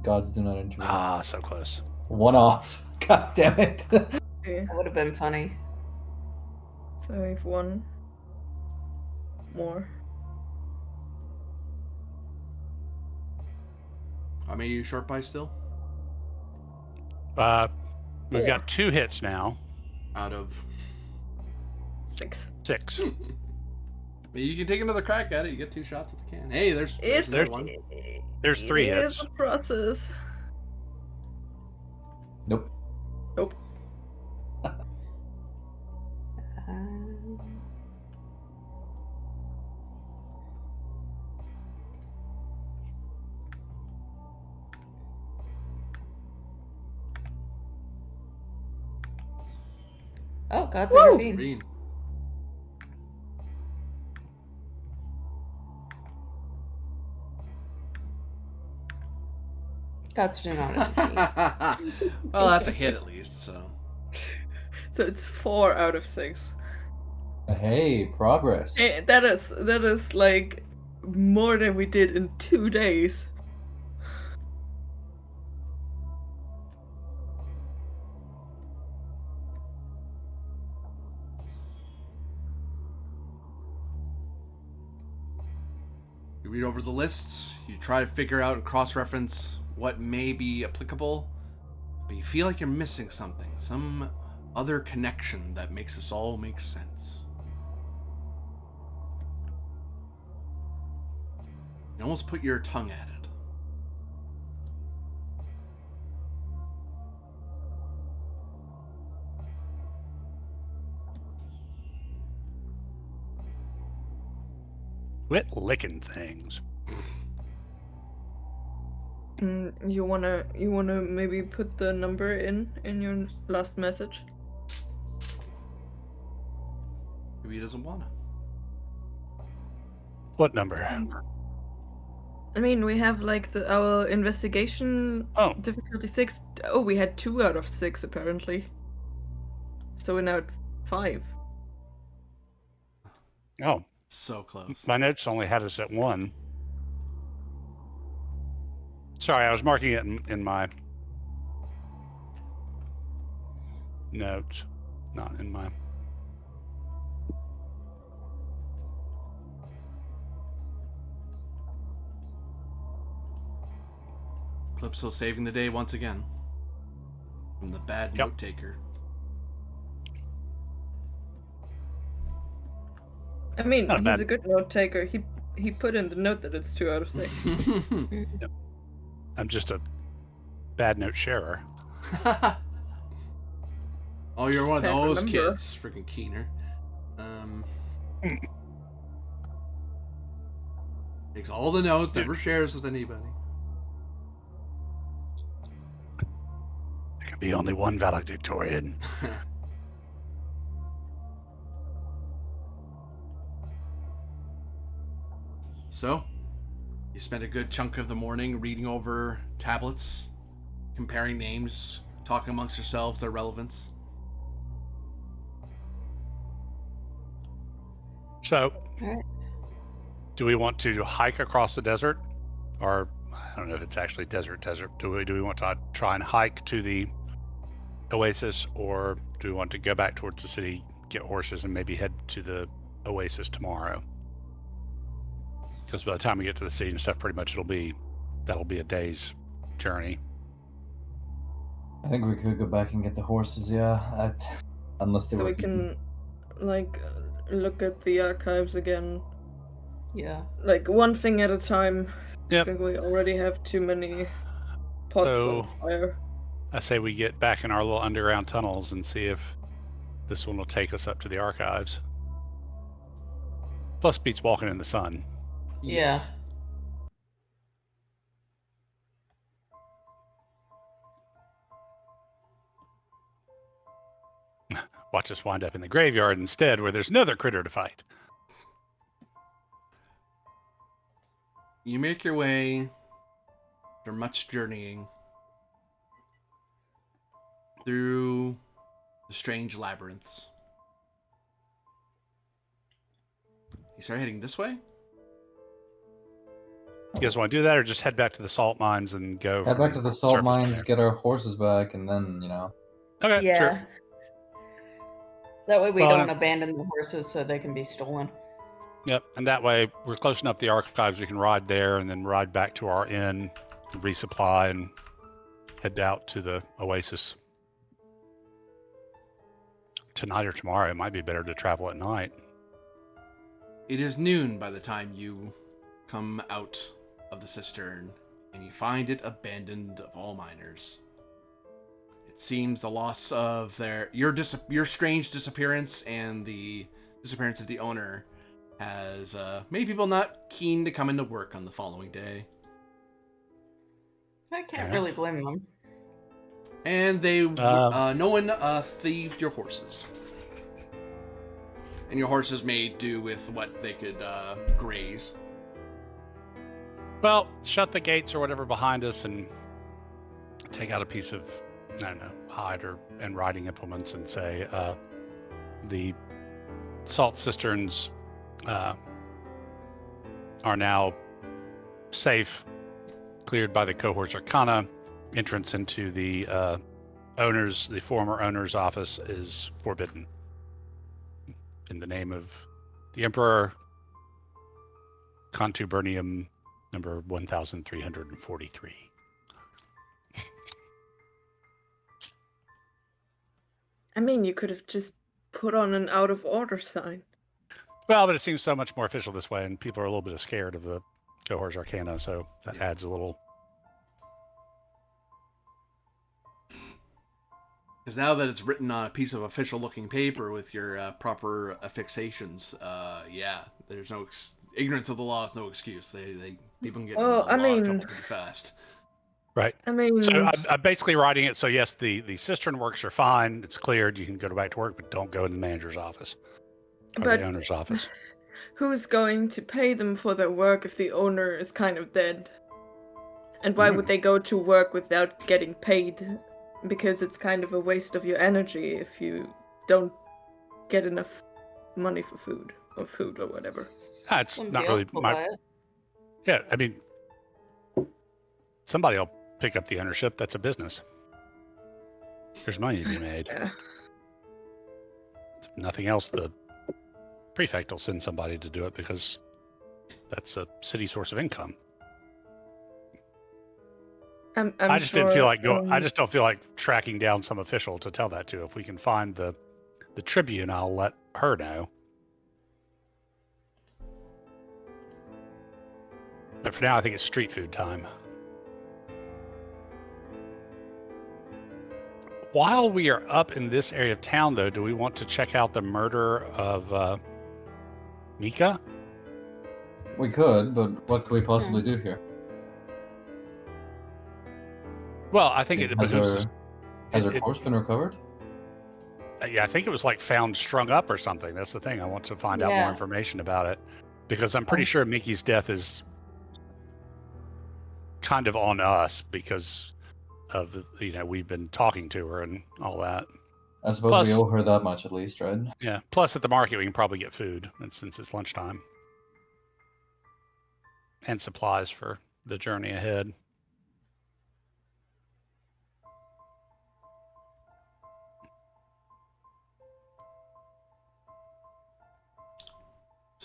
Gods do not intervene.
Ah, so close.
One off. God damn it.
Okay.
That would have been funny.
So I have 1 more.
How many are you short by still?
We've
4.
got 2 hits now.
Out of...
6.
6.
You can take another crack at it. You get 2 shots at the can. Hey, there's
It's
another one.
There's 3
It
hits.
is a process.
Nope.
Nope.
Oh, God's
Woo!
intervene.
Green.
Gods do not intervene.
Well, that's a hit at least, so...
So it's 4 out of 6.
Hey, progress.
That is like more than we did in 2 days.
You read over the lists, you try to figure out and cross-reference what may be applicable, but you feel like you're missing something, some other connection that makes this all make sense. You almost put your tongue at it.
Quit licking things.
You wanna maybe put the number in your last message?
Maybe he doesn't want to.
What number?
I mean, we have like our investigation
Oh.
difficulty 6. Oh, we had 2 out of 6 apparently. So we're now at 5.
Oh,
So close.
my notes only had us at 1. Sorry, I was marking it in my notes, not in my...
Calypso saving the day once again. From the bad
Yep.
note taker.
I mean,
Not
he's
bad.
a good note taker. He put in the note that it's 2 out of 6.
I'm just a bad note sharer.
Oh, you're one of
Can't
those
remember.
kids. Freaking Keener. Takes all the notes, never shares with anybody.
There can be only one valedictorian.
So, you spent a good chunk of the morning reading over tablets, comparing names, talking amongst yourselves, their relevance.
So,
Alright.
do we want to hike across the desert? Or, I don't know if it's actually desert. Do we want to try and hike to the oasis, or do we want to go back towards the city, get horses, and maybe head to the oasis tomorrow? Because by the time we get to the city and stuff, pretty much that'll be a day's journey.
I think we could go back and get the horses, yeah. Unless they
So
were
we can, like, look at the archives again.
Yeah.
Like, one thing at a time.
Yep.
I think we already have too many pots on fire.
I say we get back in our little underground tunnels and see if this one will take us up to the archives. Plus beats walking in the sun.
Yes.
Watch us wind up in the graveyard instead, where there's another critter to fight.
You make your way, after much journeying, through the strange labyrinths. You start heading this way?
You guys want to do that, or just head back to the salt mines and go?
Head back to the salt mines,
there?
get our horses back, and then,
Okay,
Yeah.
sure.
That way we
Well,
don't abandon the horses so they can be stolen.
Yep, and that way we're close enough to the archives, we can ride there and then ride back to our inn, resupply, and head out to the oasis. Tonight or tomorrow, it might be better to travel at night.
It is noon by the time you come out of the cistern, and you find it abandoned of all miners. It seems the loss of your strange disappearance and the disappearance of the owner has made people not keen to come into work on the following day.
I can't really blame them.
And no one thieved your horses. And your horses made do with what they could graze.
Well, shut the gates or whatever behind us and take out a piece of, I don't know, hide and riding implements and say, the salt cisterns are now safe, cleared by the cohort's Arcana. Entrance into the former owner's office is forbidden. In the name of the Emperor, Contubernium number 1343.
I mean, you could have just put on an out of order sign.
Well, but it seems so much more official this way, and people are a little bit scared of the Cohort's Arcana, so that adds a little.
Because now that it's written on a piece of official-looking paper with your proper affixations, there's no ignorance of the law is no excuse. People can get in a lot of trouble pretty fast.
Right.
I mean,
so I'm basically writing it. So yes, the cistern works are fine. It's cleared. You can go back to work, but don't go in the manager's office or the owner's office.
Who's going to pay them for their work if the owner is kind of dead? And why would they go to work without getting paid? Because it's kind of a waste of your energy if you don't get enough money for food or whatever.
It's not really my. Yeah, I mean, somebody will pick up the ownership. That's a business. There's money to be made.
Yeah.
If nothing else, the prefect will send somebody to do it because that's a city source of income. I just didn't feel like I just don't feel like tracking down some official to tell that to. If we can find the Tribune, I'll let her know. But for now, I think it's street food time. While we are up in this area of town, though, do we want to check out the murder of Mika?
We could, but what could we possibly do here?
Well, I think
Has her corpse been recovered?
Yeah, I think it was like found strung up or something. That's the thing. I want to find out more information about it because I'm pretty sure Miki's death is kind of on us because of we've been talking to her and all that.
I suppose we owe her that much at least, right?
Yeah. Plus, at the market, we can probably get food since it's lunchtime and supplies for the journey ahead.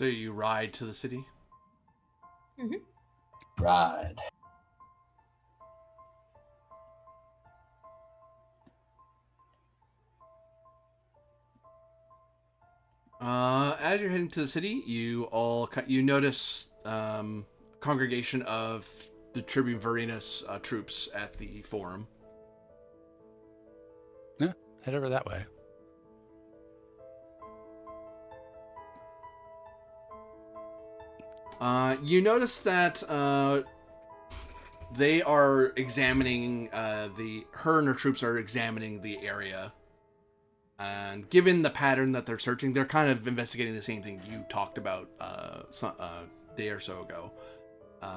So you ride to the city?
Ride.
As you're heading to the city, you notice a congregation of the Tribune Varinus troops at the forum.
Yeah, head over that way.
You notice that they are examining her and her troops are examining the area. And given the pattern that they're searching, they're kind of investigating the same thing you talked about a day or so ago,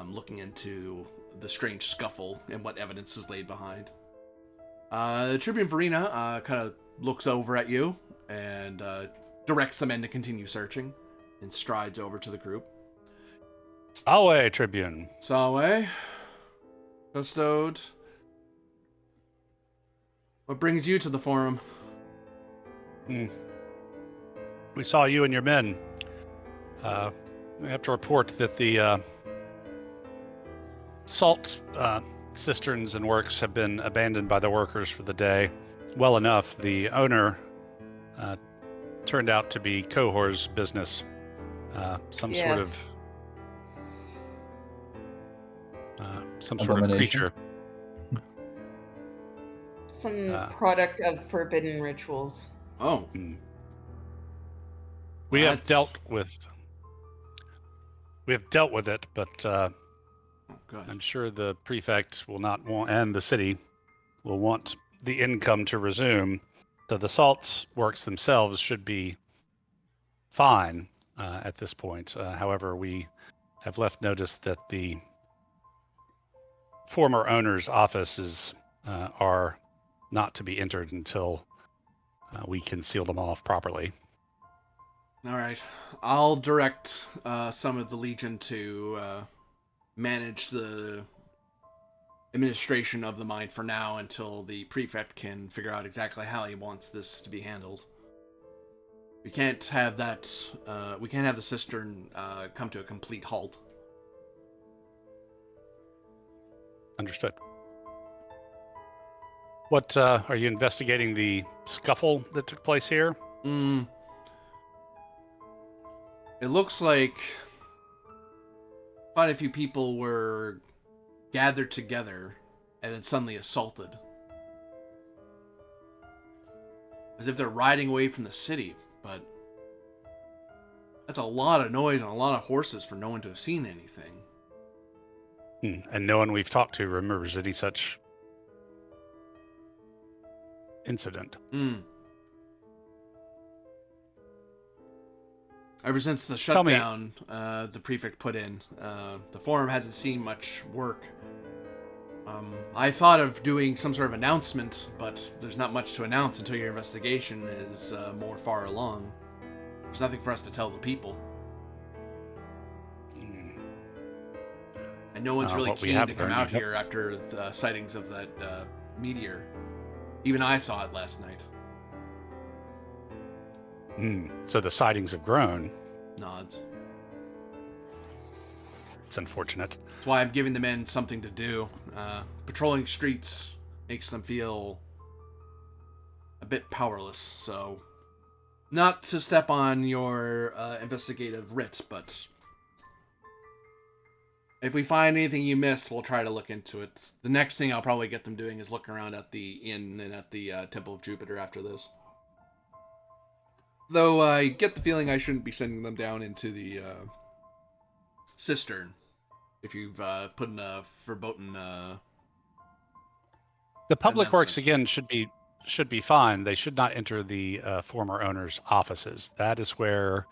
looking into the strange scuffle and what evidence is laid behind. The Tribune Verena kind of looks over at you and directs the men to continue searching and strides over to the group.
Salve, Tribune.
Salve. Custode. What brings you to the forum?
We saw you and your men. We have to report that the salt cisterns and works have been abandoned by the workers for the day. Well enough, the owner turned out to be Cohor's business. Some sort of creature.
Some product of forbidden rituals.
Oh.
We have dealt with it, but I'm sure the prefect will not want, and the city will want the income to resume. So the salt works themselves should be fine at this point. However, we have left notice that the former owner's offices are not to be entered until we can seal them off properly.
All right. I'll direct some of the Legion to manage the administration of the mine for now until the prefect can figure out exactly how he wants this to be handled. We can't have that. We can't have the cistern come to a complete halt.
Understood. What are you investigating? The scuffle that took place here?
It looks like quite a few people were gathered together and then suddenly assaulted. As if they're riding away from the city, but that's a lot of noise and a lot of horses for no one to have seen anything.
And no one we've talked to remembers any such incident.
Ever since the shutdown the prefect put in, the forum hasn't seen much work. I thought of doing some sort of announcement, but there's not much to announce until your investigation is more far along. There's nothing for us to tell the people. And no one's really keen to come out here after the sightings of that meteor. Even I saw it last night.
So the sightings have grown.
Nods.
It's unfortunate.
That's why I'm giving the men something to do. Patrolling streets makes them feel a bit powerless, so... Not to step on your investigative writ, but... If we find anything you missed, we'll try to look into it. The next thing I'll probably get them doing is looking around at the inn and at the Temple of Jupiter after this. Though I get the feeling I shouldn't be sending them down into the cistern. If you've put in a verboten...
The public works, again, should be fine. They should not enter the former owner's offices. That is where...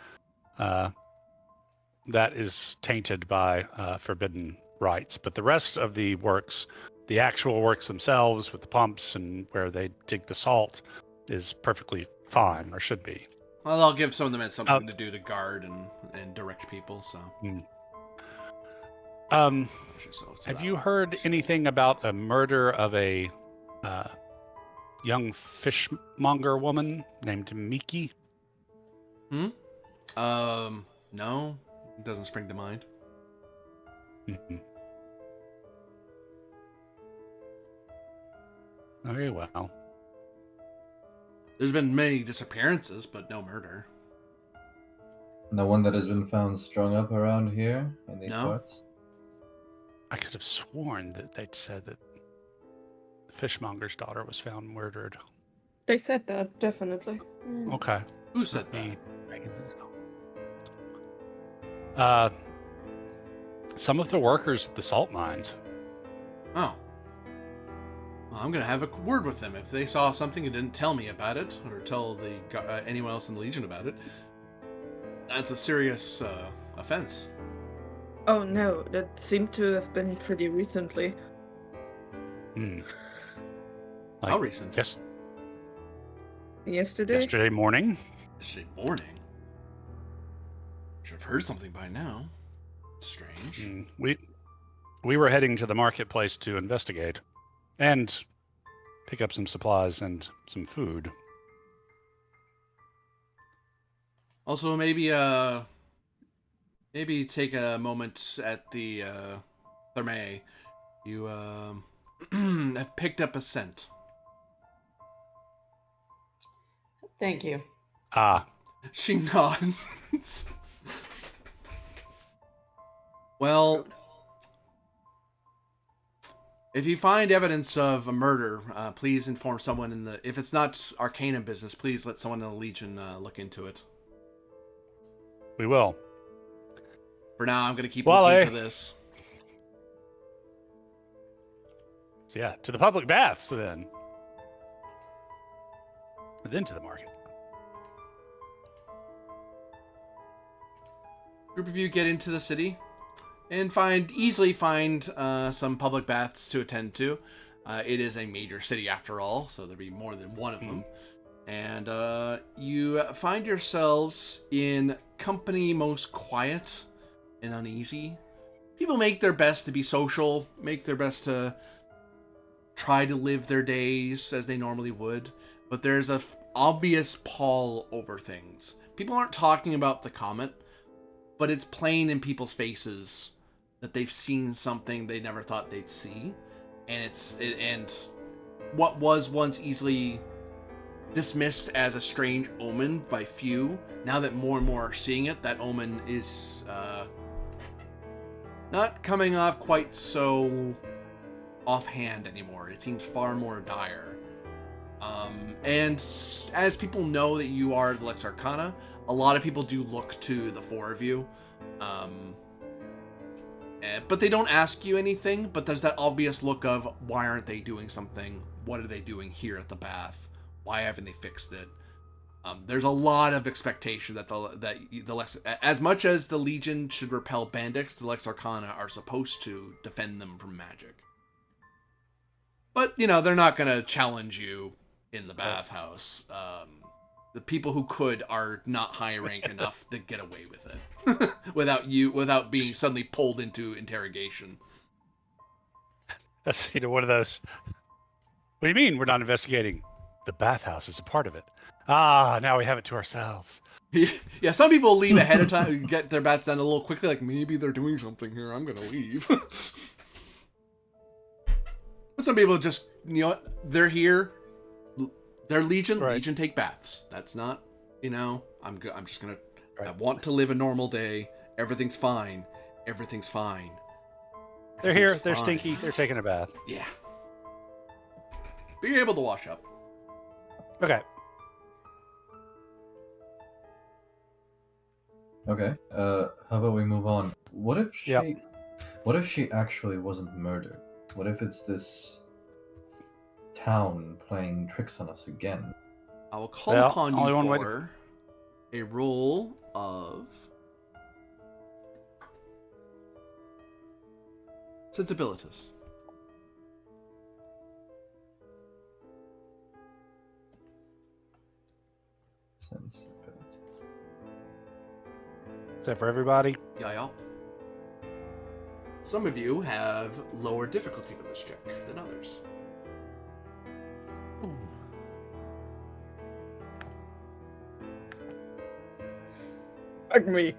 that is tainted by forbidden rites. But the rest of the works, the actual works themselves with the pumps and where they dig the salt, is perfectly fine, or should be.
Well, I'll give some of them something to do to guard and direct people, so...
Have you heard anything about a murder of a young fishmonger woman named Miki?
No, it doesn't spring to mind.
Mhm. Okay, well.
There's been many disappearances, but no murder.
No one that has been found strung up around here in these
No.
parts?
I could have sworn that they'd said that the fishmonger's daughter was found murdered.
They said that, definitely.
Okay.
Who
It's
said
not
that?
me making this up. Some of the workers at the salt mines.
Oh. Well, I'm gonna have a word with them. If they saw something and didn't tell me about it, or tell anyone else in the Legion about it, that's a serious offense.
Oh no, that seemed to have been pretty recently.
How recent?
Yes.
Yesterday?
Yesterday morning.
Yesterday morning. Should have heard something by now. Strange.
We were heading to the marketplace to investigate and pick up some supplies and some food.
Also, maybe take a moment at the Thermae. You have picked up a scent.
Thank you.
Ah,
She nods. Well, if you find evidence of a murder, please inform someone in the... If it's not Arcana business, please let someone in the Legion look into it.
we will.
For now, I'm going to keep
Well,
looking into this.
So yeah, to the public baths then. And then to the market.
Group of you get into the city and easily find some public baths to attend to. It is a major city after all, so there'll be more than one of them. And you find yourselves in company most quiet and uneasy. People make their best to be social, make their best to try to live their days as they normally would, but there's a obvious pall over things. People aren't talking about the comet, but it's plain in people's faces that they've seen something they never thought they'd see, and what was once easily dismissed as a strange omen by few, now that more and more are seeing it, that omen is not coming off quite so offhand anymore. It seems far more dire. And as people know that you are the Lex Arcana, a lot of people do look to the four of you. But they don't ask you anything, but there's that obvious look of, why aren't they doing something? What are they doing here at the bath? Why haven't they fixed it? There's a lot of expectation that the Lex, as much as the Legion should repel bandits, the Lex Arcana are supposed to defend them from magic. But, they're not going to challenge you in the bathhouse. The people who could are not high rank enough to get away with it without being suddenly pulled into interrogation.
That's one of those. What do you mean we're not investigating? The bathhouse is a part of it. Ah, now we have it to ourselves.
Yeah, some people leave ahead of time, get their bats done a little quickly, like, maybe they're doing something here, I'm gonna leave. But some people just, they're here, they're Legion,
right.
Legion take baths. That's not, I'm just gonna,
right.
I want to live a normal day, everything's fine.
They're here, they're stinky, they're taking a bath.
Yeah. But you're able to wash up.
Okay.
Okay. How about we move on? What if she actually wasn't murdered? What if it's this town playing tricks on us again?
I will call upon you for a roll of sensibilities.
Is that for everybody?
Yeah. Some of you have lower difficulty for this check than others.
Fuck me.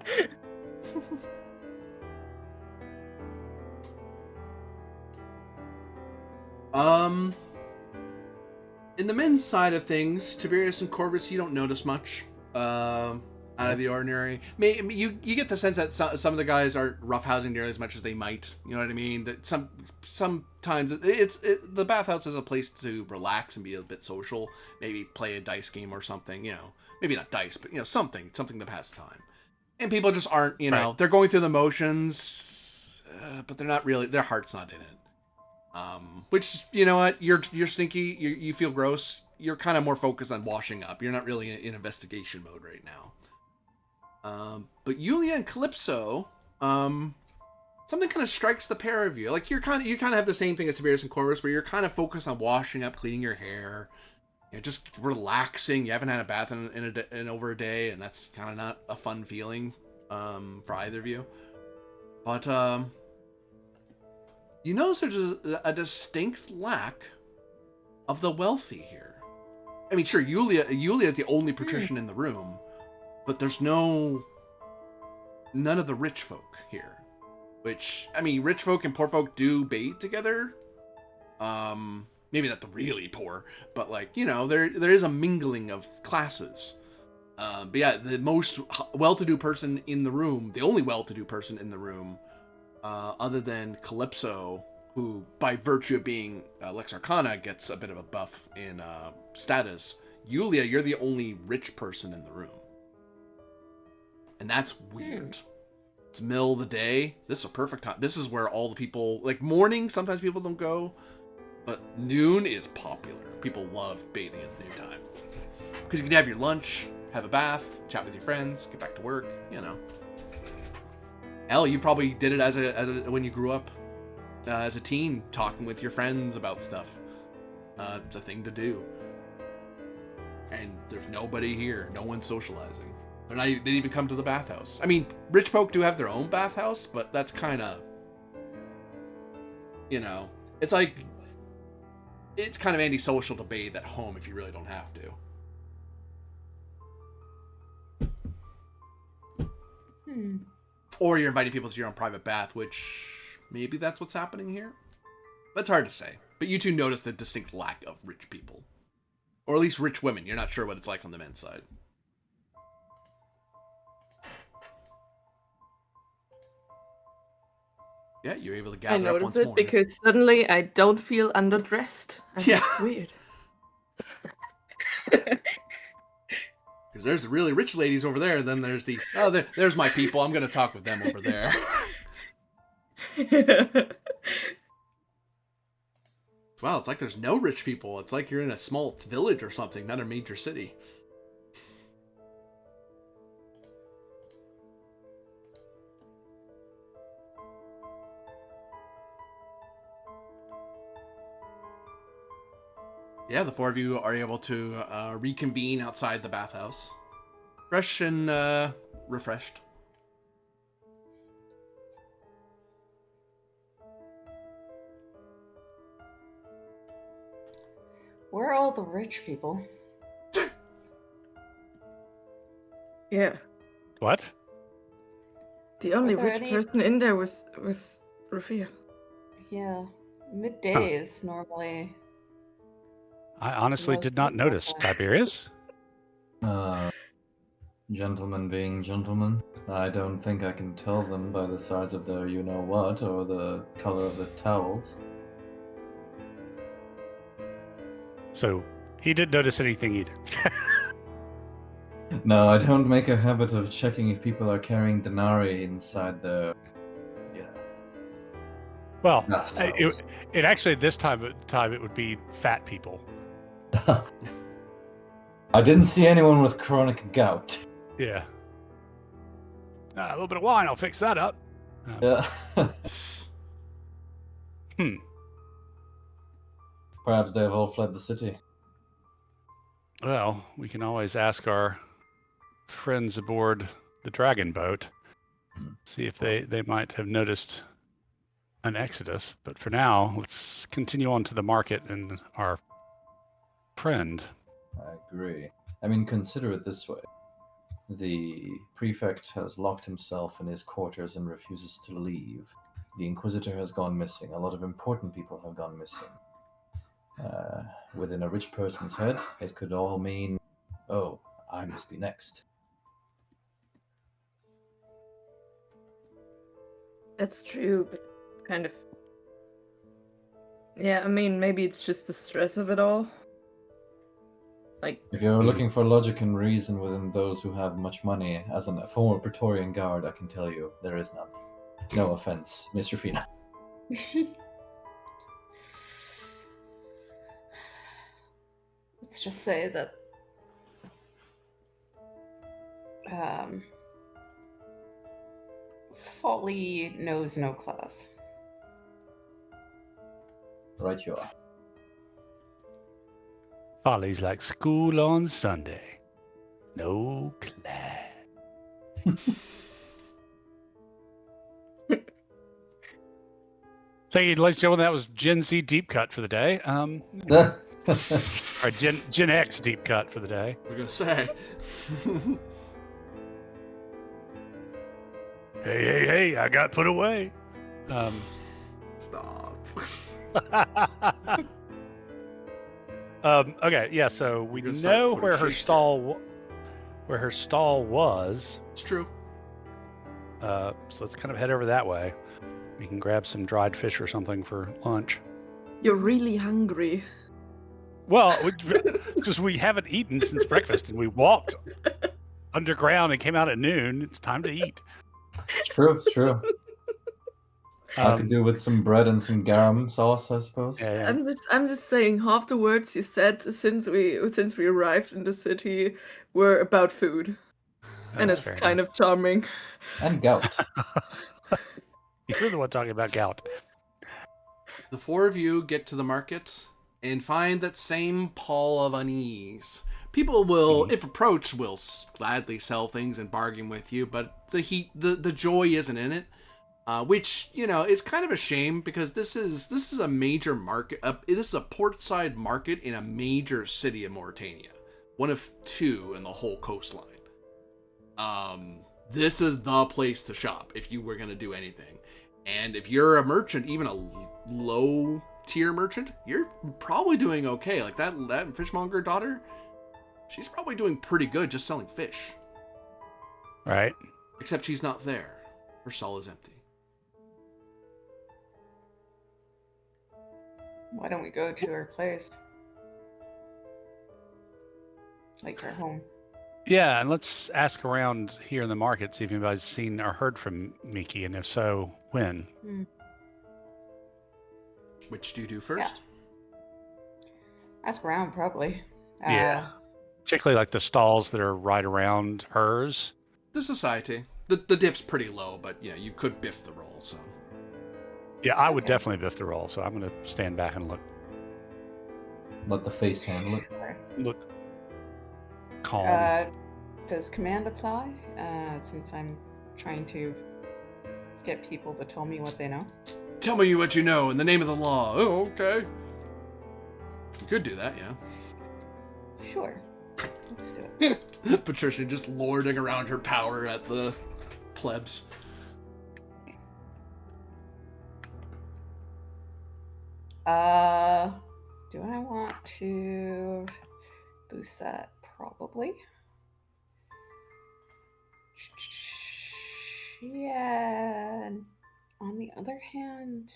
In the men's side of things, Tiberius and Corvus, you don't notice much out of the ordinary. You get the sense that some of the guys aren't roughhousing nearly as much as they might. You know what I mean? That sometimes the bathhouse is a place to relax and be a bit social. Maybe play a dice game or something. You know, maybe not dice, but something to pass time. And people just aren't.
Right.
They're going through the motions, but they're not really. Their heart's not in it. Which, you know what, you're stinky, you feel gross, you're kind of more focused on washing up, you're not really in investigation mode right now. But Yulia and Calypso, something kind of strikes the pair of you. Like, you kind of have the same thing as Tiberius and Corvus, where you're kind of focused on washing up, cleaning your hair, just relaxing. You haven't had a bath in over a day, and that's kind of not a fun feeling for either of you. But you notice there's a distinct lack of the wealthy here. I mean, sure, Yulia is the only patrician in the room, but there's none of the rich folk here. Which, I mean, rich folk and poor folk do bathe together. Maybe not the really poor, but there is a mingling of classes. But yeah, the most well-to-do person in the room, the only well-to-do person in the room, other than Calypso, who, by virtue of being Lex Arcana, gets a bit of a buff in status. Yulia, you're the only rich person in the room. And that's weird. It's middle of the day. This is a perfect time. This is where all the people... morning, sometimes people don't go. But noon is popular. People love bathing at noontime. Because you can have your lunch, have a bath, chat with your friends, get back to work, Hell, you probably did it as when you grew up as a teen, talking with your friends about stuff. It's a thing to do. And there's nobody here. No one's socializing. They didn't even come to the bathhouse. I mean, rich folk do have their own bathhouse, but that's kind of, it's it's kind of antisocial to bathe at home if you really don't have to. Or you're inviting people to your own private bath, which maybe that's what's happening here. That's hard to say. But you two notice the distinct lack of rich people. Or at least rich women. You're not sure what it's like on the men's side. Yeah, you're able to gather up once more.
I notice it because suddenly I don't feel underdressed. And that's weird.
Because there's the really rich ladies over there, then there's there's my people, I'm going to talk with them over there. Wow, it's like there's no rich people. It's like you're in a small village or something, not a major city. Yeah, the four of you are able to reconvene outside the bathhouse. Fresh and refreshed.
Where are all the rich people?
Yeah.
What?
The only
Are there
rich
any-
person in there was Rafia.
Yeah, midday is normally...
I honestly
Most
did not
people
notice.
are.
Tiberius?
Gentlemen being gentlemen, I don't think I can tell them by the size of their you-know-what or the color of the towels.
So, he didn't notice anything either.
No, I don't make a habit of checking if people are carrying denarii inside their,
Well,
bath towels.
it actually, this time it would be fat people.
I didn't see anyone with chronic gout.
Yeah. A little bit of wine, I'll fix that up.
Yeah. Perhaps they have all fled the city.
Well, we can always ask our friends aboard the dragon boat, see if they might have noticed an exodus. But for now, let's continue on to the market and our friend.
I agree. I mean, consider it this way. The prefect has locked himself in his quarters and refuses to leave. The Inquisitor has gone missing. A lot of important people have gone missing. Within a rich person's head, it could all mean, oh, I must be next.
That's true, but kind of. Yeah, I mean, maybe it's just the stress of it all. Like,
If you're looking for logic and reason within those who have much money, as a former Praetorian guard, I can tell you there is none. No offense, Miss Rufina.
Let's just say that folly knows no class.
Right you are.
Folly's like school on Sunday. No class. Thank you, ladies and gentlemen. That was Gen Z deep cut for the day. Or Gen X deep cut for the day.
We're gonna say.
Hey, I got put away.
Stop.
Okay, yeah, so we
You're gonna
know
start
where
putting
her stall was.
It's true.
So let's kind of head over that way. We can grab some dried fish or something for lunch.
you're really hungry.
Well, because we haven't eaten since breakfast, and we walked underground and came out at noon. It's time to eat.
It's true. I could do with some bread and some garum sauce, I suppose.
Yeah.
I'm just saying, half the words you said since we arrived in the city were about food, and
That's
it's
fair
kind
enough.
of charming.
And gout.
You're the one talking about gout.
The four of you get to the market and find that same pall of unease. People will, if approached, will gladly sell things and bargain with you, but the joy isn't in it. Which, is kind of a shame, because this is a major market. This is a portside market in a major city in Mauritania, one of two in the whole coastline. This is the place to shop if you were going to do anything. And if you're a merchant, even a low tier merchant, you're probably doing okay. Like that fishmonger daughter, she's probably doing pretty good just selling fish.
Right.
Except she's not there. Her stall is empty.
Why don't we go to her place? Like her home.
Yeah, and let's ask around here in the market, see if anybody's seen or heard from Miki, and if so, when.
Which do you do first?
Ask around, probably.
Yeah. Particularly like the stalls that are right around hers.
The society. The diff's pretty low, but you could biff the roll, so.
Yeah, I would definitely biff the roll, so I'm going to stand back and look
Let the face handle it.
calm.
Does command apply? Since I'm trying to get people to tell me what they know.
Tell me what you know in the name of the law. Oh, okay. You could do that, yeah.
Sure. Let's do it.
Patricia just lording around her power at the plebs.
Do I want to boost that? Probably. Yeah. On the other hand,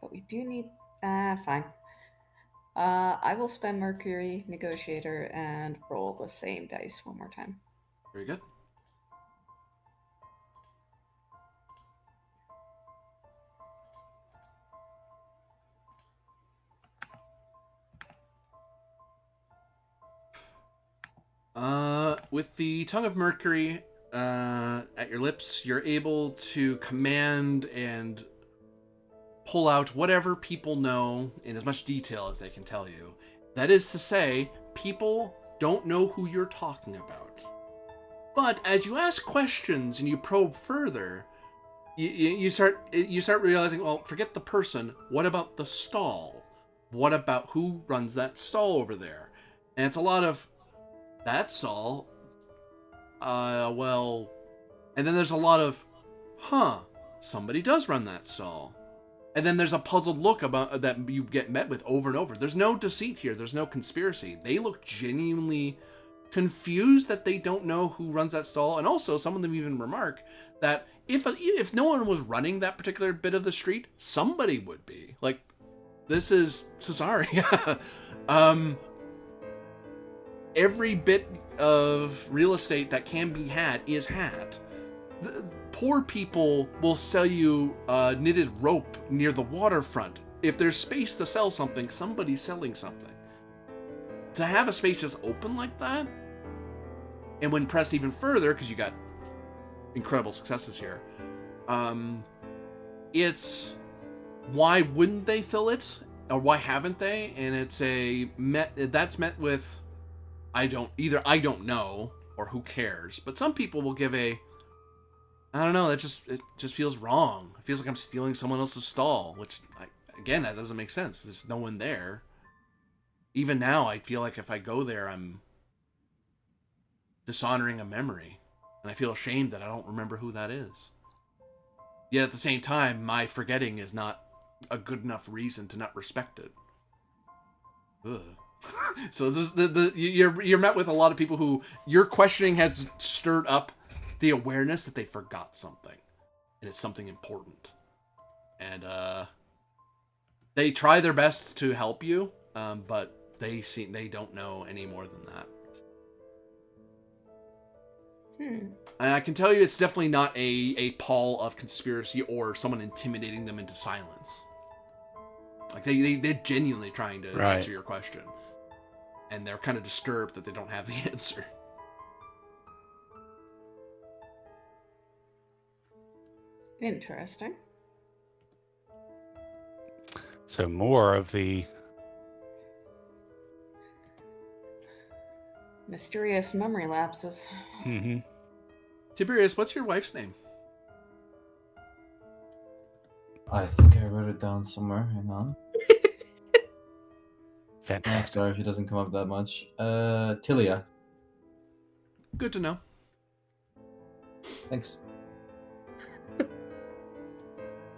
but we do need. Fine. I will spend Mercury Negotiator and roll the same dice one more time.
Very good. With the Tongue of Mercury at your lips, you're able to command and pull out whatever people know in as much detail as they can tell you. That is to say, people don't know who you're talking about. But as you ask questions and you probe further, you start realizing, well, forget the person. What about the stall? What about who runs that stall over there? And it's a lot of, that's all. Well, and then there's a lot of, somebody does run that stall. And then there's a puzzled look about that you get met with over and over. There's no deceit here. There's no conspiracy. They look genuinely confused that they don't know who runs that stall. And also, some of them even remark that if no one was running that particular bit of the street, somebody would be. Like, this is Caesarea. Every bit of real estate that can be had is had. Poor people will sell you knitted rope near the waterfront. If there's space to sell something, somebody's selling something. To have a space just open like that, and when pressed even further, because you got incredible successes here, it's why wouldn't they fill it, or why haven't they? And it's that's met with I don't know, or who cares. But some people will give I don't know, it just feels wrong. It feels like I'm stealing someone else's stall, which, again, that doesn't make sense. There's no one there. Even now, I feel like if I go there, I'm dishonoring a memory. And I feel ashamed that I don't remember who that is. Yet at the same time, my forgetting is not a good enough reason to not respect it. Ugh. So you're met with a lot of people who your questioning has stirred up the awareness that they forgot something, and it's something important, and they try their best to help you, but they don't know any more than that. And I can tell you, it's definitely not a pall of conspiracy or someone intimidating them into silence. Like they're genuinely trying to answer your question, and they're kind of disturbed that they don't have the answer.
Interesting.
So more of the
mysterious memory lapses.
Mm-hmm.
Tiberius, what's your wife's name?
I think I wrote it down somewhere. Hang on.
Fantastic.
Sorry if it doesn't come up that much. Tilia.
Good to know.
Thanks.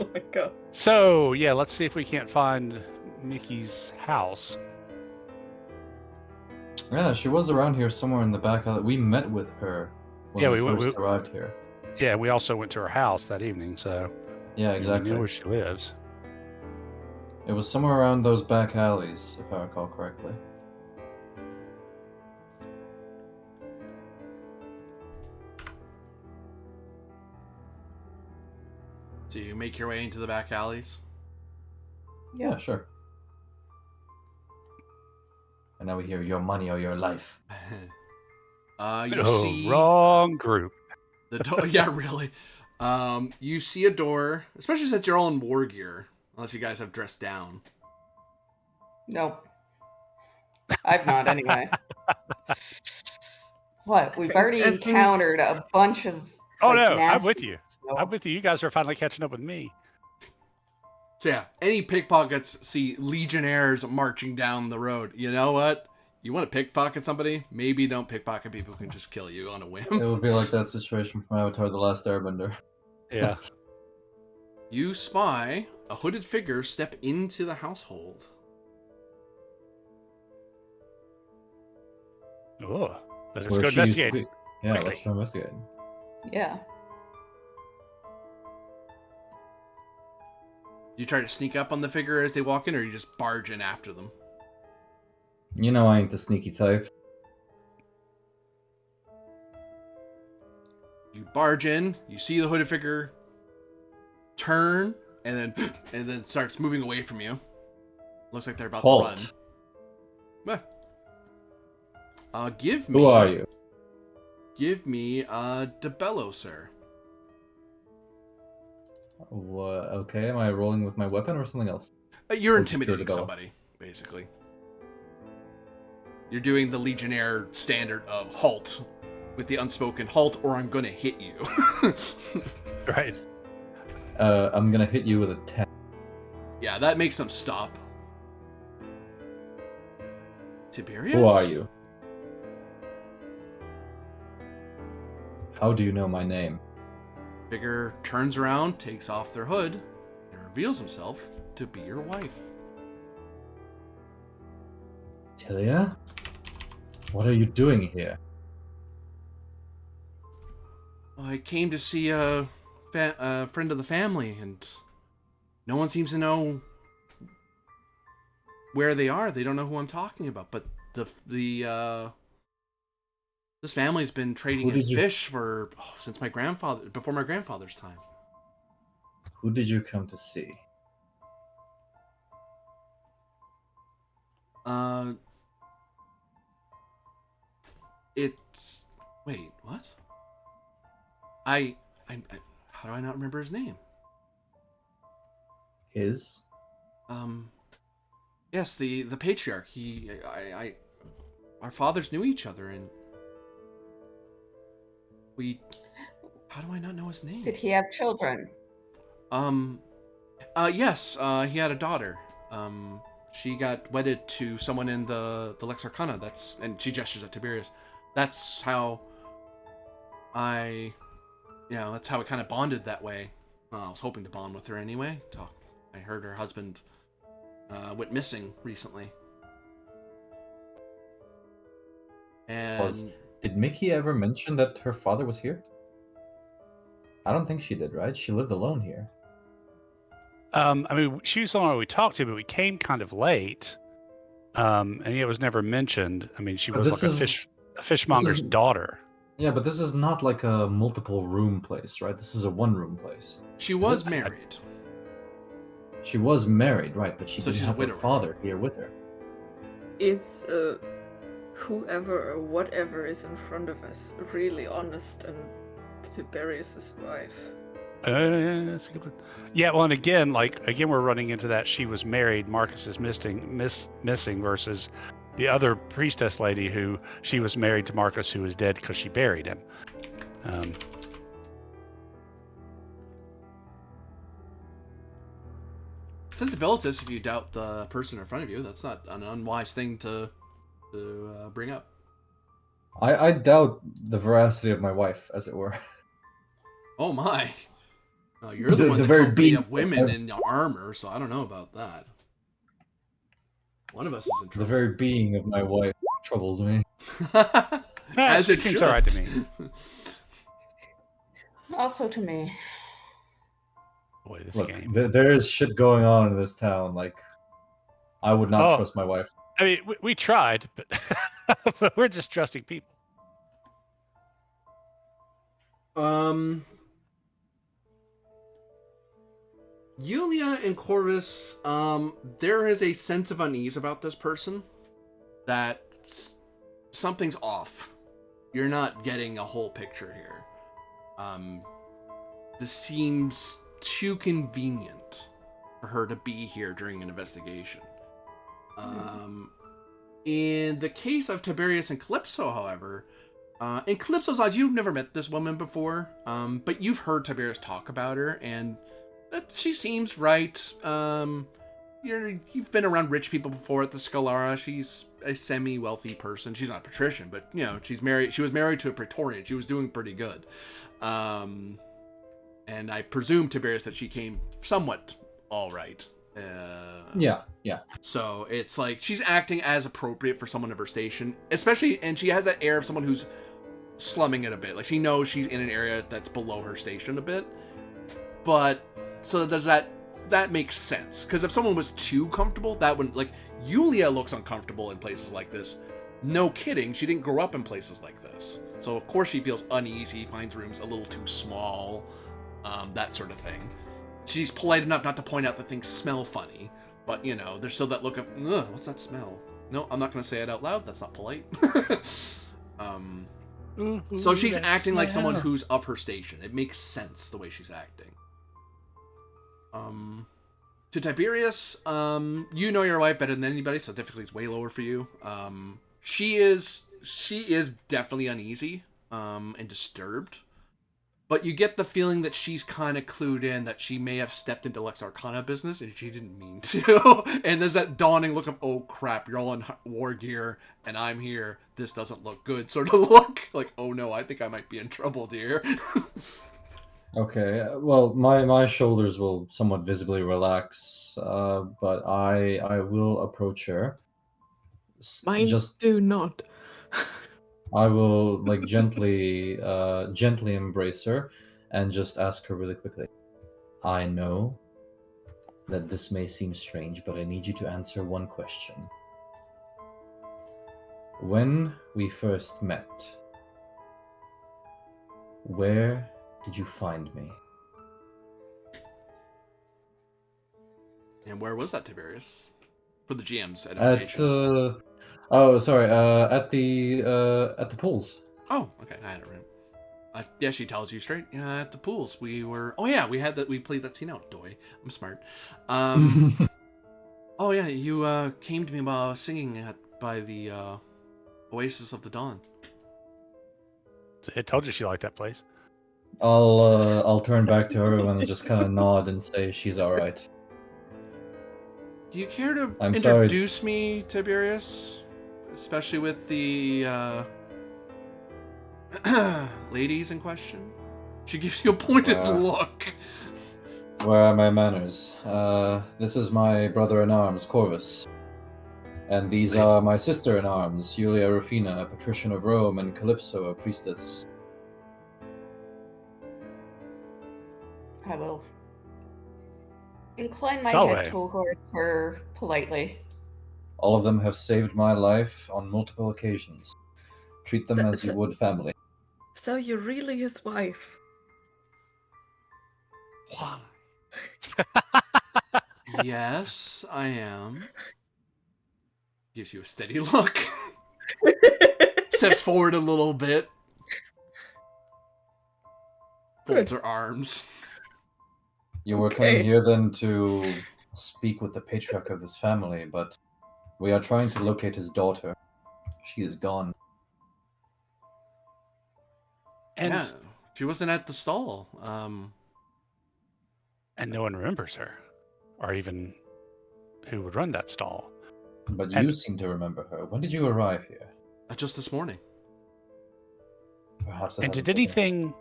Oh my god.
So yeah, let's see if we can't find Mickey's house.
Yeah, she was around here somewhere in the back. We met with her when we first arrived here.
Yeah, we also went to her house that evening, so
Yeah, exactly.
we know where she lives.
It was somewhere around those back alleys, if I recall correctly.
So you make your way into the back alleys?
Yeah, sure. And now we hear your money or your life.
You see
Wrong group.
the door. Yeah, really. You see a door, especially since you're all in war gear, unless you guys have dressed down.
Nope. I've not, anyway. What? We've already encountered a bunch of.
Oh,
like,
no, I'm with you.
So...
I'm with you. You guys are finally catching up with me.
So yeah, any pickpockets see legionnaires marching down the road. You know what? You want to pickpocket somebody? Maybe don't pickpocket people who can just kill you on a whim.
It would be like that situation from Avatar: The Last Airbender.
Yeah.
You spy a hooded figure step into the household.
Oh, let's
Where
go
she used to
investigate.
be. Yeah,
Quickly.
let's go investigate.
Yeah.
You try to sneak up on the figure as they walk in, or you just barge in after them?
You know I ain't the sneaky type.
You barge in, you see the hooded figure turn, and then starts moving away from you. Looks like they're about
Halt.
to run. Give me.
Who are you?
Give me DeBello, sir.
What? Okay, am I rolling with my weapon or something else?
You're
What's
intimidating
DeBello?
somebody, basically. You're doing the Legionnaire standard of halt, with the unspoken halt, or I'm gonna hit you.
Right.
I'm gonna hit you with a 10.
Yeah, that makes them stop. Tiberius?
Who are you? How do you know my name?
Figure turns around, takes off their hood, and reveals himself to be your wife.
Tilia? What are you doing here?
I came to see a friend of the family, and no one seems to know where they are. They don't know who I'm talking about. But this family's been trading in fish for since before my grandfather's time.
Who did you come to see?
It's wait, what? How do I not remember his name?
His?
Yes, the patriarch. Our fathers knew each other, and how do I not know his name?
Did he have children?
Yes, he had a daughter. She got wedded to someone in the Lex Arcana. And she gestures at Tiberius. That's how that's how it kind of bonded that way. Well, I was hoping to bond with her anyway. I heard her husband went missing recently. And
did Mickey ever mention that her father was here? I don't think she did, right? She lived alone here.
I mean, she was the one we talked to, but we came kind of late, and it was never mentioned. I mean, she was like a fishmonger's daughter.
Yeah, but this is not like a multiple room place, right? This is a one room place.
She was married.
She was married, right? But she didn't
she's
have
a
her father here with her.
Is whoever or whatever is in front of us really honest and Tiberius's wife?
That's a good one. Yeah, well, and again, we're running into that she was married, Marcus is missing versus the other priestess lady who she was married to Marcus, who is dead because she buried him.
Sensibilitas, if you doubt the person in front of you, that's not an unwise thing to bring up.
I doubt the veracity of my wife, as it were.
Oh my. You're the one that told me of women in armor, so I don't know about that. One of us is in trouble.
The very being of my wife troubles me.
As it
seems
should.
all right to me.
Also to me.
Boy, this
Look,
game.
There is shit going on in this town. Like, I would not trust my wife.
I mean, we tried, but we're just trusting people.
Yulia and Corvus, there is a sense of unease about this person that something's off. You're not getting a whole picture here. This seems too convenient for her to be here during an investigation. In the case of Tiberius and Calypso, however, in Calypso's eyes, you've never met this woman before, but you've heard Tiberius talk about her, and she seems right. You've been around rich people before at the Scalara. She's a semi-wealthy person. She's not a patrician, but she's married. She was married to a Praetorian. She was doing pretty good. And I presume, Tiberius, that she came somewhat all right.
Yeah.
So it's like she's acting as appropriate for someone of her station, especially, and she has that air of someone who's slumming it a bit. Like, she knows she's in an area that's below her station a bit. But so does that makes sense? Because if someone was too comfortable, that wouldn't, like, Yulia looks uncomfortable in places like this. No kidding, she didn't grow up in places like this. So of course she feels uneasy, finds rooms a little too small, that sort of thing. She's polite enough not to point out that things smell funny, but there's still that look of, ugh, what's that smell? No, I'm not going to say it out loud. That's not polite. So she's acting like someone who's of her station. It makes sense the way she's acting. To Tiberius, you know your wife better than anybody, so difficulty's way lower for you. She is definitely uneasy, and disturbed. But you get the feeling that she's kind of clued in that she may have stepped into Lex Arcana business and she didn't mean to. And there's that dawning look of, oh crap, you're all in war gear and I'm here. This doesn't look good sort of look. Like, oh no, I think I might be in trouble, dear.
Okay, well, my shoulders will somewhat visibly relax, but I will approach her.
Mine do not.
I will like gently embrace her and just ask her really quickly. I know that this may seem strange, but I need you to answer one question. When we first met, where did you find me?
And where was that, Tiberius? For the GM's
At
edification.
the at the pools.
Oh, okay, I had it right. Yeah, she tells you straight. Yeah, at the pools. We were. Oh yeah, we played that scene out. Doy, I'm smart. Oh yeah, you came to me while I was singing by the Oasis of the Dawn.
I told you she liked that place.
I'll turn back to her and just kind of nod and say she's all right.
Do you care to
I'm sorry.
introduce me, Tiberius? Especially with the ladies in question? She gives you a pointed look.
Where are my manners? This is my brother-in-arms, Corvus. And these are my sister-in-arms, Julia Rufina, a patrician of Rome, and Calypso, a priestess.
I will incline my
Salve.
head towards her politely.
All of them have saved my life on multiple occasions. Treat them as you would family.
So you're really his wife?
Why?
Yes, I am. Gives you a steady look. Steps forward a little bit. Folds her arms.
You were coming here then to speak with the patriarch of this family, but we are trying to locate his daughter. She is gone.
And
Yeah, she wasn't at the stall.
and no one remembers her, or even who would run that stall.
But you seem to remember her. When did you arrive here?
Just this morning.
Perhaps.
And did anything,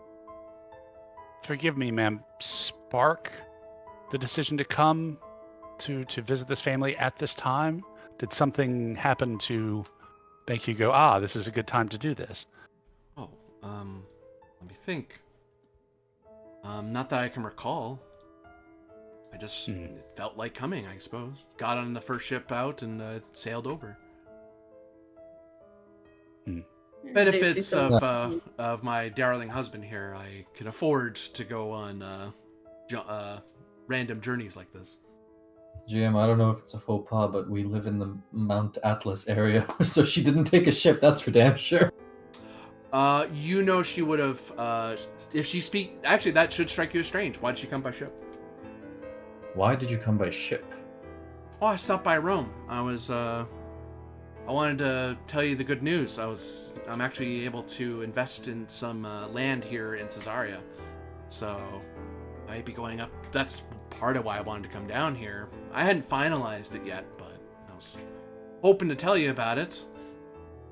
forgive me, ma'am, spark the decision to come to visit this family at this time? Did something happen to make you go, this is a good time to do this?
Oh, let me think. Not that I can recall. I just it felt like coming, I suppose. Got on the first ship out and sailed over. Benefits of my darling husband here, I can afford to go on random journeys like this.
GM, I don't know if it's a faux pas, but we live in the Mount Atlas area, so she didn't take a ship, that's for damn sure.
You know she would have, if she actually that should strike you as strange. Why did she come by ship?
Why did you come by ship?
Oh, I stopped by Rome. I wanted to tell you the good news. I'm actually able to invest in some land here in Caesarea. So I might be going up. That's part of why I wanted to come down here. I hadn't finalized it yet, but I was hoping to tell you about it.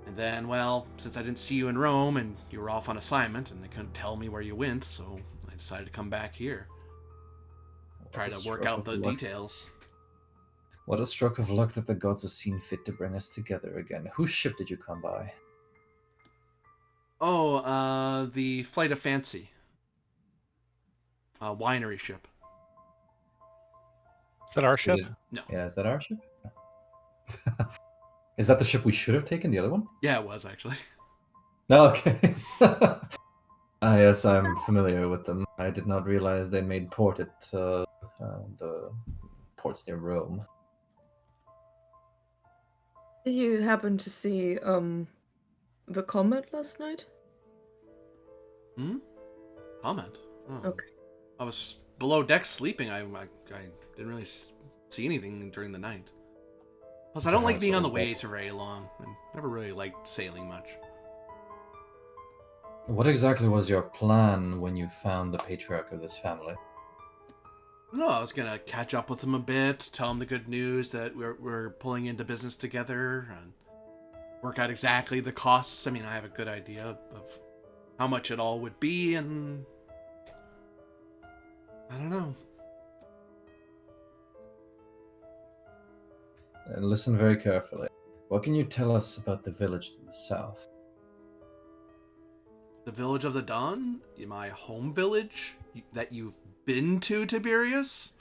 And then, well, since I didn't see you in Rome and you were off on assignment and they couldn't tell me where you went, so I decided to come back here. Try to work out the details.
What a stroke of luck that the gods have seen fit to bring us together again. Whose ship did you come by?
Oh, the Flight of Fancy. Winery ship.
Is that our ship?
No.
Yeah, is that our ship? Is that the ship we should have taken, the other one?
Yeah, it was actually.
No, okay. Yes, I'm familiar with them. I did not realize they made port at the ports near Rome.
Did you happen to see the comet last night?
Comment. Oh.
Okay.
I was below deck sleeping. I didn't really see anything during the night. Plus, I don't like being on the waves for very long. I never really liked sailing much.
What exactly was your plan when you found the patriarch of this family?
No, I was gonna catch up with him a bit, tell him the good news that we're pulling into business together, and work out exactly the costs. I mean, I have a good idea of how much it all would be, and I don't know.
And listen very carefully. What can you tell us about the village to the south?
The Village of the Dawn, my home village that you've been to, Tiberius.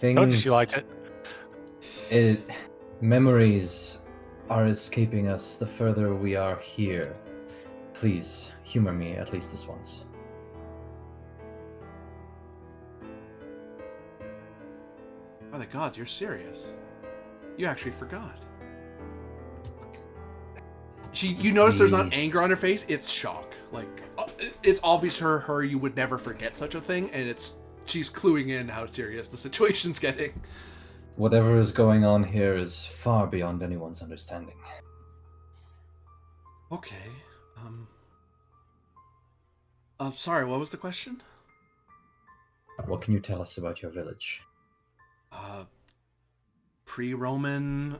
Told you she liked it.
Memories are escaping us the further we are here. Please humor me at least this once.
By the gods, you're serious. You actually forgot. You notice there's not anger on her face, it's shock. Like, it's obvious to her you would never forget such a thing, and she's cluing in how serious the situation's getting.
Whatever is going on here is far beyond anyone's understanding.
Okay. Sorry, what was the question?
What can you tell us about your village?
Pre-Roman,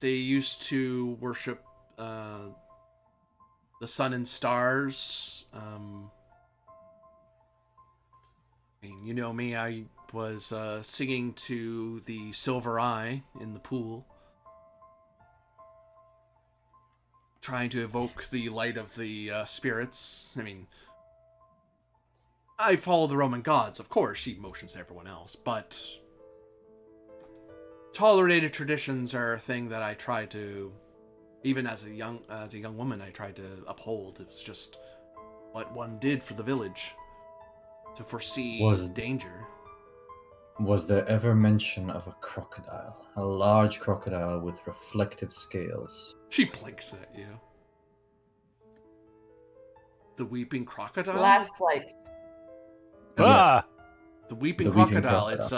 they used to worship the sun and stars. I mean, you know me, I was singing to the silver eye in the pool, trying to evoke the light of the spirits. I mean, I follow the Roman gods, of course. She motions to everyone else, but tolerated traditions are a thing that I try to, even as a young woman, I tried to uphold. It's just what one did for the village to foresee danger.
Was there ever mention of a crocodile? A large crocodile with reflective scales?
She blinks at you. The weeping crocodile?
Last flight.
Ah!
The weeping crocodile. It's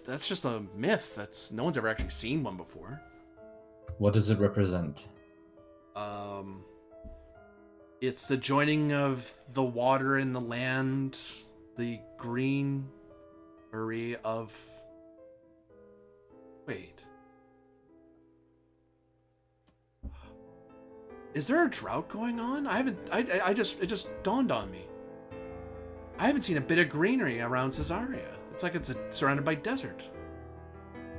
that's just a myth. No one's ever actually seen one before.
What does it represent?
It's the joining of the water and the land, the greenery of. Wait. Is there a drought going on? It just dawned on me. I haven't seen a bit of greenery around Caesarea. It's like it's surrounded by desert.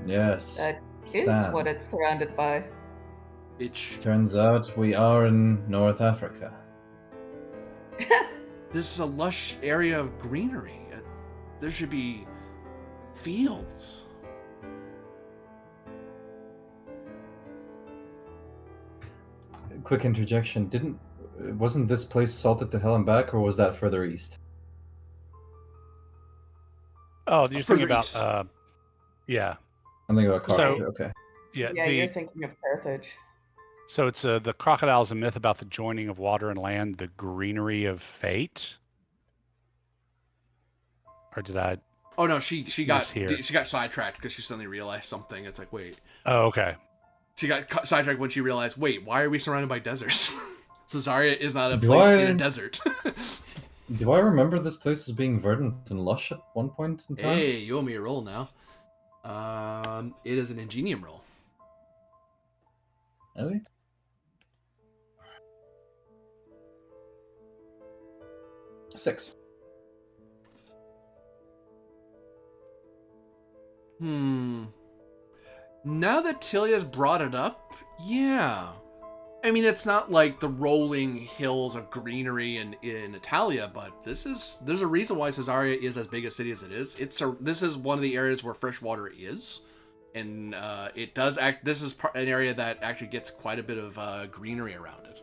Yes.
That is
sand.
what it's surrounded by.
Turns out we are in North Africa.
This is a lush area of greenery. There should be fields.
Quick interjection. Wasn't this place salted to hell and back, or was that further east?
Oh, you're thinking about, yeah.
I'm thinking about Carthage,
So-
okay.
Yeah,
You're thinking of Carthage.
so it's the crocodile's a myth about the joining of water and land, the greenery of fate? Or did I?
Oh no, she got
mishear?
sidetracked because she suddenly realized something. It's like, wait.
Oh, okay.
She got sidetracked when she realized, wait, why are we surrounded by deserts? Caesarea is not a
Do
place
I-
in a desert.
Do I remember this place as being verdant and lush at one point in time?
Hey, you owe me a roll now. It is an ingenium roll.
Really? Six.
Now that Tilia's brought it up, yeah. I mean, it's not like the rolling hills of greenery in Italia, but there's a reason why Caesarea is as big a city as it is. This is one of the areas where fresh water is, and this is an area that actually gets quite a bit of greenery around it.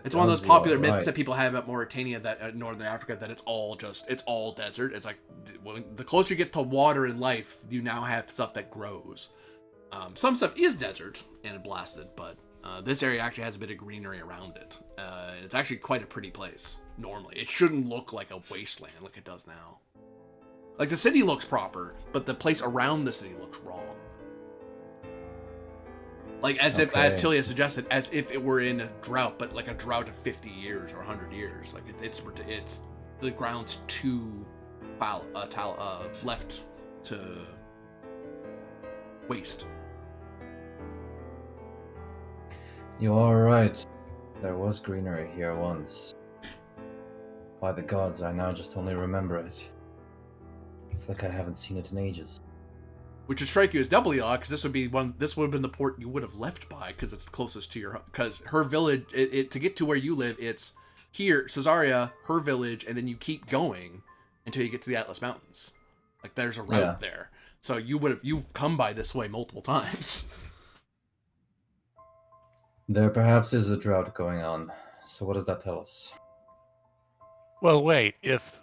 It's one of those popular myths that people have about Mauritania, that Northern Africa, that it's all desert. It's like, the closer you get to water in life, you now have stuff that grows. Some stuff is desert and blasted, but this area actually has a bit of greenery around it. It's actually quite a pretty place, normally. It shouldn't look like a wasteland like it does now. Like, the city looks proper, but the place around the city looks wrong. Like, as if, as
Okay.
Tilia suggested, as if it were in a drought, but like a drought of 50 years or 100 years. Like, it's the ground's too left to waste.
You are right. There was greenery here once. By the gods, I now just only remember it. It's like I haven't seen it in ages.
Which would strike you as doubly odd, because this would have been the port you would have left by, because it's the closest to your, because her village, to get to where you live, it's here, Caesarea, her village, and then you keep going until you get to the Atlas Mountains. Like, there's a route there. So you've come by this way multiple times.
There perhaps is a drought going on. So what does that tell us?
Well, wait. If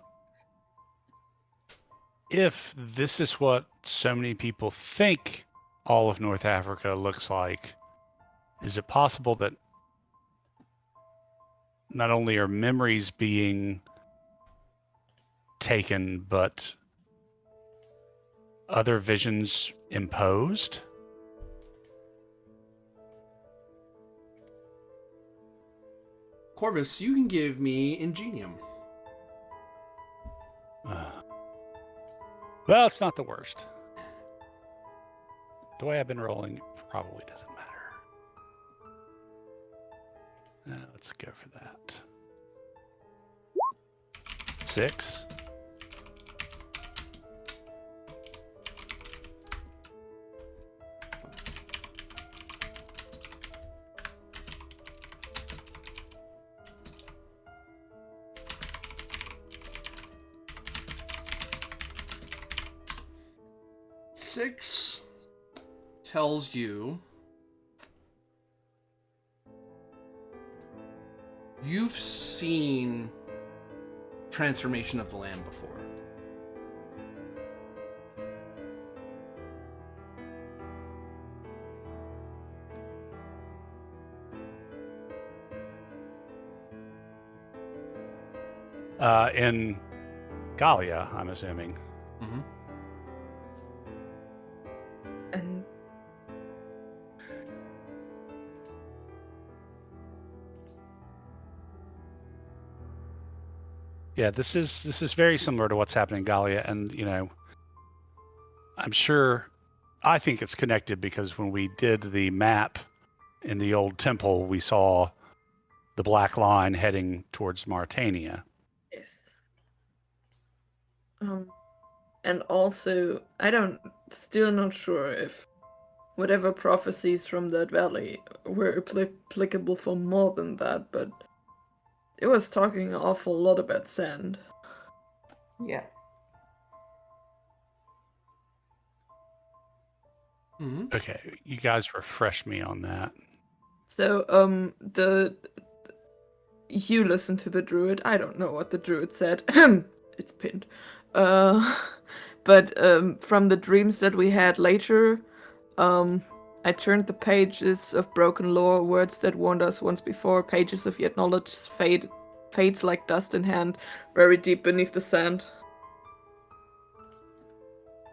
this is what so many people think all of North Africa looks like, is it possible that not only are memories being taken, but other visions imposed?
Corvus, you can give me Ingenium.
Well, it's not the worst. The way I've been rolling probably doesn't matter. Let's go for that. 6.
Six tells you you've seen transformation of the land before.
In Gallia, I'm assuming.
Mm-hmm.
And
Yeah, this is very similar to what's happening in Gallia, and I'm sure. I think it's connected because when we did the map in the old temple, we saw the black line heading towards Mauritania.
yes. And also, still not sure if whatever prophecies from that valley were applicable for more than that, but it was talking an awful lot about sand.
Yeah.
Mm-hmm.
Okay, you guys refresh me on that.
So, you listen to the druid. I don't know what the druid said. It's pinned. But from the dreams that we had later, I turned the pages of broken lore, words that warned us once before, pages of yet knowledge fades like dust in hand, very deep beneath the sand.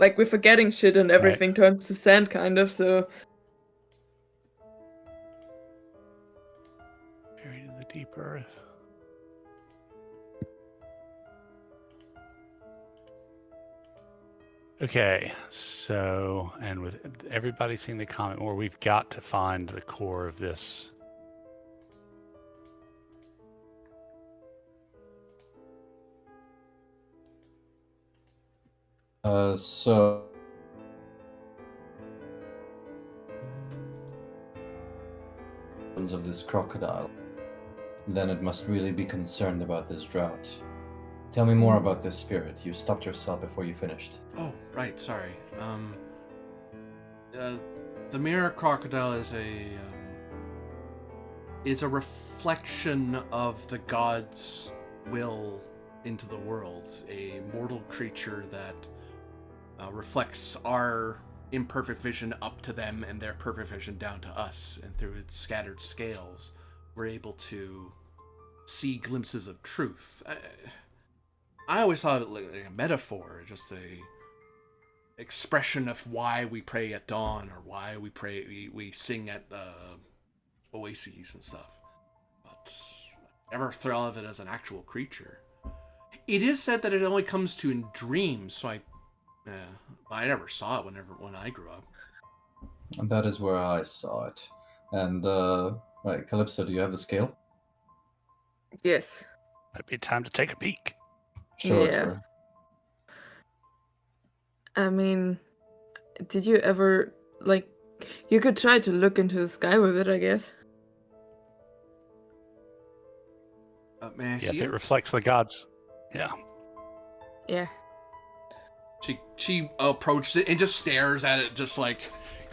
Like we're forgetting shit and everything turns to sand, kind of, so...
Buried in the deep earth. Okay, so, and with everybody seeing the comment more, we've got to find the core of this.
So of this crocodile, then it must really be concerned about this drought. Tell me more about this spirit. You stopped yourself before you finished.
Oh, right. Sorry. The mirror crocodile is a reflection of the god's will into the world. A mortal creature that reflects our imperfect vision up to them and their perfect vision down to us. And through its scattered scales, we're able to see glimpses of truth. I always thought of it like a metaphor, just expression of why we pray at dawn or why we sing at oases and stuff. But I never thought of it as an actual creature. It is said that it only comes to in dreams, so I never saw it when I grew up.
And that is where I saw it. And, right, Calypso, do you have the scale?
Yes.
Might be time to take a peek.
Sure,
Yeah.
sure.
I mean, did you ever, like, you could try to look into the sky with it, I guess.
May I
Yeah,
see
if it
it?
reflects the gods. Yeah.
Yeah.
She approaches it and just stares at it, just like,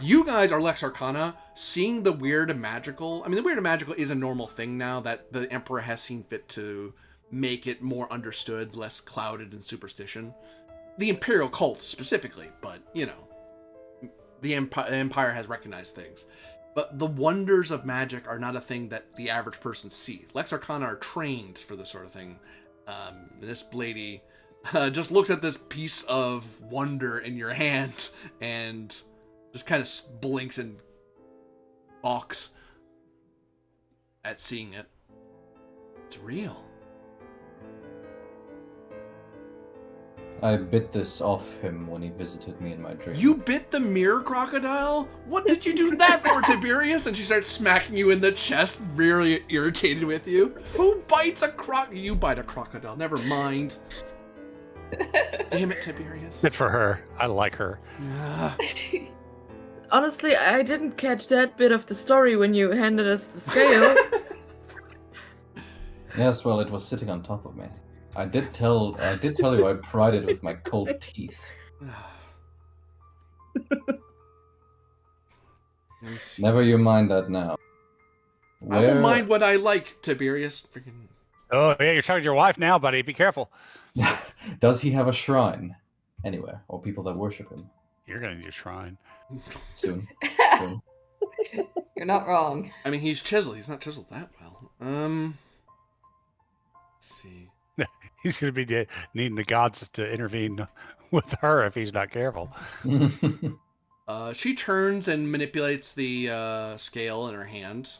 you guys are Lex Arcana, seeing the weird and magical. I mean, the weird and magical is a normal thing now that the Emperor has seen fit to make it more understood, less clouded in superstition. The Imperial cult specifically, but, you know, the Empire has recognized things. But the wonders of magic are not a thing that the average person sees. Lex Arcana are trained for this sort of thing. This lady just looks at this piece of wonder in your hand and just kind of blinks and balks at seeing it. It's real.
I bit this off him when he visited me in my dream.
You bit the mirror crocodile? What did you do that for, Tiberius? And she starts smacking you in the chest, really irritated with you. Who bites a You bite a crocodile, never mind. Damn it, Tiberius.
Good for her. I like her.
Ah.
Honestly, I didn't catch that bit of the story when you handed us the scale.
Yes, well, it was sitting on top of me. I did tell you I pried it with my cold teeth.
Let me see.
Never you mind that now.
I won't mind what I like, Tiberius. Freaking.
Oh, yeah, you're talking to your wife now, buddy. Be careful.
Does he have a shrine anywhere, or people that worship him?
You're going to need a shrine.
Soon. Soon.
You're not wrong.
I mean, he's chiseled. He's not chiseled that well. Let's see.
He's going to be needing the gods to intervene with her if he's not careful.
She turns and manipulates the scale in her hand.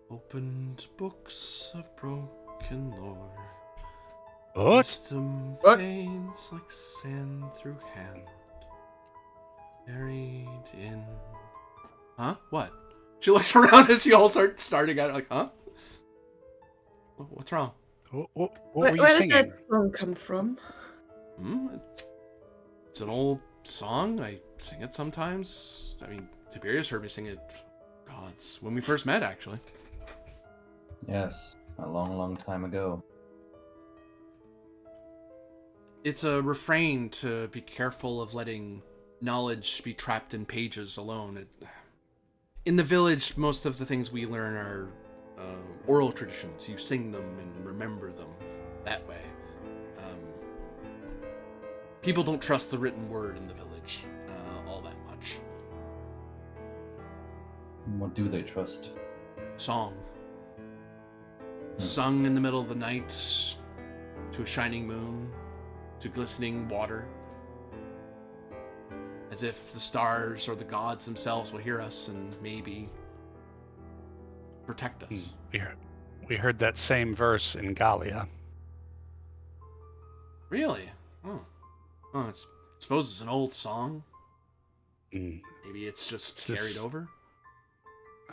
Opened books of broken lore.
What?
Wisdom
What?
fades like sand through hand. Buried in. Huh? What? She looks around as you all start starting at it, like, huh? What's wrong?
What were you
Where did
singing?
that song come from?
It's an old song. I sing it sometimes. I mean, Tiberius heard me sing it. Gods, when we first met, actually.
Yes, a long, long time ago.
It's a refrain to be careful of letting knowledge be trapped in pages alone. In the village, most of the things we learn are oral traditions. You sing them and remember them that way. People don't trust the written word in the village all that much.
What do they trust?
Song. Sung in the middle of the night to a shining moon, to glistening water, as if the stars or the gods themselves will hear us and maybe protect us.
We heard that same verse in Gallia.
Really? Oh, I suppose it's an old song.
Mm.
Maybe it's just
It's
carried
this-
over.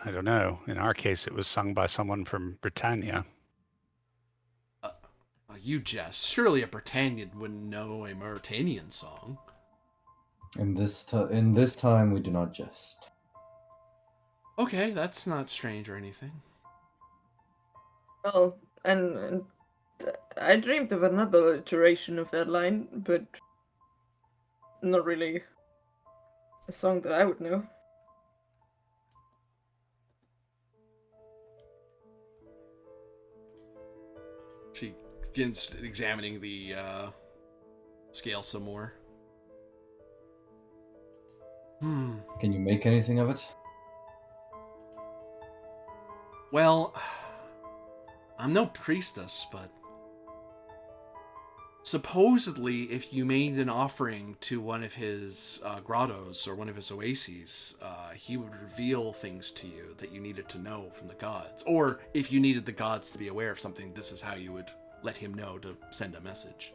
I don't know. In our case, it was sung by someone from Britannia.
You jest. Surely a Britannian wouldn't know a Mauritanian song.
In this time, we do not jest.
Okay, that's not strange or anything.
Well, and I dreamed of another iteration of that line, but not really a song that I would know.
She begins examining the scale some more.
Can you make anything of it?
Well, I'm no priestess, but supposedly if you made an offering to one of his grottos or one of his oases, he would reveal things to you that you needed to know from the gods. Or if you needed the gods to be aware of something, this is how you would let him know to send a message.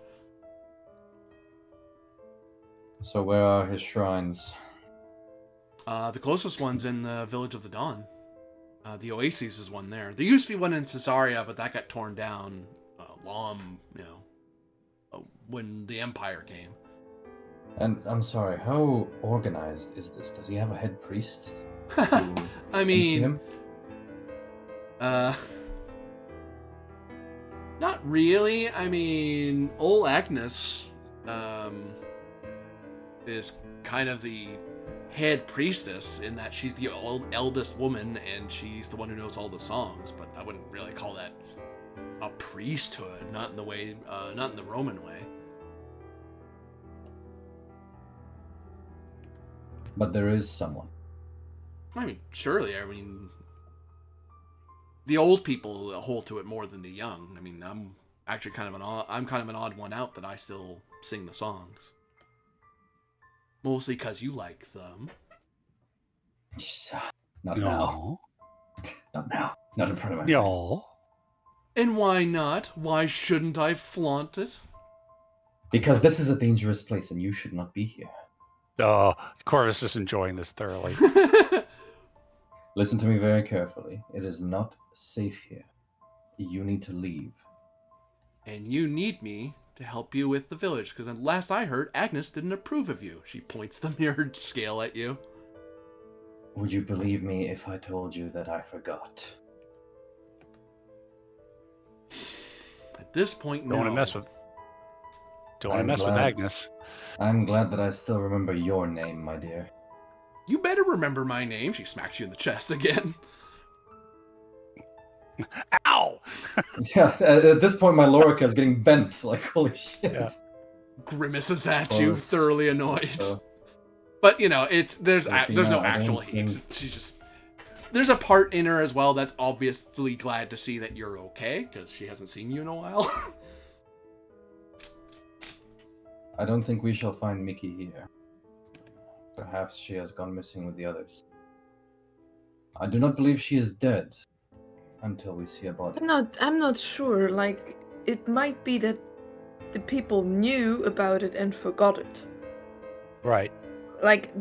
So where are his shrines?
The closest one's in the Village of the Dawn. The Oasis is one there. There used to be one in Caesarea, but that got torn down when the Empire came.
And I'm sorry, how organized is this? Does he have a head priest? who
I
tends to
mean,
him?
Not really. I mean, old Agnes is kind of the head priestess in that she's the eldest woman and she's the one who knows all the songs, but I wouldn't really call that a priesthood, not in the Roman way.
But there is someone.
I mean, surely. I mean, the old people hold to it more than the young. I mean, I'm actually kind of an odd one out that I still sing the songs. Mostly because you like them.
Not now. Not now. Not in front of my friends.
No.
And why not? Why shouldn't I flaunt it?
Because this is a dangerous place and you should not be here.
Oh, Corvus is enjoying this thoroughly.
Listen to me very carefully. It is not safe here. You need to leave.
And you need me to help you with the village, because last I heard, Agnes didn't approve of you. She points the mirrored scale at you.
Would you believe me if I told you that I forgot?
At this point, no.
Don't want to mess with. Don't want to mess with Agnes.
I'm glad that I still remember your name, my dear.
You better remember my name. She smacks you in the chest again.
Ow!
Yeah, at this point, my Lorica is getting bent. Like, holy shit.
Yeah.
Grimaces at you,
Close.
thoroughly annoyed.
So,
But you know, there's no
I
actual
don't
hate.
think-
She just there's a part in her as well that's obviously glad to see that you're okay because she hasn't seen you in a while.
I don't think we shall find Mickey here. Perhaps she has gone missing with the others. I do not believe she is dead until we see a body.
I'm not sure. Like, it might be that the people knew about it and forgot it.
Right.
Like,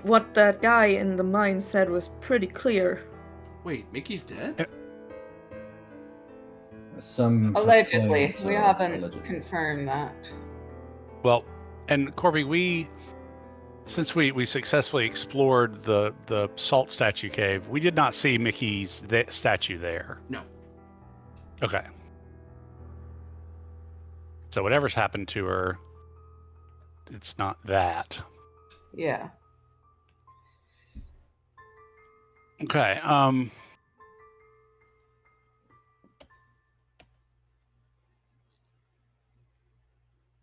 what that guy in the mine said was pretty clear.
Wait, Mickey's dead?
Some
Allegedly.
claim
We
so,
haven't
allegedly.
confirmed that.
Well, and Corby, since we successfully explored the salt statue cave, we did not see Mickey's statue there.
No.
Okay. So whatever's happened to her, it's not that.
Yeah.
Okay.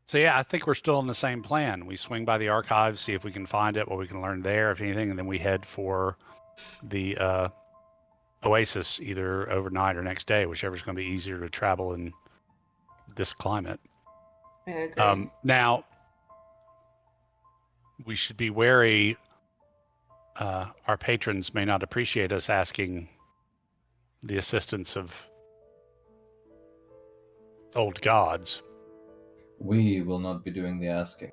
So yeah, I think we're still in the same plan. We swing by the archives, see if we can find it, what we can learn there, if anything, and then we head for the Oasis either overnight or next day, whichever's going to be easier to travel in this climate.
I agree.
Now, we should be wary. Our patrons may not appreciate us asking the assistance of old gods.
We will not be doing the asking.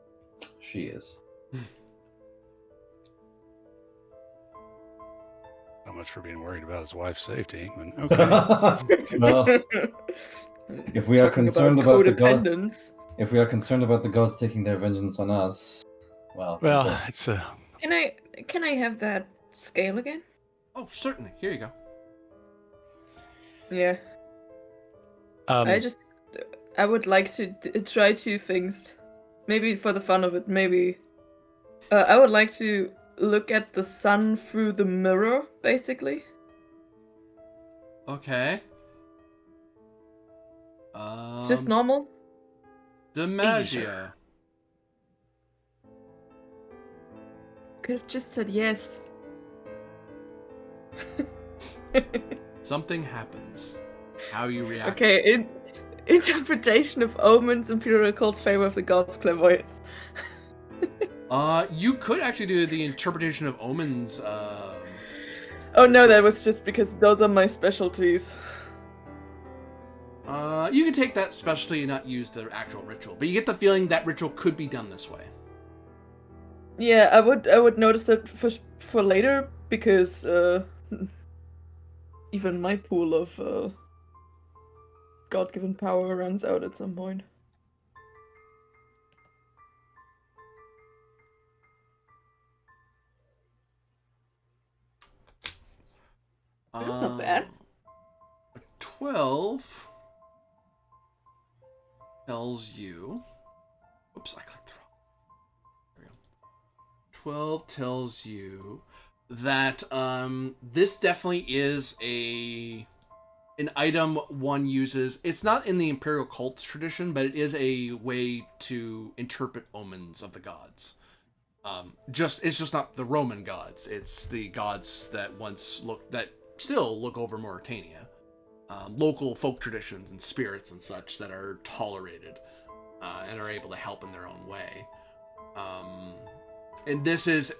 She is.
Not much for being worried about his wife's safety. But okay.
Well, if we are
Talking
concerned about the god,
codependence.
if we are concerned about the gods taking their vengeance on us, well,
Well, it's a.
Can I have that scale again?
Oh, certainly. Here you go.
Yeah.
Um,
I would like to try two things. Maybe for the fun of it, maybe. I would like to look at the sun through the mirror, basically.
Okay.
Is this normal?
Demagia.
Could have just said yes.
So something happens. How you react.
Okay, interpretation of omens, imperial cults, favor of the gods, clairvoyance.
You could actually do the interpretation of omens.
Oh no, that was just because those are my specialties.
You can take that specialty and not use the actual ritual, but you get the feeling that ritual could be done this way.
Yeah, I would notice it for later because even my pool of God-given power runs out at some point. That's not bad.
12 tells you. Oops, I clicked wrong. There we go. 12 tells you that this definitely is an item one uses. It's not in the imperial cult tradition, but it is a way to interpret omens of the gods. It's just not the Roman gods. It's the gods that still look over Mauritania. Local folk traditions and spirits and such that are tolerated and are able to help in their own way. And this is,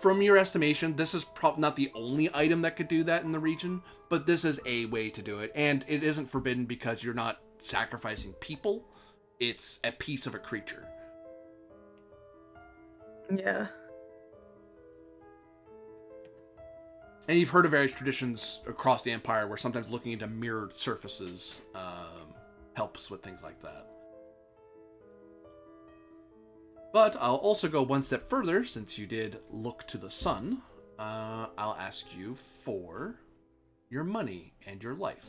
from your estimation, this is probably not the only item that could do that in the region, but this is a way to do it. And it isn't forbidden because you're not sacrificing people. It's a piece of a creature.
Yeah.
And you've heard of various traditions across the Empire where sometimes looking into mirrored surfaces helps with things like that. But I'll also go one step further, since you did look to the sun. I'll ask you for your money and your life.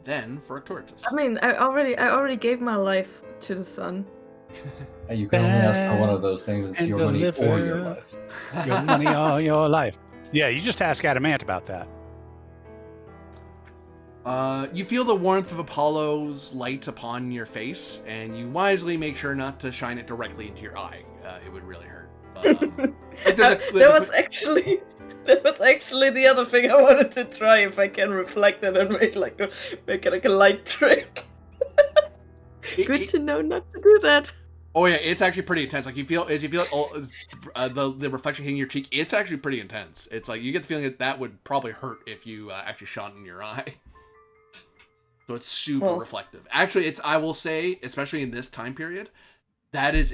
Then for Arcturus.
I mean, I already gave my life to the sun.
You can only ask for one of those things. It's your money or your life.
Your money or your life. Yeah, you just ask Adamant about that.
You feel the warmth of Apollo's light upon your face, and you wisely make sure not to shine it directly into your make it would really hurt.
That was actually the other thing I wanted to try, if I can reflect it and make it like a light trick. Good to know not to do that.
Oh yeah, it's actually pretty intense. Like you feel all, the reflection hitting your cheek. It's actually pretty intense. It's like you get the feeling that would probably hurt if you actually shone in your eye. So it's super reflective. Actually, I will say, especially in this time period, that is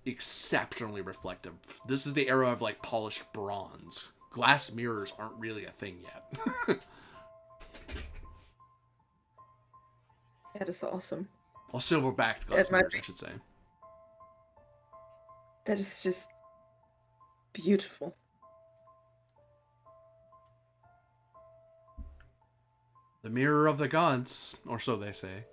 exceptionally reflective. This is the era of like polished bronze. Glass mirrors aren't really a thing yet.
That is awesome.
Well, silver-backed glass mirrors, I should say.
That is just beautiful.
The mirror of the gods, or so they say.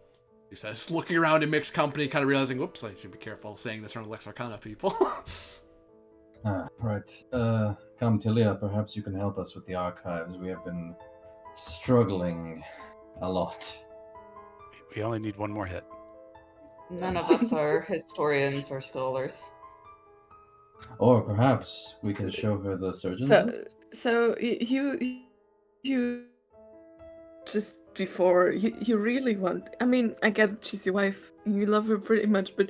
He says, looking around in mixed company, kind of realizing, whoops, I should be careful saying this around Lex Arcana people.
Right. Come, Tilia, perhaps you can help us with the archives. We have been struggling a lot.
We only need one more hit.
None of us are historians or scholars.
Or perhaps we can show her the surgeon.
So you just before you really want. I mean, I get she's your wife. You love her pretty much, but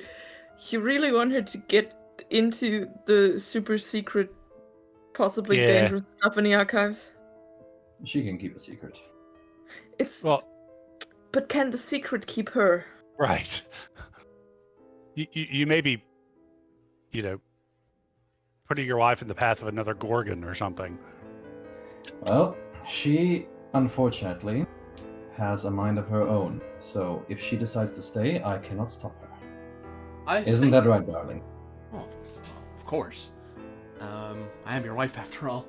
you really want her to get into the super secret, possibly dangerous stuff in the archives.
She can keep a secret.
But can the secret keep her?
Right. You may be, putting your wife in the path of another Gorgon or something.
Well, she, unfortunately, has a mind of her own. So if she decides to stay, I cannot stop her. Isn't that right, darling?
Oh, of course. I am your wife after all.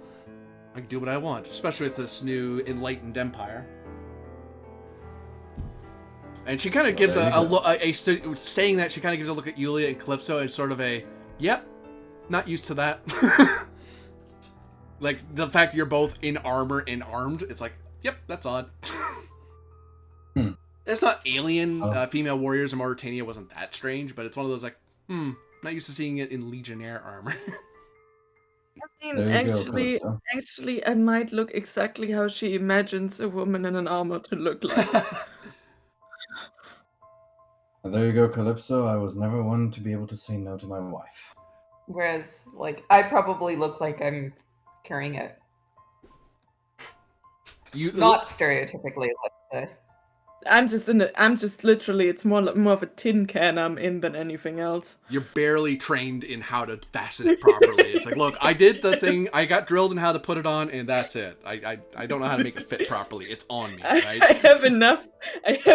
I can do what I want, especially with this new enlightened empire. And she kind of gives saying that, she kind of gives a look at Yulia and Calypso and sort of yep, not used to that. Like, the fact that you're both in armor and armed, it's like, yep, that's odd. It's not alien. Female warriors in Mauritania wasn't that strange, but it's one of those like, not used to seeing it in Legionnaire armor.
I mean,
There you go,
actually,
Calypso.
actually, I might look exactly how she imagines a woman in an armor to look like.
And there you go, Calypso. I was never one to be able to say no to my wife.
Whereas, like, I probably look like I'm carrying it. Not stereotypically, let's say.
I'm just literally, it's more of a tin can I'm in than anything else.
You're barely trained in how to fasten it properly. It's like, look, I did the thing. I got drilled in how to put it on, and that's it. I don't know how to make it fit properly. It's on me, right?
I have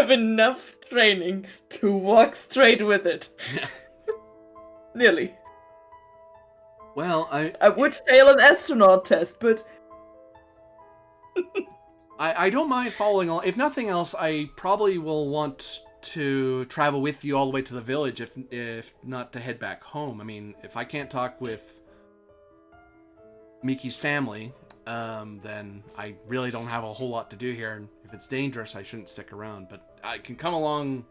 enough training to walk straight with it. Nearly.
Well,
I would fail an astronaut test, but
I don't mind following along. If nothing else, I probably will want to travel with you all the way to the village, if not to head back home. I mean, if I can't talk with Miki's family, then I really don't have a whole lot to do here. And if it's dangerous, I shouldn't stick around. But I can come along.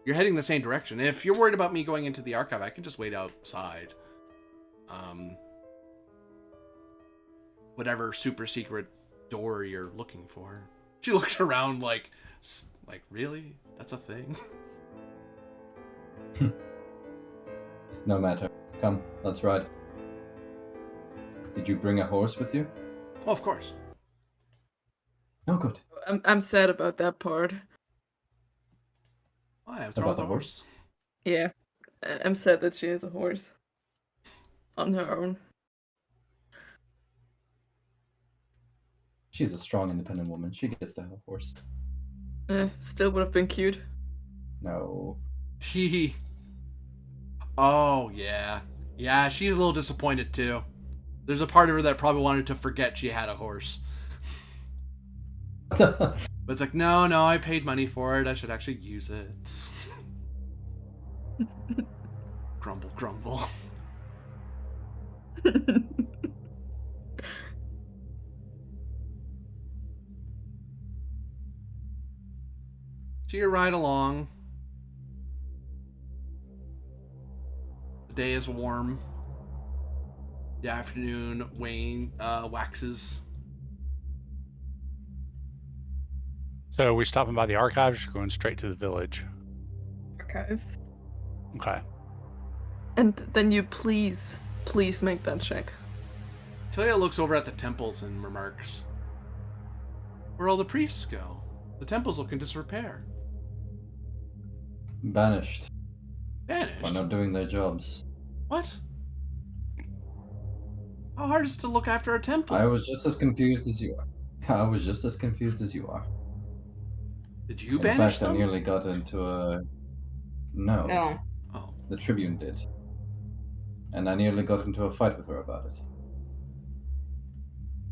You're heading the same direction. If you're worried about me going into the archive, I can just wait outside. Whatever super secret door you're looking for. She looks around like really? That's a thing?
No matter. Come, let's ride. Did you bring a horse with you?
Oh, of course.
Oh, good.
I'm sad about that part.
Why? What's wrong with the horse?
Yeah, I'm sad that she has a horse on her own.
She's a strong, independent woman. She gets to have a horse.
Still would have been cute.
No.
Oh, yeah. Yeah, she's a little disappointed, too. There's a part of her that probably wanted to forget she had a horse. But it's like, no, I paid money for it. I should actually use it. Grumble, grumble. So you ride along. The day is warm. The afternoon waxes.
So are we stopping by the archives or going straight to the village?
Archives.
Okay.
And then you please make that check.
Talia looks over at the temples and remarks, "Where'd all the priests go? The temples look in disrepair."
Banished.
Banished?
For not doing their jobs.
What? How hard is it to look after a temple?
I was just as confused as you are.
Did you
In
banish
fact, I
them?
nearly got into a... No.
No.
Oh.
The Tribune did. And I nearly got into a fight with her about it.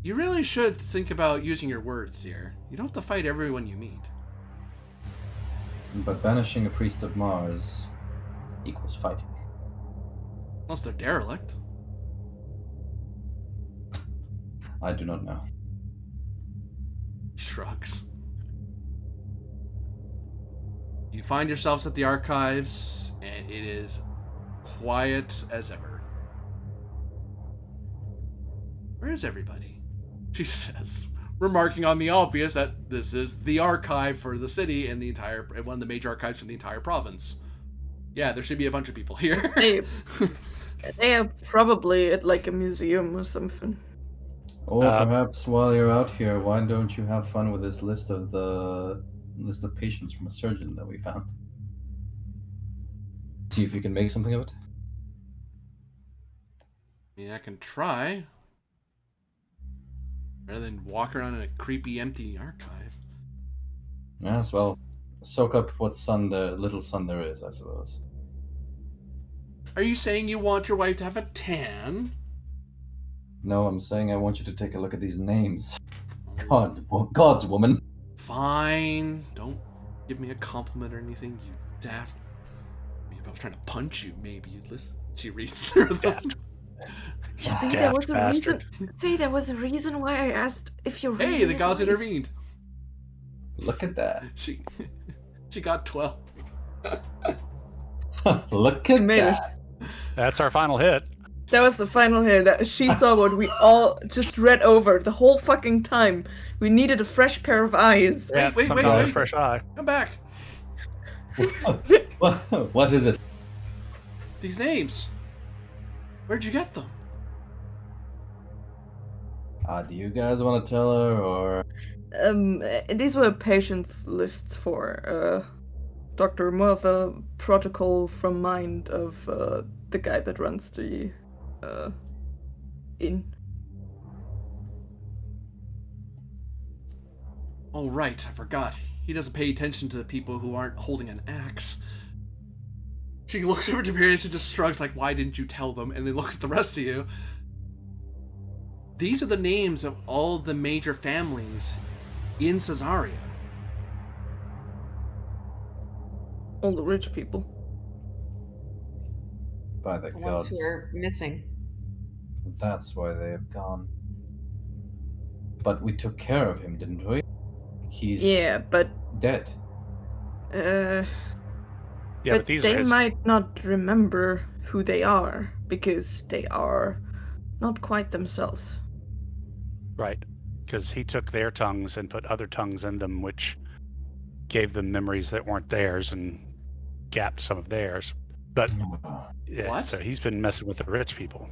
You really should think about using your words, dear. You don't have to fight everyone you meet.
But banishing a priest of Mars equals fighting.
Unless they're derelict.
I do not know.
Shrugs. You find yourselves at the archives, and it is quiet as ever. Where is everybody? She says, remarking on the obvious that this is the archive for the city and one of the major archives for the entire province. Yeah, there should be a bunch of people here.
They are probably at like a museum or something.
Or perhaps while you're out here, why don't you have fun with this list of patients from a surgeon that we found? See if you can make something of it.
Yeah, I can try. Rather than walk around in a creepy, empty archive.
Yes, well, soak up what little sun there is, I suppose.
Are you saying you want your wife to have a tan?
No, I'm saying I want you to take a look at these names. God's woman.
Fine. Don't give me a compliment or anything, you daft. I mean, if I was trying to punch you, maybe you'd listen. She reads through them.
There was a reason. See, there was a reason why I asked if you're.
Hey, the gods intervened.
Look at that.
She got 12.
Look at that.
That's our final hit.
That was the final here. That she saw what we all just read over the whole fucking time. We needed a fresh pair of eyes.
Yeah,
wait,
sometimes
wait.
a fresh eye.
Come back.
What is it?
These names. Where'd you get them?
Do you guys want to tell her, or
These were patients lists for Doctor, more of a protocol from mind of the guy that runs the inn.
Oh, right, I forgot. He doesn't pay attention to the people who aren't holding an axe. She looks over to Tiberius and just shrugs like, why didn't you tell them? And then looks at the rest of you. These are the names of all the major families in Caesarea.
All the rich people.
by the
The ones
gods,
who are missing.
that's why they have gone. But we took care of him, didn't we? He's
Yeah, but
dead.
Yeah,
but
these
they
are his.
might not remember who they are because they are not quite themselves.
Right, because he took their tongues and put other tongues in them, which gave them memories that weren't theirs and gapped some of theirs. But yeah,
What?
so he's been messing with the rich people.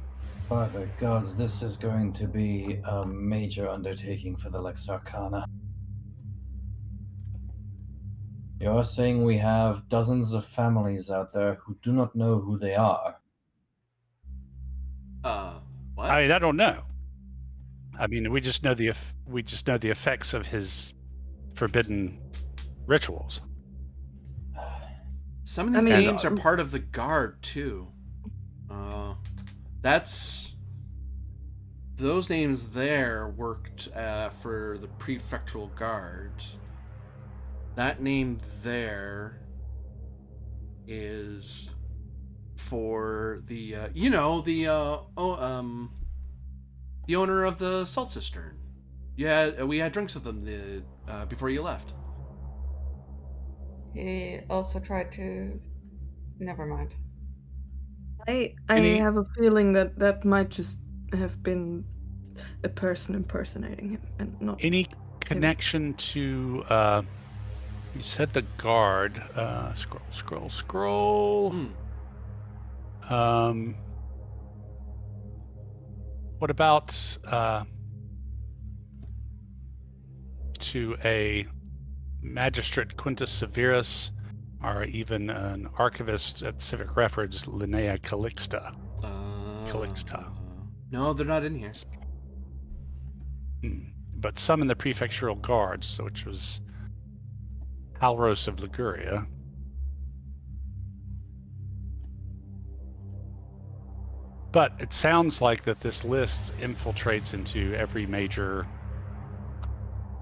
By the gods, this is going to be a major undertaking for the Lex Arcana. You're saying we have dozens of families out there who do not know who they are.
What?
I mean, I don't know. I mean, we just know the effects of his forbidden rituals.
Some of the
I mean-
names are part of the guard, too. Those names there worked for the prefectural guard. That name there is for the, the owner of the salt cistern. Yeah, we had drinks with them before you left.
He also tried to. Never mind.
I
Any-
have a feeling that might just have been a person impersonating him and not.
Any connection to? You said the guard. Scroll. What about to a magistrate Quintus Severus, or even an archivist at Civic Records, Linnea Calixta? Calixta.
No, they're not in here.
But some in the prefectural guards, which was Halros of Liguria. But it sounds like that this list infiltrates into every major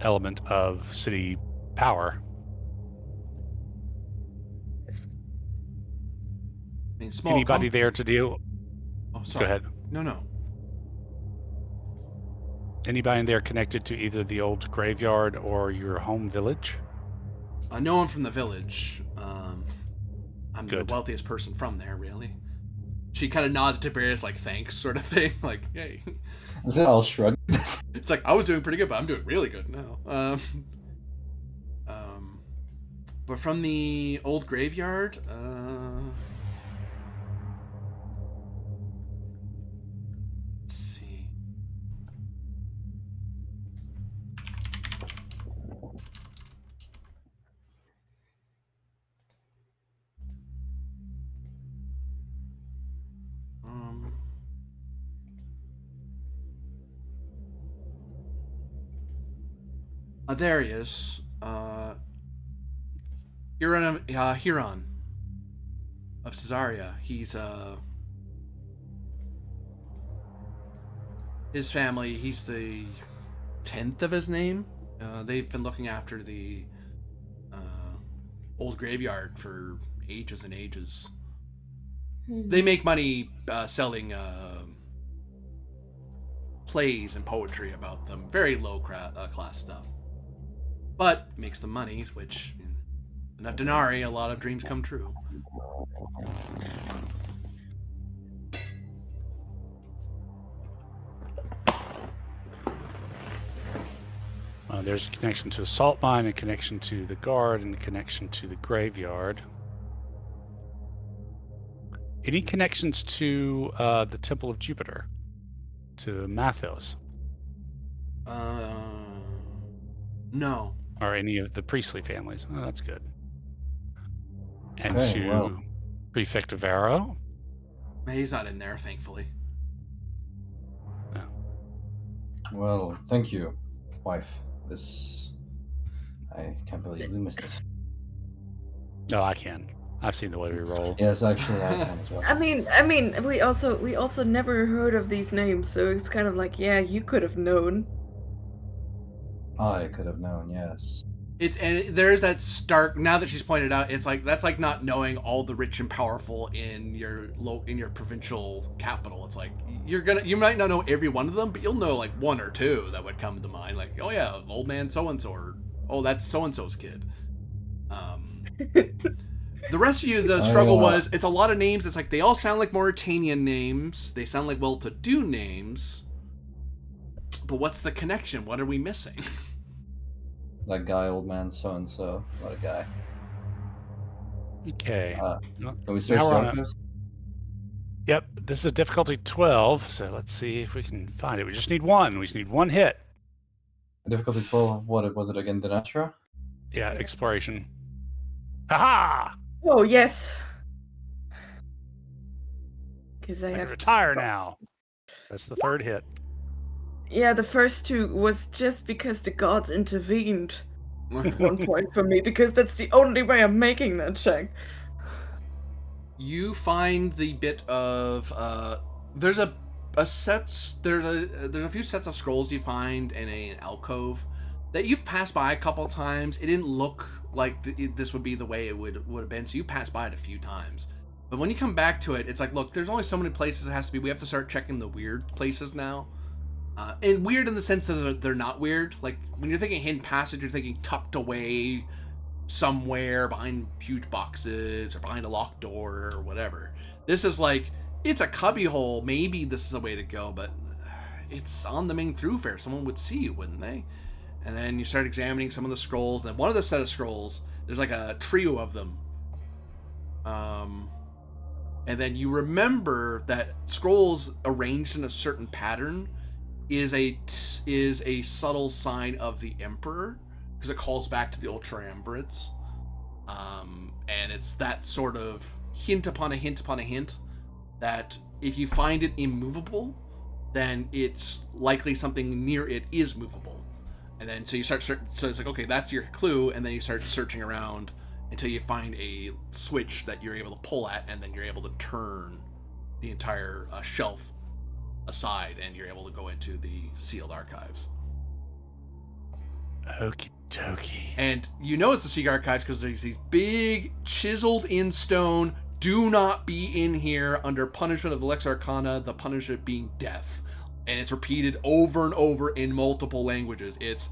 element of city power.
I mean, small.
Anybody there to deal?
Oh, sorry.
Go ahead.
No.
Anybody in there connected to either the old graveyard or your home village?
No one from the village. I'm
Good.
the wealthiest person from there, really. She kind of nods to Tiberius, like, thanks, sort of thing. Like, hey.
I'll shrug.
It's like, I was doing pretty good, but I'm doing really good now. But from the old graveyard, let's see. There he is. Huron of Caesarea. He's his family. He's the 10th of his name. They've been looking after the old graveyard for ages and ages. They make money selling plays and poetry about them. Very low class stuff. But makes them money, which, enough denarii, a lot of dreams come true.
There's a connection to a salt mine, a connection to the guard, and a connection to the graveyard. Any connections to the Temple of Jupiter? To Mathos?
No.
Or any of the priestly families? Oh, that's good. And
Okay,
to
well.
Prefect Varo?
He's not in there, thankfully.
Well, thank you, wife. I can't believe we missed it.
No, I can. I've seen the way we roll.
Yes, actually, I can as well.
I mean, we also never heard of these names, so it's kind of like, yeah, you could have known.
I could have known, yes.
There's that stark. Now that she's pointed out, it's like that's like not knowing all the rich and powerful in your provincial capital. It's like you might not know every one of them, but you'll know like one or two that would come to mind. Like, oh yeah, old man so and so, or oh that's so and so's kid. The rest of you, the struggle was it's a lot of names. It's like they all sound like Mauritanian names. They sound like well-to-do names. But what's the connection? What are we missing?
That guy, old man, so and so. What a guy.
Okay.
Can we search
Now
the
we're on
archives?
Yep, this is a difficulty 12, so let's see if we can find it. We just need one. We just need one hit.
Difficulty 12, what was it again? Denatra?
Yeah, exploration. Ha-ha!
Oh yes. Because I
I can
have
retire now. That's the third hit.
Yeah, the first two was just because the gods intervened at one point for me, because that's the only way I'm making that check.
You find the bit of there's a few sets of scrolls you find in an alcove that you've passed by a couple times. It didn't look like this would be the way it would have been, so you passed by it a few times. But when you come back to it, it's like, look, there's only so many places it has to be. We have to start checking the weird places now. And weird in the sense that they're not weird. Like, when you're thinking hidden passage, you're thinking tucked away somewhere behind huge boxes or behind a locked door or whatever. This is like, it's a cubbyhole. Maybe this is the way to go, but it's on the main thoroughfare. Someone would see you, wouldn't they? And then you start examining some of the scrolls. And then one of the set of scrolls, there's like a trio of them. And then you remember that scrolls arranged in a certain pattern is a subtle sign of the Emperor, because it calls back to the Ultraamvirids. And it's that sort of hint upon a hint upon a hint that if you find it immovable, then it's likely something near it is movable. And then so you start so it's like, okay, that's your clue, and then you start searching around until you find a switch that you're able to pull at, and then you're able to turn the entire shelf aside, and you're able to go into the sealed archives.
Okie dokie.
And you know it's the sealed archives because there's these big, chiseled in stone, do not be in here under punishment of the Lex Arcana, the punishment being death. And it's repeated over and over in multiple languages. It's,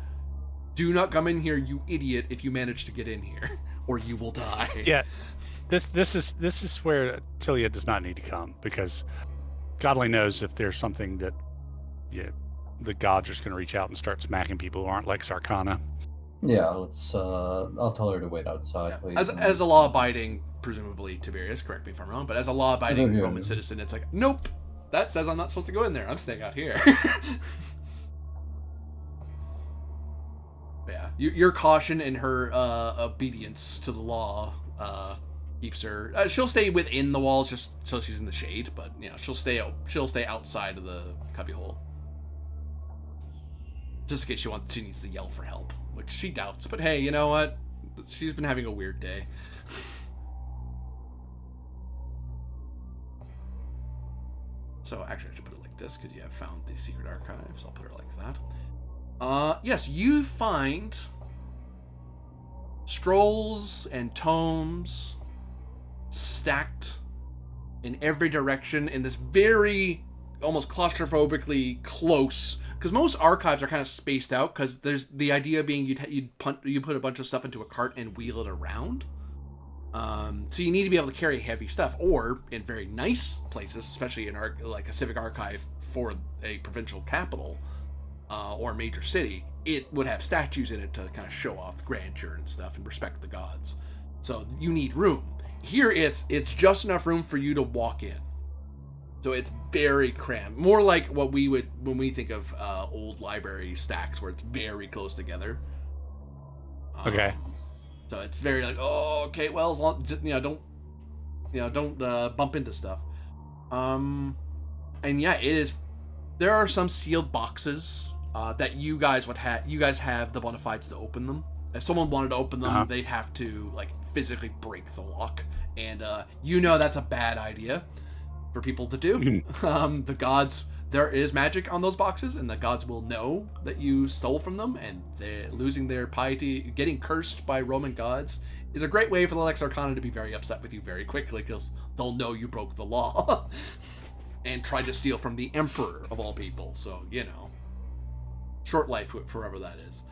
do not come in here, you idiot, if you manage to get in here, or you will die.
Yeah, this is where Tilia does not need to come, because God only knows if there's something that the gods are just going to reach out and start smacking people who aren't Lex Arcana.
Yeah, let's. I'll tell her to wait outside, please.
As a law-abiding, presumably Tiberius, correct me if I'm wrong, but as a law-abiding Roman citizen, it's like, nope, that says I'm not supposed to go in there. I'm staying out here. Yeah, your caution and her obedience to the law keeps her. She'll stay within the walls just so she's in the shade, but she'll stay outside of the cubbyhole, just in case she needs to yell for help, which she doubts. But hey, you know what? She's been having a weird day. So actually, I should put it like this because you have found the secret archives. I'll put it like that. Yes, you find scrolls and tomes stacked in every direction in this very almost claustrophobically close, because most archives are kind of spaced out, because there's the idea being you put a bunch of stuff into a cart and wheel it around. So you need to be able to carry heavy stuff, or in very nice places, especially in like a civic archive for a provincial capital or a major city, it would have statues in it to kind of show off grandeur and stuff and respect the gods. So you need room. Here it's just enough room for you to walk in. So it's very cramped. More like what we would when we think of old library stacks where it's very close together.
Okay.
So it's very like, oh, okay, well, as long, just, don't bump into stuff. And yeah, it is. There are some sealed boxes that you guys would have. You guys have the bona fides to open them. If someone wanted to open them, they'd have to like physically break the lock, and that's a bad idea for people to do. The gods, there is magic on those boxes, and the gods will know that you stole from them, and they're losing their piety, getting cursed by Roman gods is a great way for the Lex Arcana to be very upset with you very quickly, because they'll know you broke the law and tried to steal from the emperor of all people. So, short life forever that is.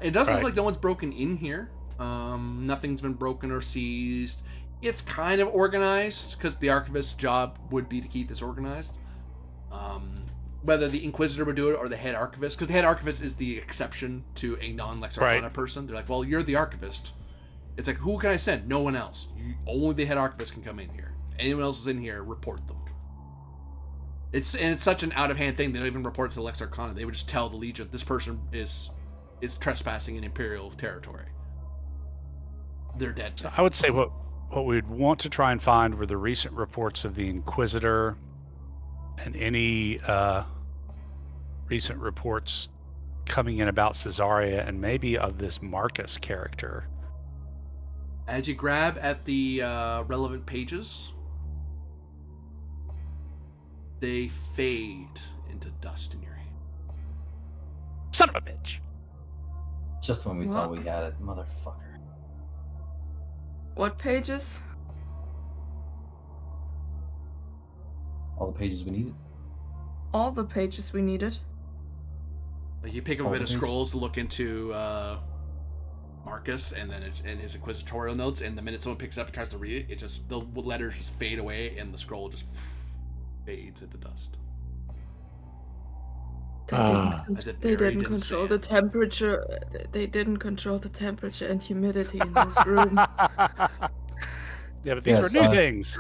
It does look like no one's broken in here. Nothing's been broken or seized. It's kind of organized, because the archivist's job would be to keep this organized. Whether the Inquisitor would do it or the head archivist, because the head archivist is the exception to a non-Lex Arcana person. They're like, well, you're the archivist. It's like, who can I send? No one else. Only the head archivist can come in here. If anyone else is in here, report them. It's such an out-of-hand thing, they don't even report it to the Lex Arcana. They would just tell the Legion, this person is trespassing in Imperial territory. They're dead.
So I would say what we'd want to try and find were the recent reports of the Inquisitor and any recent reports coming in about Caesarea and maybe of this Marcus character.
As you grab at the relevant pages, they fade into dust in your hand.
Son of a bitch!
Just when we thought we had it, motherfucker.
What pages?
All the pages we needed.
All the pages we needed.
Like you pick up a bit of scrolls to look into Marcus and then and his inquisitorial notes, and the minute someone picks it up and tries to read it, the letters just fade away and the scroll just fades into dust.
They didn't control the temperature. They didn't control the temperature and humidity in this room.
Yeah, but these were new things.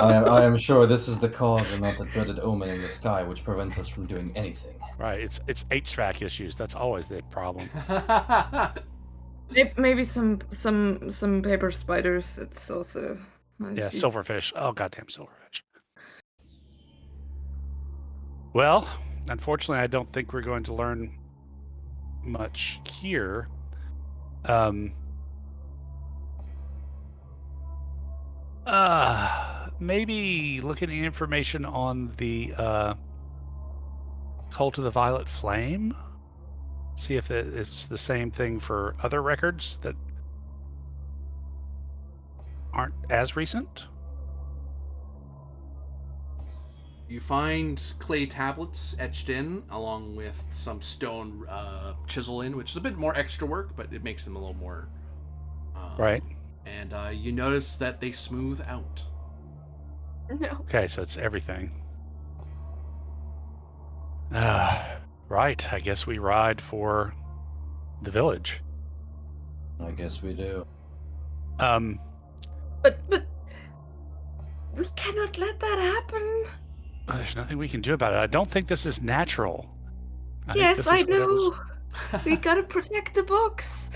I am sure this is the cause and not the dreaded omen in the sky, which prevents us from doing anything.
Right, it's HVAC issues. That's always the problem.
Maybe some paper spiders. It's also
silverfish. Oh, goddamn silverfish. Well, unfortunately, I don't think we're going to learn much here. Maybe look at any information on the Cult of the Violet Flame. See if it's the same thing for other records that aren't as recent.
You find clay tablets etched in, along with some stone chisel in, which is a bit more extra work, but it makes them a little more...
right.
And you notice that they smooth out.
No.
Okay, so it's everything. Right, I guess we ride for the village.
I guess we do.
But we cannot let that happen.
There's nothing we can do about it. I don't think this is natural.
Yes, I know. We gotta protect the books.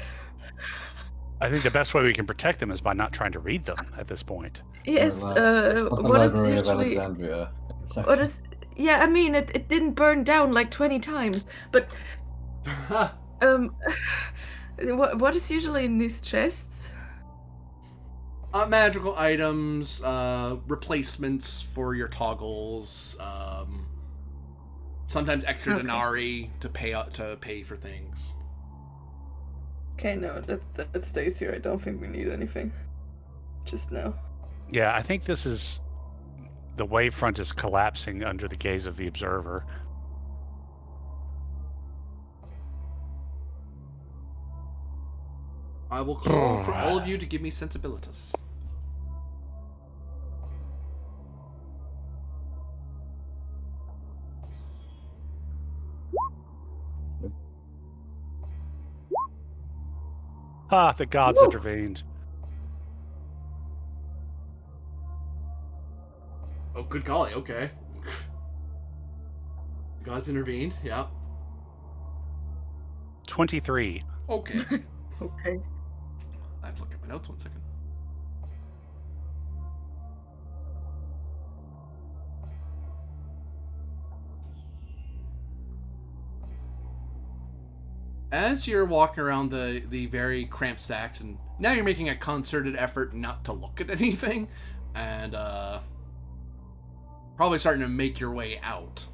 I think the best way we can protect them is by not trying to read them at this point.
Yes,
It's not the
what is
Library of
usually...
Alexandria. Exactly.
What is... Yeah, I mean, it didn't burn down like 20 times, but... what is usually in these chests?
Magical items, replacements for your toggles, sometimes extra denarii to pay for things.
Okay, no, that stays here. I don't think we need anything. Just now.
Yeah, I think this is... The wavefront is collapsing under the gaze of the observer.
I will call for all of you to give me sensibilities.
Ah, the gods
Woo!
intervened.
Oh, good golly. Okay. Gods intervened. Yeah.
23.
Okay.
Okay.
I have to look at my notes 1 second. As you're walking around the very cramped stacks, and now you're making a concerted effort not to look at anything, and probably starting to make your way out.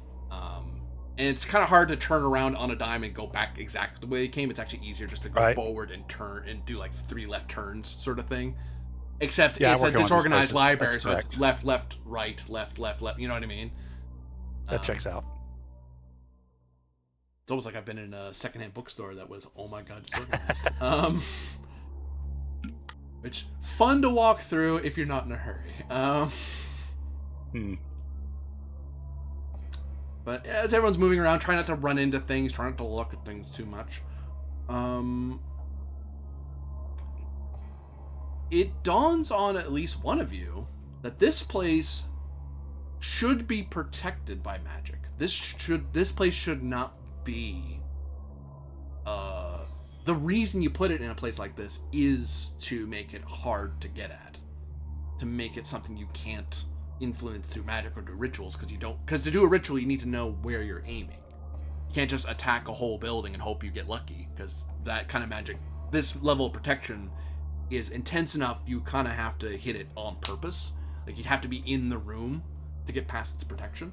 And it's kind of hard to turn around on a dime and go back exactly the way you came. It's actually easier just to go
Right.
forward and turn and do like 3 left turns sort of thing. Except
Yeah,
it's a
working on these
disorganized
places.
library,
That's
so it's
correct.
left, left, right, left, left, left. You know what I mean?
That checks out.
It's almost like I've been in a secondhand bookstore that was, oh my god, disorganized. Which, fun to walk through if you're not in a hurry. But as everyone's moving around, try not to run into things, try not to look at things too much. It dawns on at least one of you that this place should be protected by magic. This place should not be. The reason you put it in a place like this is to make it hard to get at, to make it something you can't influence through magic or do rituals, because to do a ritual you need to know where you're aiming. You can't just attack a whole building and hope you get lucky, because that kind of magic, this level of protection is intense enough you kind of have to hit it on purpose. Like, you'd have to be in the room to get past its protection,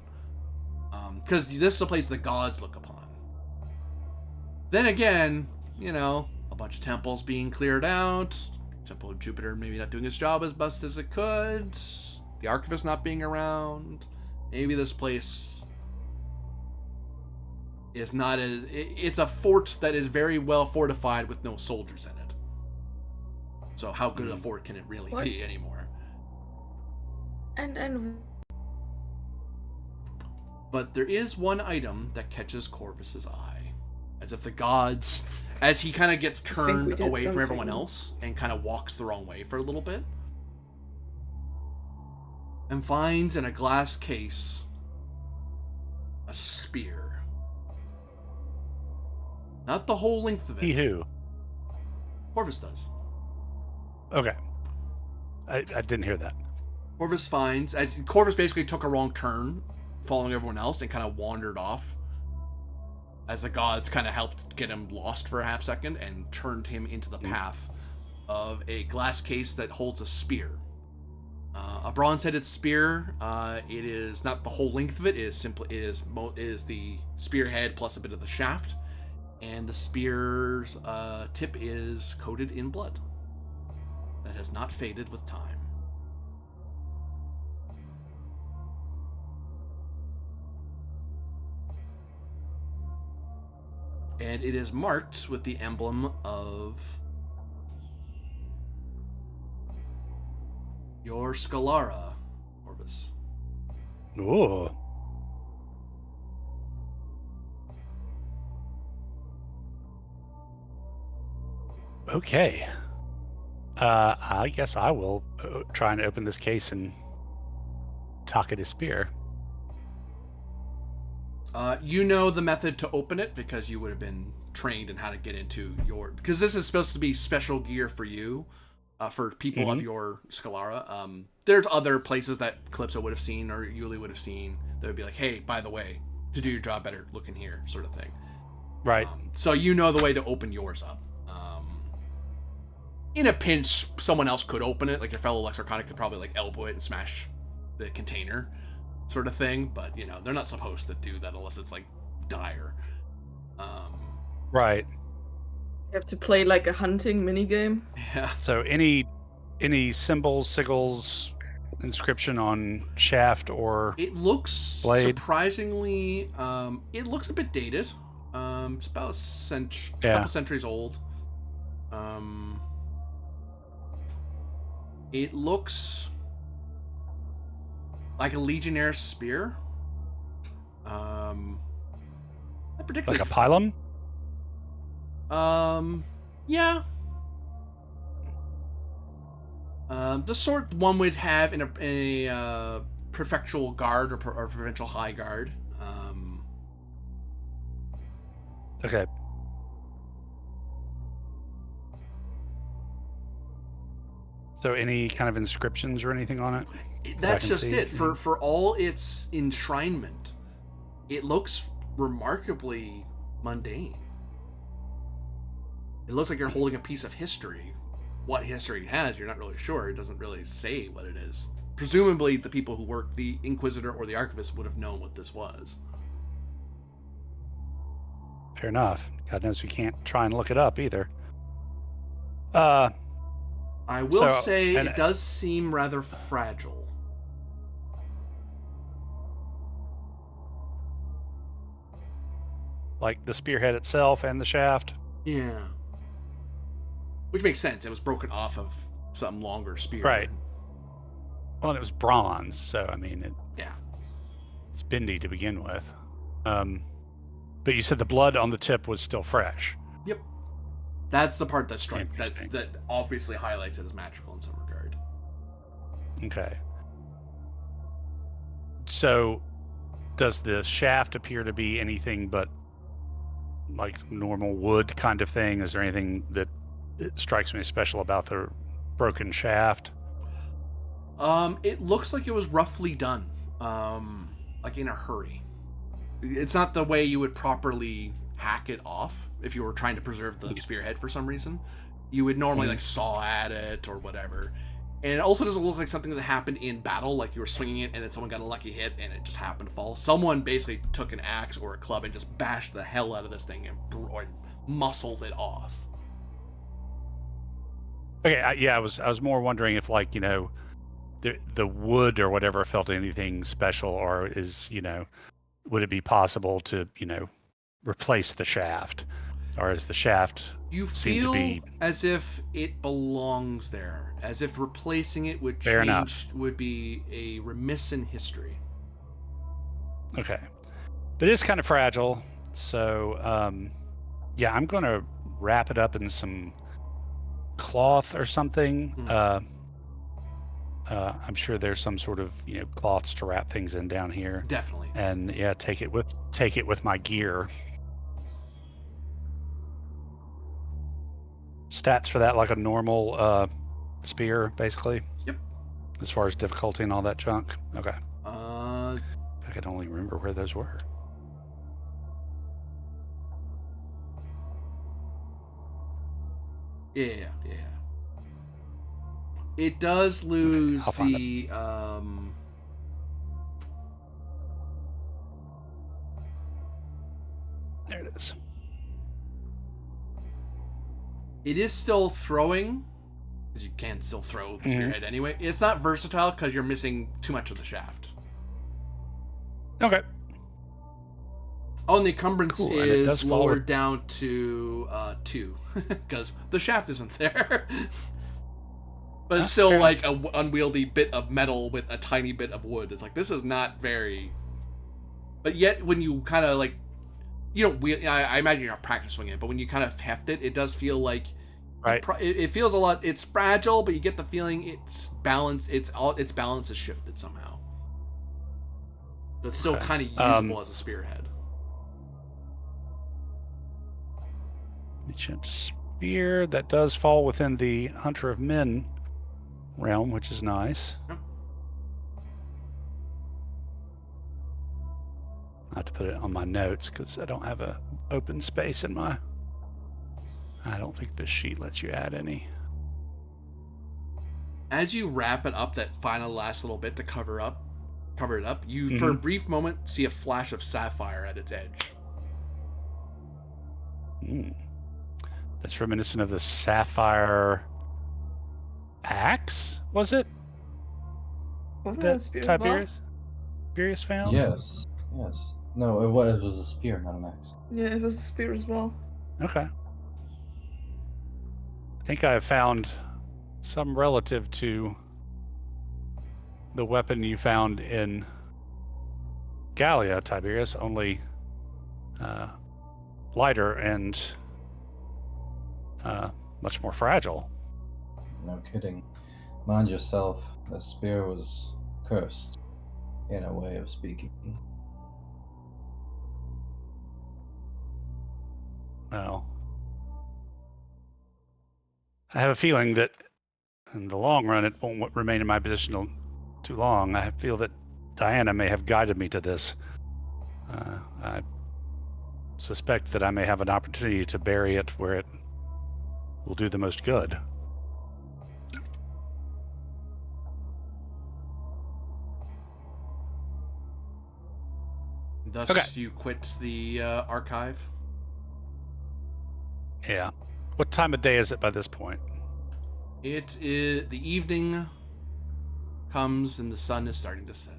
because this is a place the gods look upon. Then again, a bunch of temples being cleared out, Temple of Jupiter maybe not doing its job as best as it could, the Archivist not being around. Maybe this place is not as... It's a fort that is very well fortified with no soldiers in it. So how good a fort can it really be anymore?
And
But there is one item that catches Corvus's eye. As if the gods... As he kind of gets turned away from everyone else and kind of walks the wrong way for a little bit, and finds in a glass case a spear. Not the whole length of it.
He who?
Corvus does.
Okay. I didn't hear that.
Corvus finds... Corvus basically took a wrong turn, following everyone else, and kind of wandered off, as the gods kind of helped get him lost for a half second and turned him into the path of a glass case that holds a spear. A bronze-headed spear. It is not the whole length of it. It is the spearhead plus a bit of the shaft, and the spear's tip is coated in blood that has not faded with time. And it is marked with the emblem of your Scalara, Corvus.
Ooh. Okay. I guess I will try and open this case and talk at his spear.
You know the method to open it because you would have been trained in how to get into your... Because this is supposed to be special gear for you, for people of your Scalara. There's other places that Calypso would have seen or Yuli would have seen that would be like, hey, by the way, to do your job better, look in here, sort of thing.
Right.
So you know the way to open yours up. In a pinch, someone else could open it. Like your fellow Arcana could probably like elbow it and smash the container, sort of thing. But they're not supposed to do that unless it's like dire.
Right.
you have to play like a hunting minigame.
Yeah.
So any symbols, sigils, inscription on shaft or
It looks
blade?
surprisingly. It looks a bit dated. It's about a couple centuries old. It looks like a Legionnaire spear. Not particularly
like a pylon?
Yeah. The sort one would have in a prefectural guard or provincial high guard.
Okay. So any kind of inscriptions or anything on it?
That's just it. For all its enshrinement, it looks remarkably mundane. It looks like you're holding a piece of history. What history it has, you're not really sure. It doesn't really say what it is. Presumably, the people who work, the Inquisitor or the Archivist, would have known what this was.
Fair enough. God knows we can't try and look it up either.
I will say it does seem rather fragile.
Like the spearhead itself and the shaft?
Yeah. Which makes sense. It was broken off of some longer spear.
Right. Well, and it was bronze, so I mean, it's bendy to begin with. But you said the blood on the tip was still fresh.
Yep. That's the part that that obviously highlights it as magical in some regard.
Okay. So, does the shaft appear to be anything but like normal wood kind of thing? Is there anything that strikes me special about the broken shaft?
It looks like it was roughly done, like in a hurry. It's not the way you would properly hack it off if you were trying to preserve the spearhead for some reason. You would normally like saw at it or whatever. And it also doesn't look like something that happened in battle, like you were swinging it and then someone got a lucky hit and it just happened to fall. Someone basically took an axe or a club and just bashed the hell out of this thing and muscled it off.
Okay, I was more wondering if, like, you know, the wood or whatever felt anything special, or is, you know, would it be possible to, you know, replace the shaft, or is the shaft
you feel to be as if it belongs there, as if replacing it would would be a remiss in history.
Okay, but it's kind of fragile, so yeah, I'm going to wrap it up in some cloth or something. I'm sure there's some sort of, you know, cloths to wrap things in down here.
Definitely.
And yeah, take it with my gear. Stats for that, like a normal spear, basically.
Yep.
As far as difficulty and all that junk. Okay.
I
could only remember where those were.
Yeah. It does lose the
There it is.
It is still throwing, because you can still throw the spearhead anyway. It's not versatile because you're missing too much of the shaft.
Okay.
Oh, and the encumbrance is lowered
down
down to 2 because the shaft isn't there. But it's still like a unwieldy bit of metal with a tiny bit of wood. It's like, this is not very. But yet, when you kind of like, you don't. I imagine you're not practice swinging it, but when you kind of heft it, it does feel like.
Right.
It feels a lot. It's fragile, but you get the feeling it's balanced. Its balance is shifted somehow. That's still kind of usable as a spearhead.
Ancient spear that does fall within the Hunter of Men realm, which is nice.
Yep.
I have to put it on my notes because I don't have a open space in my. I don't think this sheet lets you add any.
As you wrap it up, that final last little bit to cover it up, you for a brief moment see a flash of sapphire at its edge.
That's reminiscent of the sapphire axe, was it?
Wasn't that a spear?
Tiberius found?
Yes. No, it was a spear, not an axe.
Yeah, it was a spear as well.
Okay. I think I found some relative to the weapon you found in Gallia, Tiberius, only lighter and much more fragile.
No kidding. Mind yourself, the spear was cursed, in a way of speaking.
Well, I have a feeling that in the long run, it won't remain in my position too long. I feel that Diana may have guided me to this. I suspect that I may have an opportunity to bury it where it will do the most good.
Thus,
Okay.
you quit the archive.
Yeah. What time of day is it by this point?
It is the evening comes and the sun is starting to set.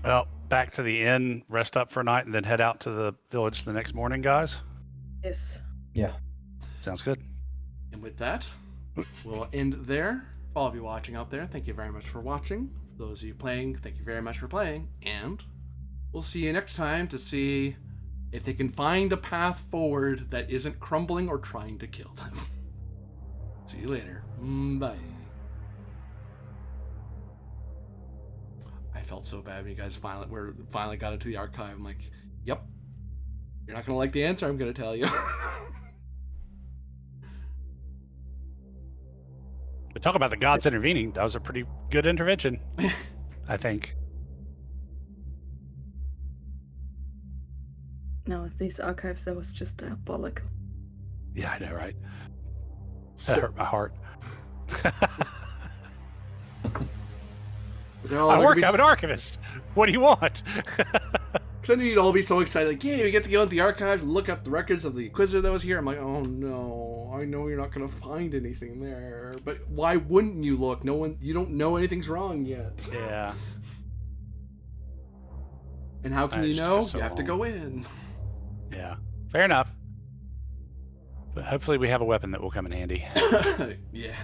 Well, back to the inn, rest up for a night, and then head out to the village the next morning, guys.
Yes.
Yeah.
Sounds good.
And with that, we'll end there. For all of you watching out there, thank you very much for watching. For those of you playing, thank you very much for playing. And we'll see you next time to see if they can find a path forward that isn't crumbling or trying to kill them. See you later. Bye. I felt so bad when you guys finally got into the archive. I'm like, yep. You're not going to like the answer I'm going to tell you.
But talk about the gods intervening. That was a pretty good intervention, I think.
No, these archives, that was just diabolical.
Yeah, I know, right? That hurt my heart. I work. I'm an archivist. What do you want?
Because I knew you'd all be so excited, like, yeah, we get to go into the archives and look up the records of the Inquisitor that was here. I'm like, oh no, I know you're not going to find anything there. But why wouldn't you look? You don't know anything's wrong yet.
Yeah.
And how can you know? You have to go in.
Yeah, fair enough. But hopefully we have a weapon that will come in handy.
Yeah.